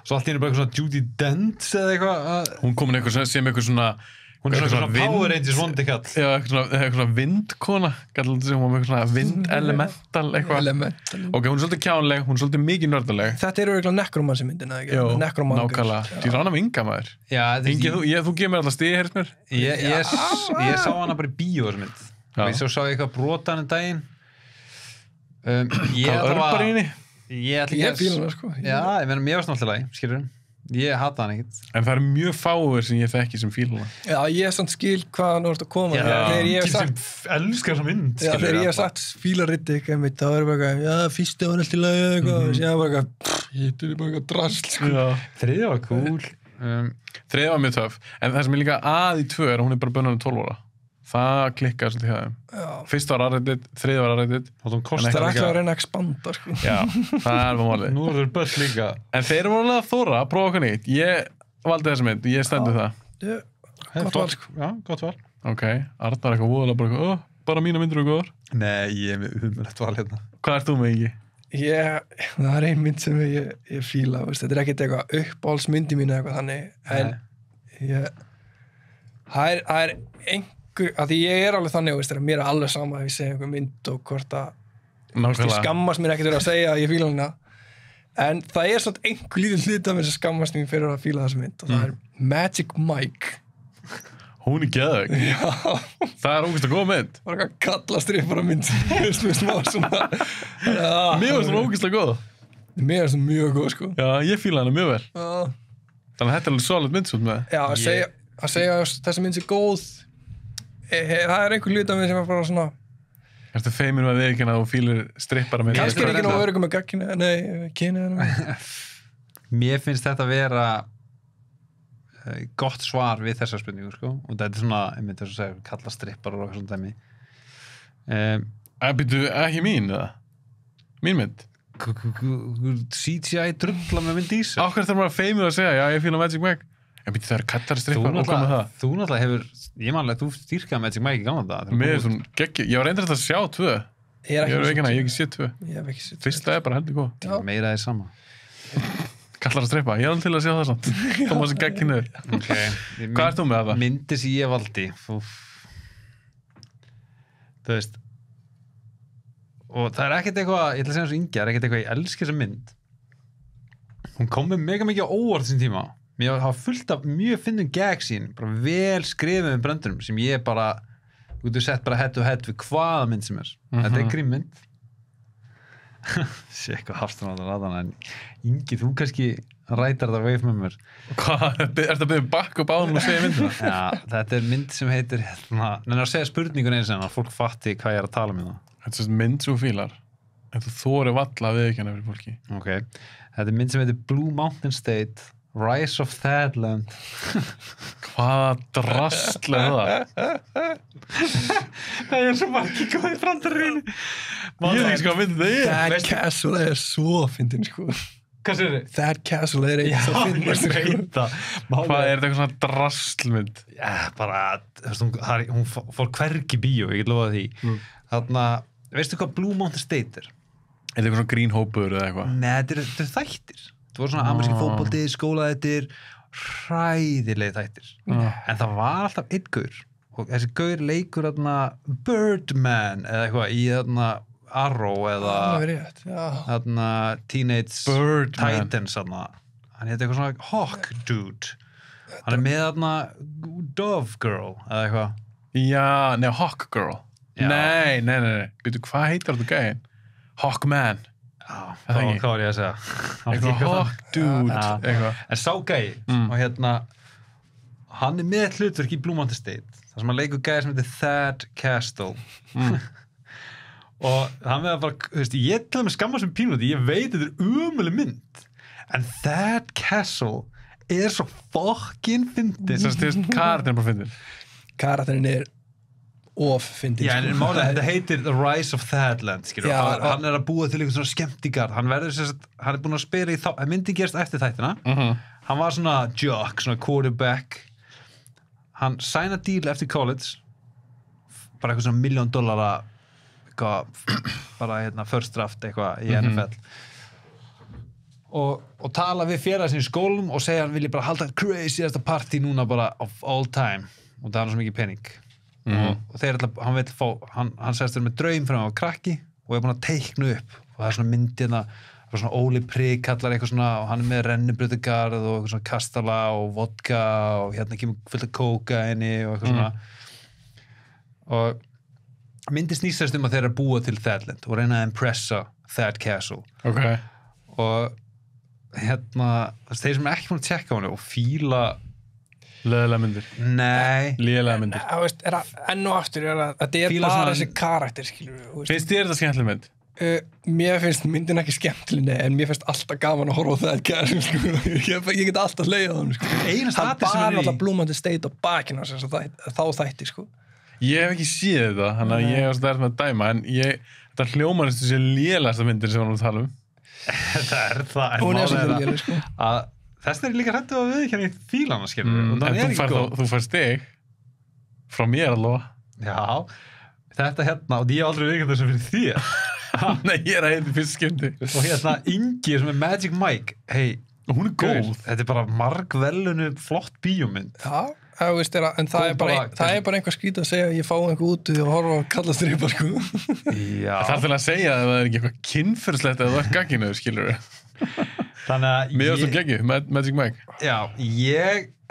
Svo allt í henni bara eitthvað svona Judi Dench eða eitthvað. Hún komin eitthvað sem eitthvað svona... Hún er svona Power Rangers vondi kall. Já, eitthvað svona vindkona. Gætlaði sem hún var eitthvað svona vind-elemental eitthvað. Elemental. Ok, hún er svolítið kjánleg, hún er svolítið mikið nördaleg. Þetta eru eitthvað Necromancy myndina, ekki? Jó, Necromancer. nákvæmlega. Því rána með Inga maður. Já, Ingi, þú gefur mér alltaf stig, heyrst mér. Ég sá hana bara í bíó þessu mynd. Og ég sá eitthvað brotan en daginn. Hvað örbar í henni? Ég fíla hana, sko. Já, ég meina, mér var svona alltaf lagi, skilur. Ég hata hann ekkert. En það eru mjög fáir sem ég þekki sem fíla hana. Já, ég samt skil hvaðan þú ert að koma. Þegar ég hef sagt... elskar þessa mynd, Já, þegar ég hef sagt fíla Riddick, þá er bara eitthvað, já, fyrstu var alltaf lagi eitthvað, og sér bara eitthvað, hittur bara eitthvað drasl, sko. Þriðja var cool. Þriðja var mjög töff. En það sem er líka að í 2 hún er bara bönnunum 12 ára. Það klikkaði svolítið hjá þeim. Fyrst var R-rated, þriðja var R-rated. Og þú Það er ekki að reyna að expanda, sko. Já, það er bara málið. Nú er það börn líka. En þeir eru alveg að þóra að prófa okkur nýtt. Ég valdi þessa mynd, ég stendur það. Gott val, sko. Já, gott val. Ok, Arnar eitthvað voðalega bara eitthvað, bara mína myndir eru góðar. Nei, ég er með umrætt val hérna. Hvað ert þú með, Ingi? Það er ein mynd sem ég fíla, veist. Þetta er ekkert eitthvað uppáhaldsmyndi mín eða eitthvað þannig, en það er einhver, að því ég er alveg þannig, veist, mér er alveg sama að ég segja einhver mynd og hvort að ég skammast mér ekkert fyrir að segja að ég fíla hana, en það er svona einhver lítið hlut af mér sem skammast mér fyrir að fíla þessa mynd og það er Magic Mike. Hún er geðveik. Já. Það er ógeðslega góð mynd. Það er eitthvað kallastrippara mynd, veist, með smá svona. Mér var svona ógeðslega góð. Mér er svona mjög góð, sko. Já, ég fíla hana mjög vel. Já. Þannig að þetta er alveg solid mynd svo með. Já, að segja að þessi mynd sé góð, það er einhver hlut af mér sem er bara svona. Ertu feimin með viðkynna og þú fílir strippara mynd? Kannski er ekki nógu örugum með gagginu, nei, kynið. Mér finnst þetta að vera gott svar við þessa spurningu, sko. Og þetta er svona, ég myndi að segja, kalla strippar og svona dæmi. Býttu, ekki mín, eða? Mín mynd? CGI drulla með Vin Diesel. Áhverju þarf maður feimur að segja, já, ég fíla Magic Mike. En býttu, það eru kallar strippar og komið það. Þú náttúrulega hefur, ég manlega, þú styrkaði Magic Mike í gamla dag. Mér er svona geggjur. Ég var reyndar að sjá 2. Ég hef ekki séð 2. Fyrsta er bara heldur góð. Meira er sama. Kallar að strippa, ég er alveg til að sjá það samt. Thomas er geggjur niður. Hvað ert þú með það? Myndir sem ég valdi. Þú veist. Og það er ekkert eitthvað, ég ætla að segja eins og Ingi, það er ekkert eitthvað, ég elski þessa mynd. Hún kom með mega mikið á óvart þessum tíma. Mér hafa fullt af mjög fyndum gags sín, bara vel skrifið með bröndunum sem ég bara, þú getur sett bara head to head við hvaða mynd sem er. Þetta er grimmynd. Sé eitthvað hafstum að það ræðana, en Ingi, þú kannski rætar það veif með mér. Hvað, ertu að byrja bakk upp á hún og segja myndina? Já, þetta er mynd sem heitir, en að segja spurningun eins og að fólk fatti hvað ég er að tala um það. Þetta er mynd sem þú fílar, en þú þorir valla að viðurkenna fyrir fólki. Ok, þetta er mynd sem heitir Blue Mountain State, Rise of Thadland. Hvaða drasl er það? Það er svo margir góðið framtarinn. Ég er ekki sko að mynda það er. That Castle er svo fyndin, sko. Hvað sér þið? That Castle er eitthvað svo fyndin, sko. Hvað er þetta eitthvað svona draslmynd? Já, bara, hún fór hvergi bíó, ég get lofa því. Þarna, veistu hvað Blue Mountain State er? Er þetta eitthvað svona grínhópur eða eitthvað? Nei, þetta er þættir. Það voru svona ameríski fótbolti, skólaðættir, hræðilegi þættir. En það var alltaf einn gaur. Og þessi gaur leikur þarna Birdman eða eitthvað í þarna Arrow eða þarna Teenage Birdman. Titans þarna. Hann heit eitthvað svona Hawk Dude. Hann er með þarna Dove Girl eða eitthvað. Já, neða Hawk Girl. Nei. Býtu, hvað heitir þetta gæðin? Hawkman. Já, það ekki? hvað var ég að segja? Eitthvað Hawk Dude. Já. Eitthvað. En sá gæi, og hann með hlutverk í Blue Mountain State, þar sem hann leikur gæi sem heitir Thad Castle. Og hann með að bara, þú veist, ég til að með skamma sem pínúti, ég veit þetta umulig mynd, en Thad Castle svo fucking fyndin. Karakterinn bara fyndin. Karakterinn fyndin. Já, en málega, þetta heitir The Rise of Thadland, skilur. Hann að búa til einhvern svona skemmtigarð. Hann hann búinn að spila í myndi gerst eftir þættina. Hann var svona jock, svona quarterback. Hann sæna díl eftir college, bara eitthvað svona $1 million bara first draft eitthvað í NFL. Og tala við félaga sinni í skólum og segja hann vilji bara halda crazyasta party núna bara of all time, og það er svo mikið pening. Og þeir hann segist með draum fyrir hann var krakki og búinn að teikna upp, og það er svona myndina svona Óli Prigg kallar eitthvað svona, og hann með rennibrautargarð og eitthvað svona kastala og vodka og kemur fullt af kókaini og eitthvað svona. Og myndi snýst að þeir búa til Thadland og reyna að impressa Thad Castle. Og þeir sem ekki búin að tjekka á hann og fíla leðilega myndir. Nei. Lélega myndir. Enn og aftur þetta bara þessi karakter, skilur. Finnst þér þetta skemmtileg mynd? Mér finnst myndin ekki skemmtileg, en mér finnst alltaf gaman að horfa á það kærum, sko. Ég get alltaf leiðið á hann, sko. Hann bara alltaf Blue Mountain State á bakinu þá þætti, sko. Ég hef ekki séð þetta, þannig að ég það með að dæma, en þetta hljómar þessi lélegasta myndir sem við erum að tala Það en hún svolítið léleg, sko. Þess er líka hrættu að við í fílana, skilur. En þú fær stig frá mér alveg. Já, þetta og ég aldrei vikað þessu fyrir þér. Nei, ég að heita fyrst skemmti. Og Ingi sem Magic Mike, hún góð. Þetta bara margvelunu flott bíómynd. Já, en það er bara einhver skrítið að segja að ég fá einhver út og horfa á kallastripa, sko. Já. Það til að segja að það er ekki eitthvað kynferðslegt eða það er gagginu, skilur við. Þannig að mér var svo geggið, Magic Mike. Já,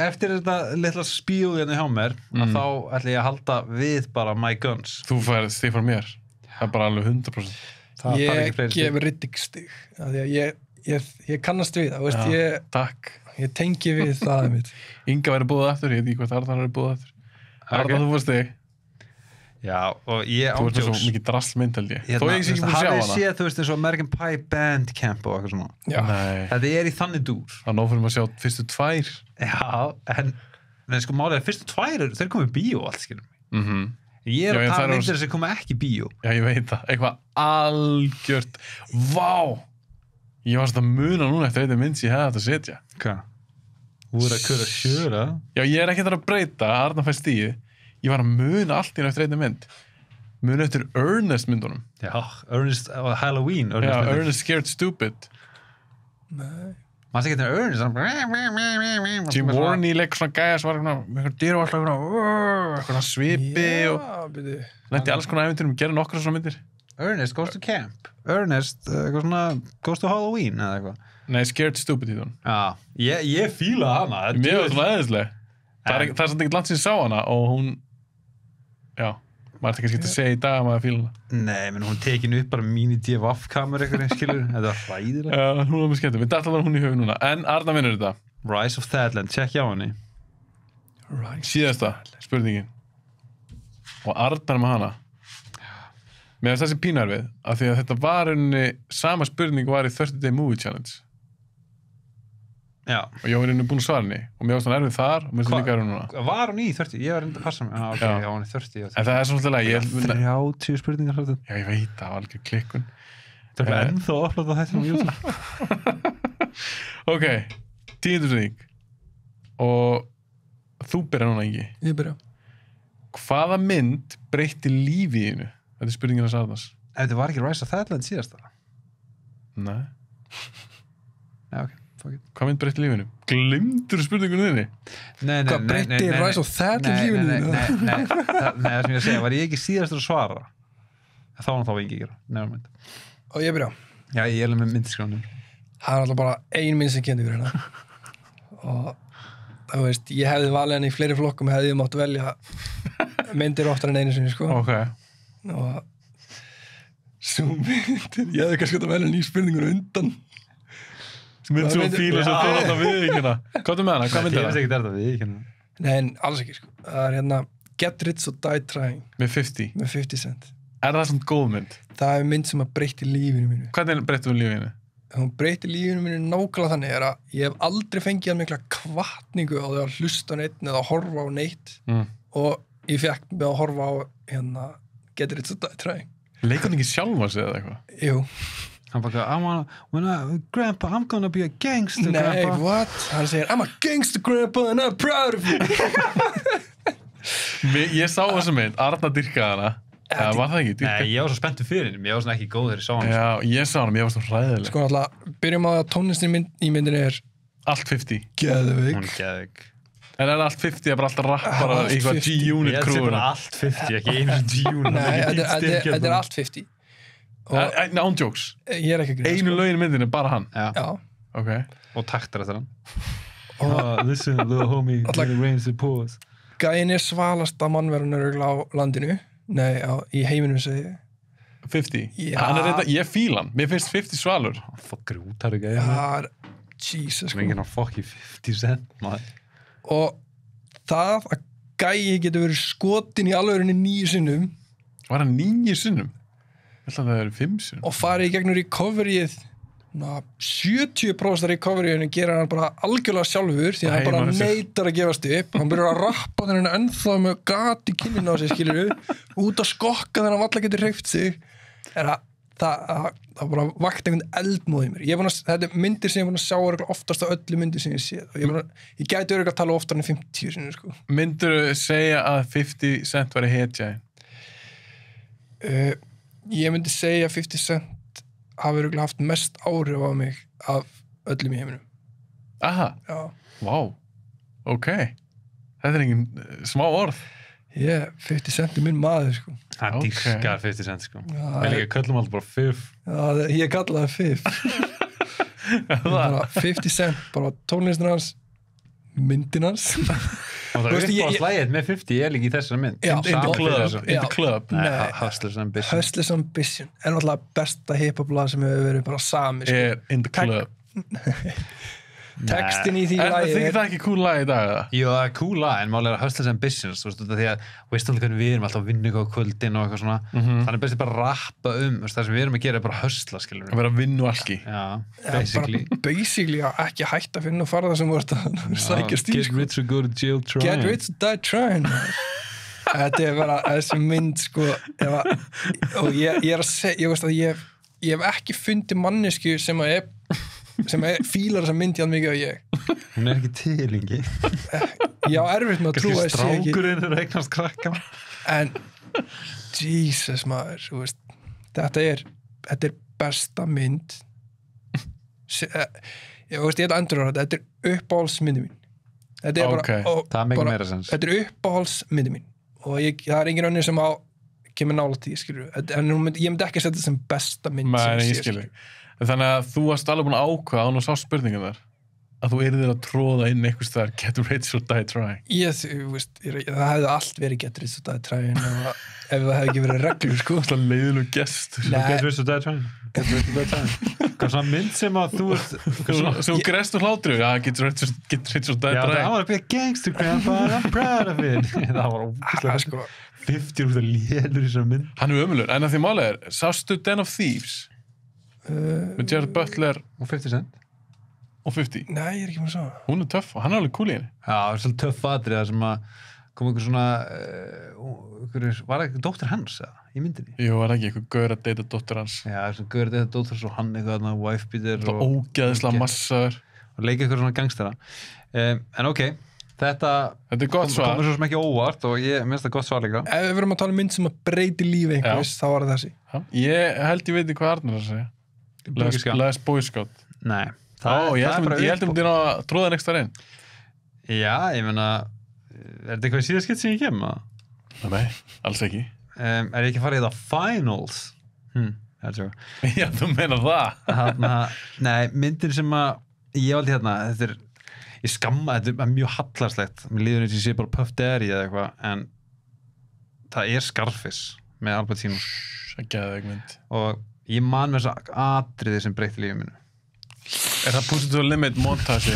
eftir þetta litla spíuð hjá mér, að þá ætla ég að halda við bara my guns. Þú fær stig frá mér. Það er bara alveg 100%. Ég gef Riddick stig. Ég kannast við það, takk. Ég tengi við það mitt. Inga verið búið aftur, ég veit ekki hvað Arnar verið búið aftur. Arnar, þú fórst þig. Já, og ég ándjóks. Þú ert svo mikið draslmynd, held ég. Þó ég ekki búið að sjá hana. Hafið séð, þú veist, eins og American Pie Bandcamp og eitthvað svona. Já. Þetta í þannig dúr. Það nóg fyrir að sjá fyrstu 2. Já, en sko málið fyrstu 2, þeir komið bíó allt, skilum. Ég að tala myndir sem koma ekki bíó. Já, ég veit það. Eitthvað algjört. Vá! Ég var svona að muna núna eftir eitthvað mynd sem ég hefði hægt að setja. Hvað? Þú að köra sjöra? Já, ég ekki þar að breyta, Arnar fær stíð. Ég var að muna allt í eftir eitthvað mynd. Muna eftir Ernest myndunum. Já, Ernest og Halloween. Ernest Scared Stupid. Nei. Maður ekki þetta Ernest. Jim Warren í leik svona gæja sem var eitthvað dýr og alltaf eitthvað svipi og lendi alls konar æfinturum, gerði nokkra svona myndir. Ernest Goes to Camp. Ernest, eitthvað svona Goes to Halloween eða eitthvað. Nei, Scared Stupid í hún. Já, ég fíla hana. Mér var svona eðisleg. Það er samt ekkert langt sem ég sá hana og hún, já, maður er kannski að segja í dag að maður fíla hana. Nei, menn hún tekin upp bara mini DFF-kamer eitthvað, skilur. Þetta var hræðilega. Já, hún var með skemmtum. Við dætla var hún í hug núna. En Arnar vinnur þetta. Rise of Thadland, tjekkja á henni. Síðasta spurningin. Og Arnar með hana. Mér finnst þessi pínarfið, af því að þetta var unni, sama spurning var í 30 Day Movie Challenge. Já. Og ég var unni búin að svara henni. Og mér finnst hann erfið þar, og mér finnst líka erfið núna. Var hún í 30? Ég var reyndið að passa mig. Já, já, hún er 30. En það er svona svolítið 30 spurningar hlutum. Já, ég veit, það var alveg klikkun. Það er ennþá að upplota þetta á YouTube. Ok, 10. spurning. Og þú byrjar núna, Ingi. Ég byrja. Hvaða mynd breytti lífi í hennu? Þetta er spurningin að Sarnas. Þetta var ekki Rise of Thadland síðast það? Nei. Já, ok, fuck it. Hvað mynd breytti lífinu? Glimtur spurningunum þinni? Nei. Hvað breytti Rise of Thadland lífinu? Nei, það sem ég að segja, var ég ekki síðastur að svara? Þá var hann þá ekki gera, nefnum. Og ég byrja. Já, ég er með myndiskránum. Það er alltaf bara ein mynd sem kendur ykkur hérna. Og þú veist, ég hefði valið hann í fleiri flokkum, hefði ég mátt velja myndir oftar en einu sinni, sko. Ok. og svo myndir ég hefði kannski að velja ný spurningur undan mynd svo fíla svo fór þetta við ekki hvað með hana, hvað myndir Ég veist ekki þetta við ekki nei, en alls ekki sko. Það er Get Rich or Die Trying með 50, með 50 Cent. er það svona góð mynd? Það er mynd sem að breytti lífinu mínu. Hvernig breyttum við lífinu? Hún breytti lífinu mínu nákvæmlega þannig er að ég hef aldrei fengið að mikla hvatningu á því að hlusta á neitt eða að horfa á neitt og ég fekk með að horfa á Get Rich or Die Trying. Leikur hann ekki sjálfa sig eða eitthvað? Jú. Hann bara, Grandpa, I'm gonna be a gangster, Nei, Grandpa. what? Hann segir, I'm a gangster grandpa and I'm proud of you. Ég sá þessa mynd, Arna dyrkaði hana. Já, var það ekki? Nei, ég var svo spenntur fyrir henni, ég var svona ekki góð þegar ég sá hann. Já, ég sá hana, ég var svona hræðileg. Sko náttúrulega, byrjum á að tónlistin í myndinni er Allt 50. geðveik. Hún er geðveik. En er allt 50 bara alltaf rappar Allt eitthvað 50. G-Unit Ég held krúinu? bara allt 50, ekki einu G-unit. Nei, þetta er allt 50. Og Nei, án jokes. ég er ekki að Einu grínast, lögin í myndinni, bara hann. Já, Já. Ok. og taktar eftir hann. Og Listen, little homie, Alltaf- it rains, it pours. gæin er svalasta mannverðunar á landinu. Nei, í heiminum segi ég. 50. Já. Hann er reynda, ég fíla hann. Mér finnst 50 svalur. Hann fokkur út þar ekki, Það er, Jesus, sem enginn á fokki 50 cent, maður. Og það að gæi getur verið skotin í alvörinni 9 sinnum Var hann 9 sinnum? Ég held að það eru 5 sinnum. og farið í gegnum recoveryið 70% af recoveryinu gera hann bara algjörlega sjálfur því að hann bara Heima sig. neitar að gefast upp hann byrjar að rappa þegar hann er ennþá með gat í kinninu á sig, skilur út að skokka þegar hann valla getur hreyft sig það bara vakti einhvern eldmóð í mér þetta er myndir sem ég er búin að sjá örugglega oftast á öllu myndir sem ég sé ég gæti örugglega að tala oftar en 50 sinni sko. Myndirðu segja að 50 Cent væri hetja? Ég myndi segja 50 Cent hafi örugglega haft mest áhrif á mig af öllum í heiminum. Aha, Já. vá, ok. Þetta er engin smá orð. 50 Cent er minn maður, sko. Hann Ok. dýrskar 50 cent, sko. Já, Við líka köllum alltaf bara fyrr. Já, ég kalla það Fif. Bara 50 Cent, bara tónlistin hans, myndin hans. Og það Þú veist, er upp á ég- slæðið með 50 er líka í þessari mynd. Já. In the Sama club, fyrir þessu. in the club. Nei, Nei. Hustlers Ambition. Hustlers Ambition er náttúrulega besta hip-hop-lag sem hefur verið bara sami, sko. Er in the club. Textin í því En lagi þykir það ekki cool lag í dag, eða? Jú, það er cool lag, en málega Hustlers Ambitions, þú veist, út af því að veist alveg hvernig við erum alltaf að vinna eitthvað á kvöldin og eitthvað svona, þannig best bara að rappa það sem við erum að gera er bara hustla, skilur Að vera vinnualki. Já, Já, basically. bara basically ekki hægt að finna og fara það sem þú ert að sækja stíl, Get sko. rich or go to jail trying. Get rich or die trying. Þetta er bara þessi mynd, sko, og ég er að segja, ég veist að ég hef ekki fundið mannesku sem fílar þessa mynd jafn mikið á ég. Hún er ekki tilingi. Ég á erfitt með að trúa að ég sé ekki. Strákurinn er eignast krakka. En Jesus maður, þú veist, þetta er besta mynd. Ég veist, ég ætla að endur á þetta er uppáhaldsmyndi mín. Þetta er Ok. Það er mikið meira sens. Þetta er uppáhaldsmyndi mín og það er engin önnur sem kemur nálægt því, skilur en ég myndi ekki setja þetta sem besta mynd Nei, sem ég sé, skilur. Þannig að þú varst alveg búin að ákvaða án og sá spurningum þar að þú yrðir að tróða inn einhvers þar get rich or die trying. Þú veist, það hefði allt verið Get Rich or Die Trying ef það hefði ekki verið reglur, sko. Það leiðilegu gestur. Nei. Get rich or die trying. Get rich or die trying. Hvað svona mynd sem að þú ert... Svo grest og hlátru, já, get rich or die Já, það trying. var að byrja gangster grandpa and I'm proud of it. Það var ógæslega Sko, 50 út af lélur í þessari mynd. Hann er ömulur, en að því málið er, sástu Den of Thieves með Jared Butler Og 50 cent. og 50. nei, ég er ekki með svo. Hún er töff og hann er alveg cool í henni. Já, það er svolítið töff atrið sem að kom einhver svona var það ekki dóttir hans í myndinni? Jú, var ekki eitthvað gaur að deyta dóttir hans. Já, sem gaur þetta dóttir svo hann eitthvað þarna wife beater Það var ógeðislega massaður. og leika eitthvað svona gangstera en ok, þetta Þetta er gott svar. komur svo sem ekki óvart og ég minnst það gott svar líka. Ef við verum að tala um mynd sem að breyti lífi einhvers, þá var það þessi. Já. Ég held ég veit hvað Arnar er að segja. Les Boy Scout. Nei, Ég held ég myndi að tróða next þar inn. Já, ég meina er þetta eitthvað síðaskitt sem ég kem að? Nei, alls ekki. Er ég ekki að fara í það finals? Já, þú meina það. Nei, myndin sem að ég valdi hérna, ég skamma, þetta er mjög hallarslegt, mér líður eins og ég sé bara Puff Daddy eða eitthvað, en það er Scarface með Al Pacino Það geðveik mynd. og ég man með þess atriði sem breytti lífið mínu. Er það Push It to the Limit montage?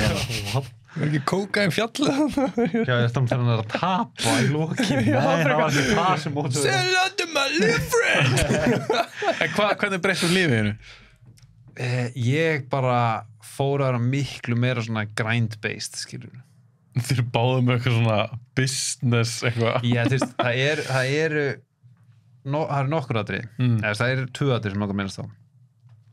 Var ekki kókain fjallið? Já, ég stam þegar hann að tapa í lokin. Nei, það var ekki það sem mótaði. Say hello to my little friend! En hvernig breyttum lífinu? Ég bara fór að vera miklu meira svona grind-based, skilur. Þeir báðum með eitthvað svona business eitthvað. Já, þú veist, það eru nokkur atriði. Það eru 2 atriði sem nokkuð minnast á.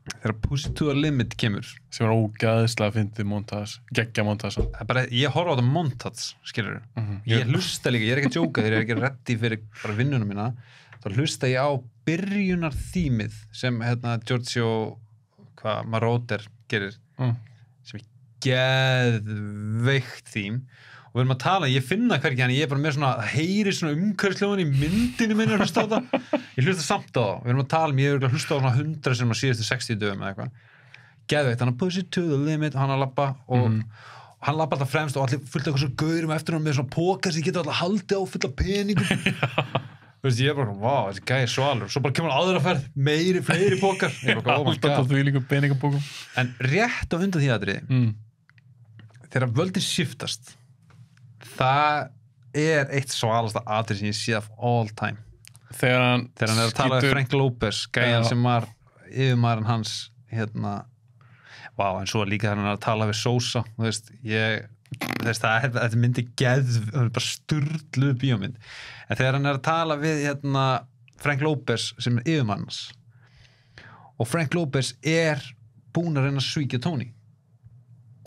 Þegar Push It to the Limit kemur Sem var ógæðislega fyndið montage, geggja montage. bara, ég horfa á þetta montage, skilur. Ég hlusta líka, ég er ekki að djóka þegar ég er ekki ready fyrir bara vinnuna mína, þá hlusta ég á byrjunar þýmið sem Giorgio Moroder gerir sem er geðveikt þým og við erum að tala, ég finna hvergi hann, ég er bara með svona, það heyri svona umhverfsljóðan í myndinu minni að hlusta á það, ég hlusta samt á það, við erum að tala, ég er að hlusta á svona 100 sem að síðustu 60 dögum eða eitthvað, geðveikt, hann að push it to the limit, hann að labba og hann labba alltaf fremst og allir fullt eitthvað svo gaurum eftir hann með svona póka sem geta alltaf haldið á fulla peningum, þú veist, ég er bara, vá, þessi gæði svalur, svo bara kemur aðra ferð, fleiri pókar, ég er bara, oh my god, en rétt á undan því atriði, þegar völdin shiftast það er eitt svalasta atrið sem ég sé af all time þegar hann er að tala við Frank Lopez gæjan sem var yfirmaðurinn hans en svo líka þegar hann er að tala við Sosa þú veist, þetta myndi það er bara sturluð bíómynd en þegar hann er að tala við Frank Lopez sem er yfirmaðurinn hans og Frank Lopez er búinn að reyna að svíkja Tony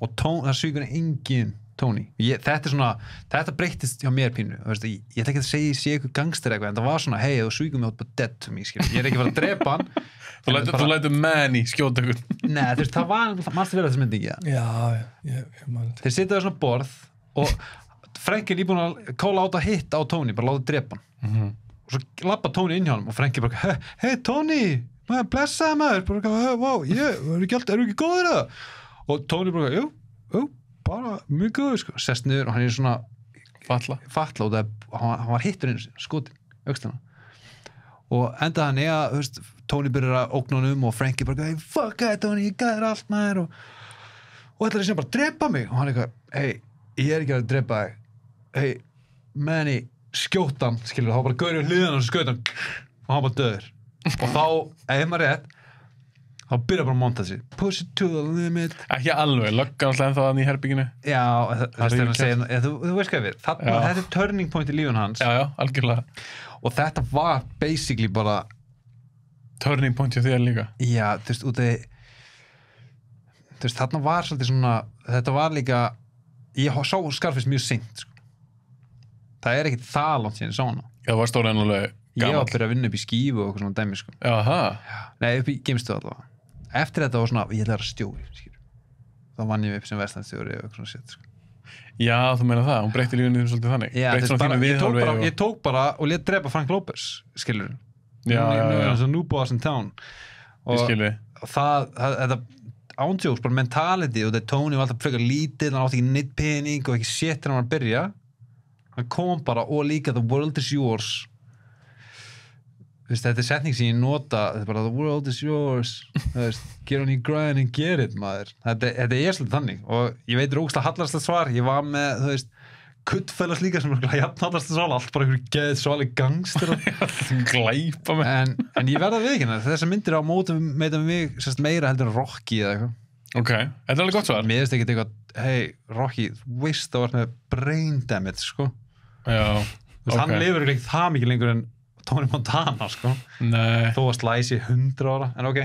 og það svíkur engin Tony. Þetta breyttist hjá mér pínu. Ég ætla ekki að segja ég sé eitthvað gangster eitthvað, en það var svona, hei, þú svíkur mig út dead to me, skilur. Ég er ekki að fara að drepa hann. Þú lætur Manny skjóta ykkur. Nei, þú veist, það var, mannstu verið þessi myndi ekki það? Já, ég man þetta. Þeir sitja á svona borð og Frank er íbúin að kála át að hitta á Tony, bara láta drepa hann. Og svo labba Tony inn hjá hann og Frank er bara, hei, Tony, blessaði maður, bara, wow, eru ekki góður það? Og Tony bara, jú, bara mjög góður sko, sest niður og hann er svona fatla og hann var hittur inn skotin, öxlina og enda hann þú veist, Tony byrjar að ógna hann og Frankie bara, hey, fuck that Tony, ég gæðir allt maður og ætlar þessi bara að drepa mig og hann eitthvað, hey, ég er ekki að drepa þig hey, Manny, skjóta hann, skilur, þá bara gaurið hliðan og skjóta hann og hann bara döður og þá, ef maður rétt þá byrja bara að monta sig push it to the limit ekki alveg, löggan alltaf ennþá þannig í herbygginu þú veist hvað við þetta er turning point í lífun hans já, algjörlega og þetta var basically bara turning point hjá þér líka já, þú veist, þarna var svolítið svona þetta var líka ég sá Scarface mjög seint sko. það er ekkit það langt síðan ég sá hana það var stóra ennulega ég var að byrja að vinna upp í skífu og eitthvað svona dæmi sko. Nei, upp í geimstöð allavega eftir þetta var svona, ég ætla að vera stjóri þá vann ég upp sem verðstæðstjóri og eitthvað svona shit sko. Já, þú meina það, hún breytti lífinu svolítið þannig já, ég tók bara og lét drepa Frank Lopez skilur new boss in town og þetta ándjóks, bara mentality og þetta Tony var alltaf frekar lítið hann átti ekki neitt pening og ekki shit þegar hann var að byrja hann kom bara og líka the world is yours þetta er setning sem ég nota þetta er bara the world is yours get on your grind and get it maður þetta er svolítið þannig og ég veit ógeðslega hallarslegt svar ég var með Goodfellas líka sem er jafn hallarslegt svar allt bara einhverju geðið svali gangster glæpa mig en ég verða við ekki þessar myndir á mótum meita mig meira heldur en Rocky eða eitthvað ok, þetta er alveg gott svar mér veist ekki eitthvað hey Rocky, þú veist það var með brain damage sko já, hann lifur ekki það mikið lengur en Tony Montana sko nei þó að slæsi 100 ára en ok,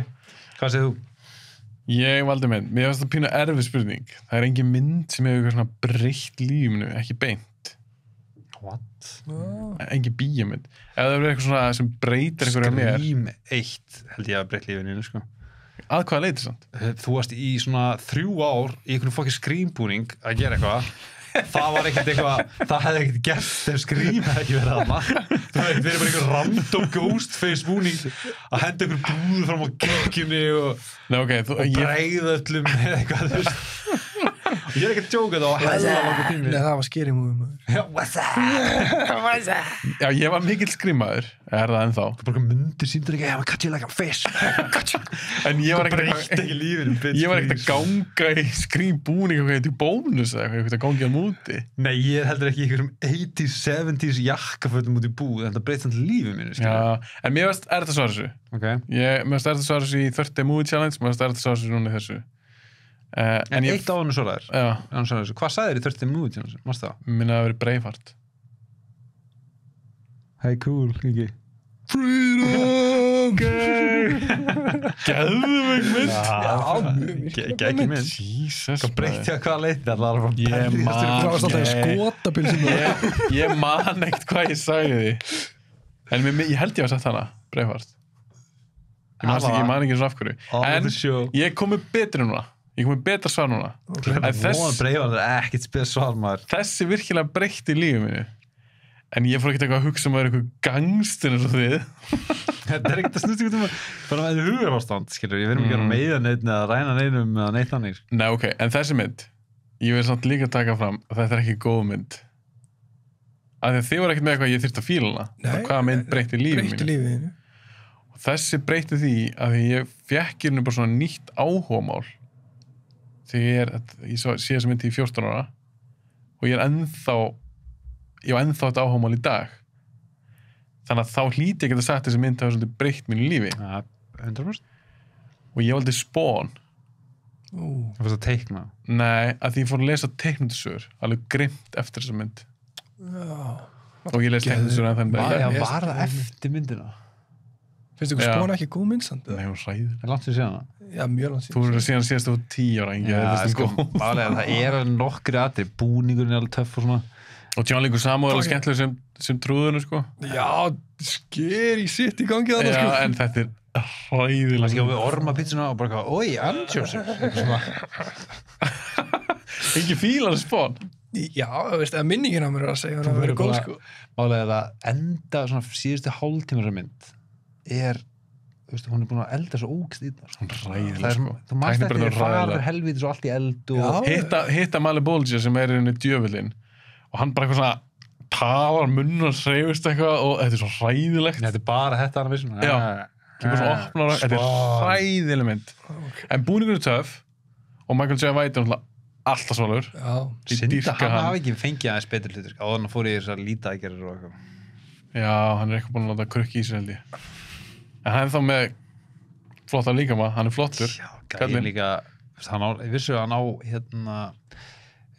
hvað segir þú? Ég valdi mynd, mér finnst það pínu erfið spurning það er engin mynd sem hefur eitthvað svona breytt lífinu, ekki beint what? Engin bíómynd eða það er eitthvað svona sem breytir einhverju að mér Scream 1 held ég að breytt lífinu sko að hvaða leyti samt? Þú varst í svona 3 ár í einhvern fokki Scream-búning að gera eitthvað það var ekkert eitthvað, það hefði ekkert gert þegar Scream hefði ekki verið þarna þú hefði verið bara einhver random ghostface búning að henda einhver búður fram á kirkjunni og Nei, okay, breiða öllum eða eitthvað þú veist Ég er ekki að djóka það á hella langa tími. Nei, það var scary movie maður. What's up? Já, ég var mikill skrimmaður, það ennþá. Þú bara myndir síndur ekki, yeah, cut you like a fish. En ég var Breytti ekki lífinu, bitch. Ég var ekkert að ganga í skrýmbúning eitthvað til bónus eða eitthvað að ganga á múti. Nei, ég er heldur ekki í einhverjum 80s, 70s jakkafötum út í búð, þetta breytti hann til lífið mínu, skilur. Já, en mér varst erfitt að svara þessu. Okay. Mér varst erfitt að svara þessu í 30 Movie Challenge, mér varst erfitt að svara þessu núna í þessu. En eitt á hann svaraðir. Já. Hvað sagðir í 30 Movie Challenge? Mást það? Minna að vera Braveheart. Hey, cool, ekki. Freedom! Geðvig mynd. Gekki mynd. Jesus. Hvað breytti að hvað leiti allar frá Ég man- Það var alltaf skotapilsum. Ég man ekkert hvað ég sagði því. En ég held ég að sagt hana, Braveheart. Ég man ekki eins og af hverju. En ég kom með betri núna. Ég kom með betra svar núna. En Braveheart er ekkert spes svar, maður. þessi virkilega breytti lífið mínu. En ég fór ekkert eitthvað að hugsa um að vera eitthvað gangstur eins og þið. Þetta er ekkert að snúst ykkur bara með þetta hugarástand, skilur. Ég verðum ekki að meiða neitt eða ræna neinum eða neitt þannig. Nei, ok, en þessi mynd, ég vil samt líka taka fram að þetta er ekki góð mynd. Af því að þið voru ekkert með eitthvað ég þyrfti að fíla hana. Nei, Hvaða mynd breytti lífið mínu. Breytti lífið þínu. Og þessi breytti því að því ég fékk hérna bara svona nýtt áhugamál. Þegar ég sé þessi mynd í 14 ára og ég var ennþá þetta áhugamál í dag. Þannig að þá hlýti ég geta sagt þessi mynd hafa svolítið breytt mínu lífi. Ja, 100%. Og ég valdi Spawn. Það fannst að teikna. Nei, að því ég fór að lesa teiknumdasögur, alveg grimt eftir þessa mynd. Já. Og ég les teiknumdasögur en þann dag. Já, var það eftir myndina? Finnst ykkur Já. Spawn ekki góð mynd samt? Nei, hún ræður. Er langt sér síðan það? Já, mjög langt Þú eru síðan síðast þú 10 ára, Ingi. Málega, það er alveg nokkri atrið, búningurinn er alveg töff og svona. Og John Leguizamo Samuel er alveg skemmtileg sem trúðinu, sko. Já, scary shit í gangi þarna, Já, sko. en þetta er Það hræðilega. skjáði við orma pizzuna og bara eitthvað, oi, anchovies. Ekki fíla hann Spawn. Já, þú veist, að minningin á mér er að segja hann að vera góð, sko. Málega, það enda svona síðustu hálftíma mynd er, þú veist, hún er búin að elda svo ógst í það. Hún er hræðileg, Það er, sko. þú manst ekki Tæknibreytin þegar er hræðileg. farður helvítis og allt í eld og... Já. Hitta Mali Bolger sem er inn í djöfullin og hann bara eitthvað svona talar munnur og hreyfist eitthvað og þetta er svo hræðilegt. Þetta er bara þetta hann að vissum. Já. Kemur svo opnar og þetta er hræðileg mynd. En búningur er töff og Michael J. White er náttúrulega alltaf svalur. Já. Ég Synda, dýrka hann hann. hafi ekki fengið aðeins betur hlutur. Áður hann fór í þessar lítækjarir og eitthvað. Já, hann er eitthvað búinn að láta krukki í sig held ég. En hann er þá með flotta líkama, hann er flottur. Já, Kallinn. gæði líka, hann á, ég vissu að hann á, hérna,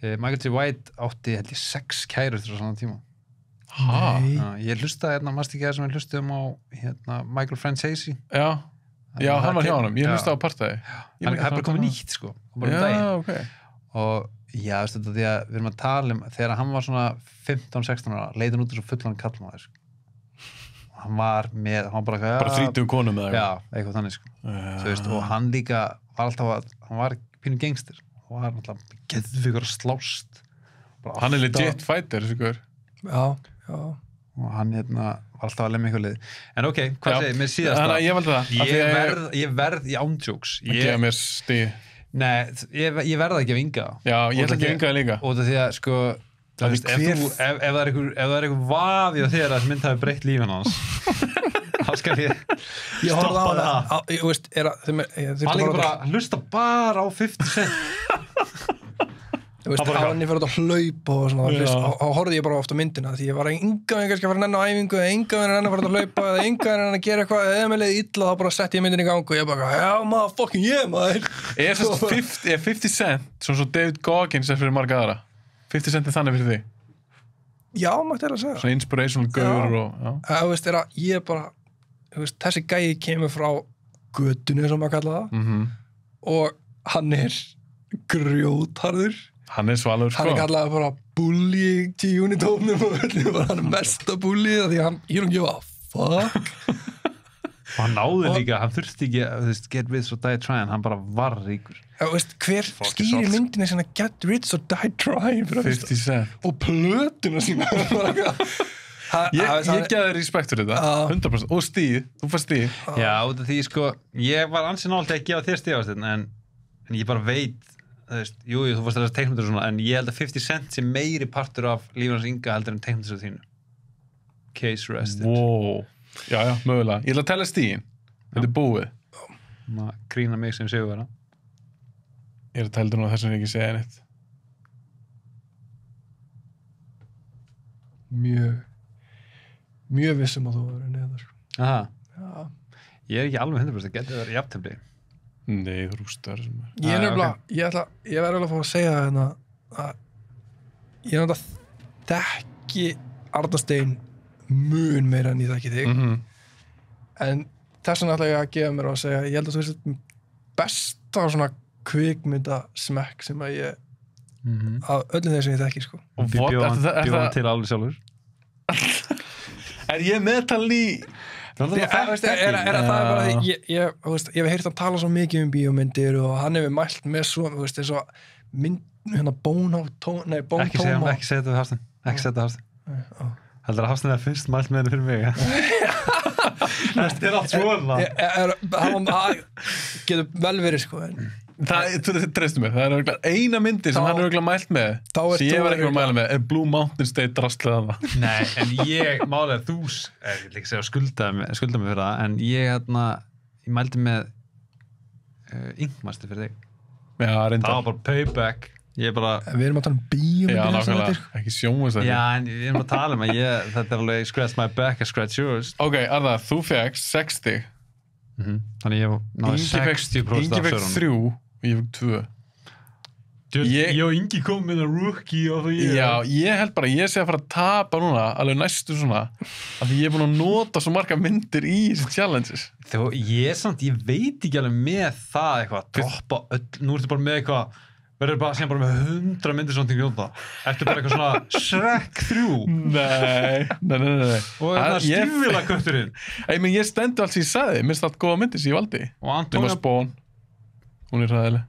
Michael J. White átti, held ég, 6 kærur þessar svona tíma. Ha? Nei. Já, ég hlustaði, hérna, mást ekki að sem við hlustuðum á, hérna, Michael Franzese. Já. Já, hann var hjá honum. Ég Já. hlustaði á partæði. Það er bara komið nýtt, sko. Bara um daginn. Já, ok. Og já, veistu þetta, því að við erum að tala um, þegar hann var svona 15-16 ára, leit hann út svo fullan kallmaður, sko. Hann var bara eitthvað, Bara 30 konum eða já, eitthvað þannig, sko. Þú veist, og hann líka var alltaf að, hann var pínu gengstir og var alltaf geðvigur að slást. Bara Hann er alltaf- legit fighter, þessu guður. Já, já. og hann var alltaf að lemja eitthvað lið. En ok, hvað Já. segir, mér síðast Þannig að ég valdi það. ég verð í ándjóks. Að gefa mér stig. Nei, ég verð ekki að vinga. Já, ég ætla Og ekki að vinga það líka. Og það því að, sko, þú veist, ef það er einhver vafi á þér að þessi mynd hafi breytt lífin hans, þá skal ég Ég horfði á stoppa hana, það. ég veist, Hann líka bara, hlusta bara á 50 Cent. Þú veist, Það bara- hann er fyrir að hlaupa og svona, Já. þá horfði ég bara ofta á myndina því ég var enga veginn kannski að fara að nenna á æfingu eða enga veginn að fara að hlaupa eða enga veginn að gera eitthvað eða með leið illa þá bara setti ég myndin í gang og ég bara, já maður, fucking ég maður. Er 50 Cent, svo David Goggins er fyrir marga aðra? 50 Cent er þannig fyrir því? Já, mætti eða að segja. Svona inspirational gaur og, já. Þú veist, er að ég bara, þú veist, þessi gæi kemur frá götunni sem maður kalla það og hann er grjótharður. Hann er svalur, sko. Hann er kallaði bara bully í unitófnum og öllum bara hann er mesta bully því hann, you don't give a fuck. Og hann náði líka, hann þurfti ekki að, þú veist, get rich or die trying, hann bara var ríkur. Já, veist, hver skýrir soft. myndinni sinna get rich or die trying 50 Cent. og plötuna sína bara eitthvað. Ég geði þér respekt fyrir þetta, 100%. Og stíð, þú fær stíð. Já, út af því, sko, ég var ansinn ált ekki á þér stíðast, en ég bara veit þú veist, jú, þú fórst að lesa teiknumyndir og svona, en ég held að 50 Cent sé meiri partur af lífið hans Inga heldur en teiknumyndir þínu. Case rested. Wow. Já, mögulega. Ég ætla að tella stígin. Þetta er búið. Maður grína mig sem segur vera. Ég er að tella núna þess að ég ekki segja neitt. Mjög vissum að þú verður neðar, sko. Aha. Já. Ég er ekki alveg 100% að geta það jafntefli. Nei, þú rústar sem er. Ég er nefnilega, ég verður alveg að fá að segja hérna að ég er náttúrulega þekki Arnar Stein mun meira en ég þekki þig. En þess vegna ætla ég að gefa mér á að segja, ég held að þú veist besta svona kvikmynda smekk sem að ég af öllum þeir sem ég þekki, sko. Og Bjóðan til alveg sjálfur. Er ég meðtalin í... Það er bara því ég hef heyrt hann tala svo mikið um bíómyndir og hann hefur mælt með svo, þú veist, eins og mynd, hérna Bone Tomahawk. Ekki segja þetta við Hafstein. Ekki segja þetta Hafstein. Heldur að Hafstein er fyrst mælt með henni fyrir mig, ja? Þetta er allt svona. Það getur vel verið, sko, en Það treystu mér, það er örugglega eina myndir sem hann er örugglega mælt með sem ég var ekki að mæla með, er Blue Mountain State drastlega það. Nei, en ég málega þú, ég vil ekki segja skulda mig fyrir það, en ég mældi með Ingmaster fyrir þig. Já, reyndar. Það var bara payback. Við erum að tala um bíómyndir. Já, nákvæmlega, ekki sjónvarpsþættir. Já, en við erum að tala um að þetta er alveg scratch my back and scratch yours. Ok, Arnar, þú fékkst 60. Þannig ég náði 60% Ingi fekk 3 og ég fekk 2. Ég og Ingi kom með að rookie og það Já, ég held bara, ég sé að fara að tapa núna alveg næstu svona, af því ég er búin að nota svo marga myndir í þessi challenges. Ég veit ekki alveg með það eitthvað, droppa öll, nú ertu bara með eitthvað, verður bara síðan bara með 100 myndir svona til njóta. Ertu bara eitthvað svona Shrek 3? Nei. Og það er stífila kötturinn. Ég stendu alls ég sagði, minnst allt góða myndir sem ég valdi. Og Antonija Spawn, hún er hræðileg.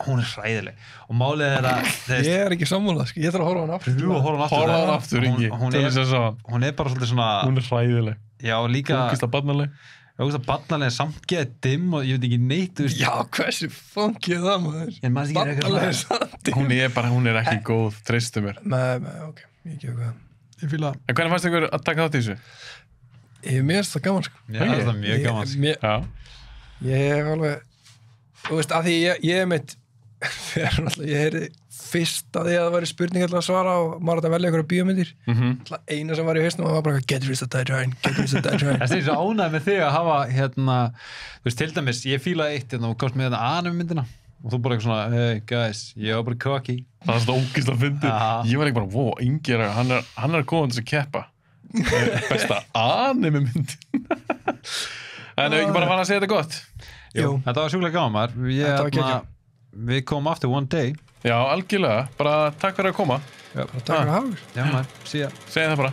Hún er hræðileg. Og málið er að... Ég er ekki sammála, sko. Ég þarf að horfa hann aftur. Þú horfa hann aftur, Ingi. Hún er bara svolítið svona... Hún er hræðileg. Já, og líka... Ógeðslega barnaleg. Barnaleg samt geða dimm og ég veit ekki neitt, þú veist. Já, hversu funkið það, maður. En maður ekki barnaleg samt dimm. Hún er ekki góð, treystu mér. Nei, ok. Ég ekki okkur. Ég fíla... En hvernig fannst ykkur að taka þátt í þessu? Mér finnst það gaman, sko. Já, það er mjög gaman. Ég hef alveg... Þú veist, að því ég er mitt... Ég heyrði fyrst að því að það væri spurning að svara og maður átti að velja einhverja bíómyndir. Eina sem var í hausnum og var bara get rid of that Ryan. Það er svo ánægð með þig að hafa þú veist, til dæmis, ég fílaði eitt og komst með anime-myndina og þú bara eitthvað svona, hey guys, ég var bara cocky. Það var svona ógeðslega fyndið. Ég var ekki bara, wow, Ingi hann er að koma til þess að keppa. Besta anime-myndin. En ef ekki bara fara að segja þetta gott. Jú, þetta var sjúklega gaman. Við komum aftur one day. Já, algjörlega. Bara takk fyrir að koma. Já, bara takk fyrir að hafa. Já, maður. Segja það bara.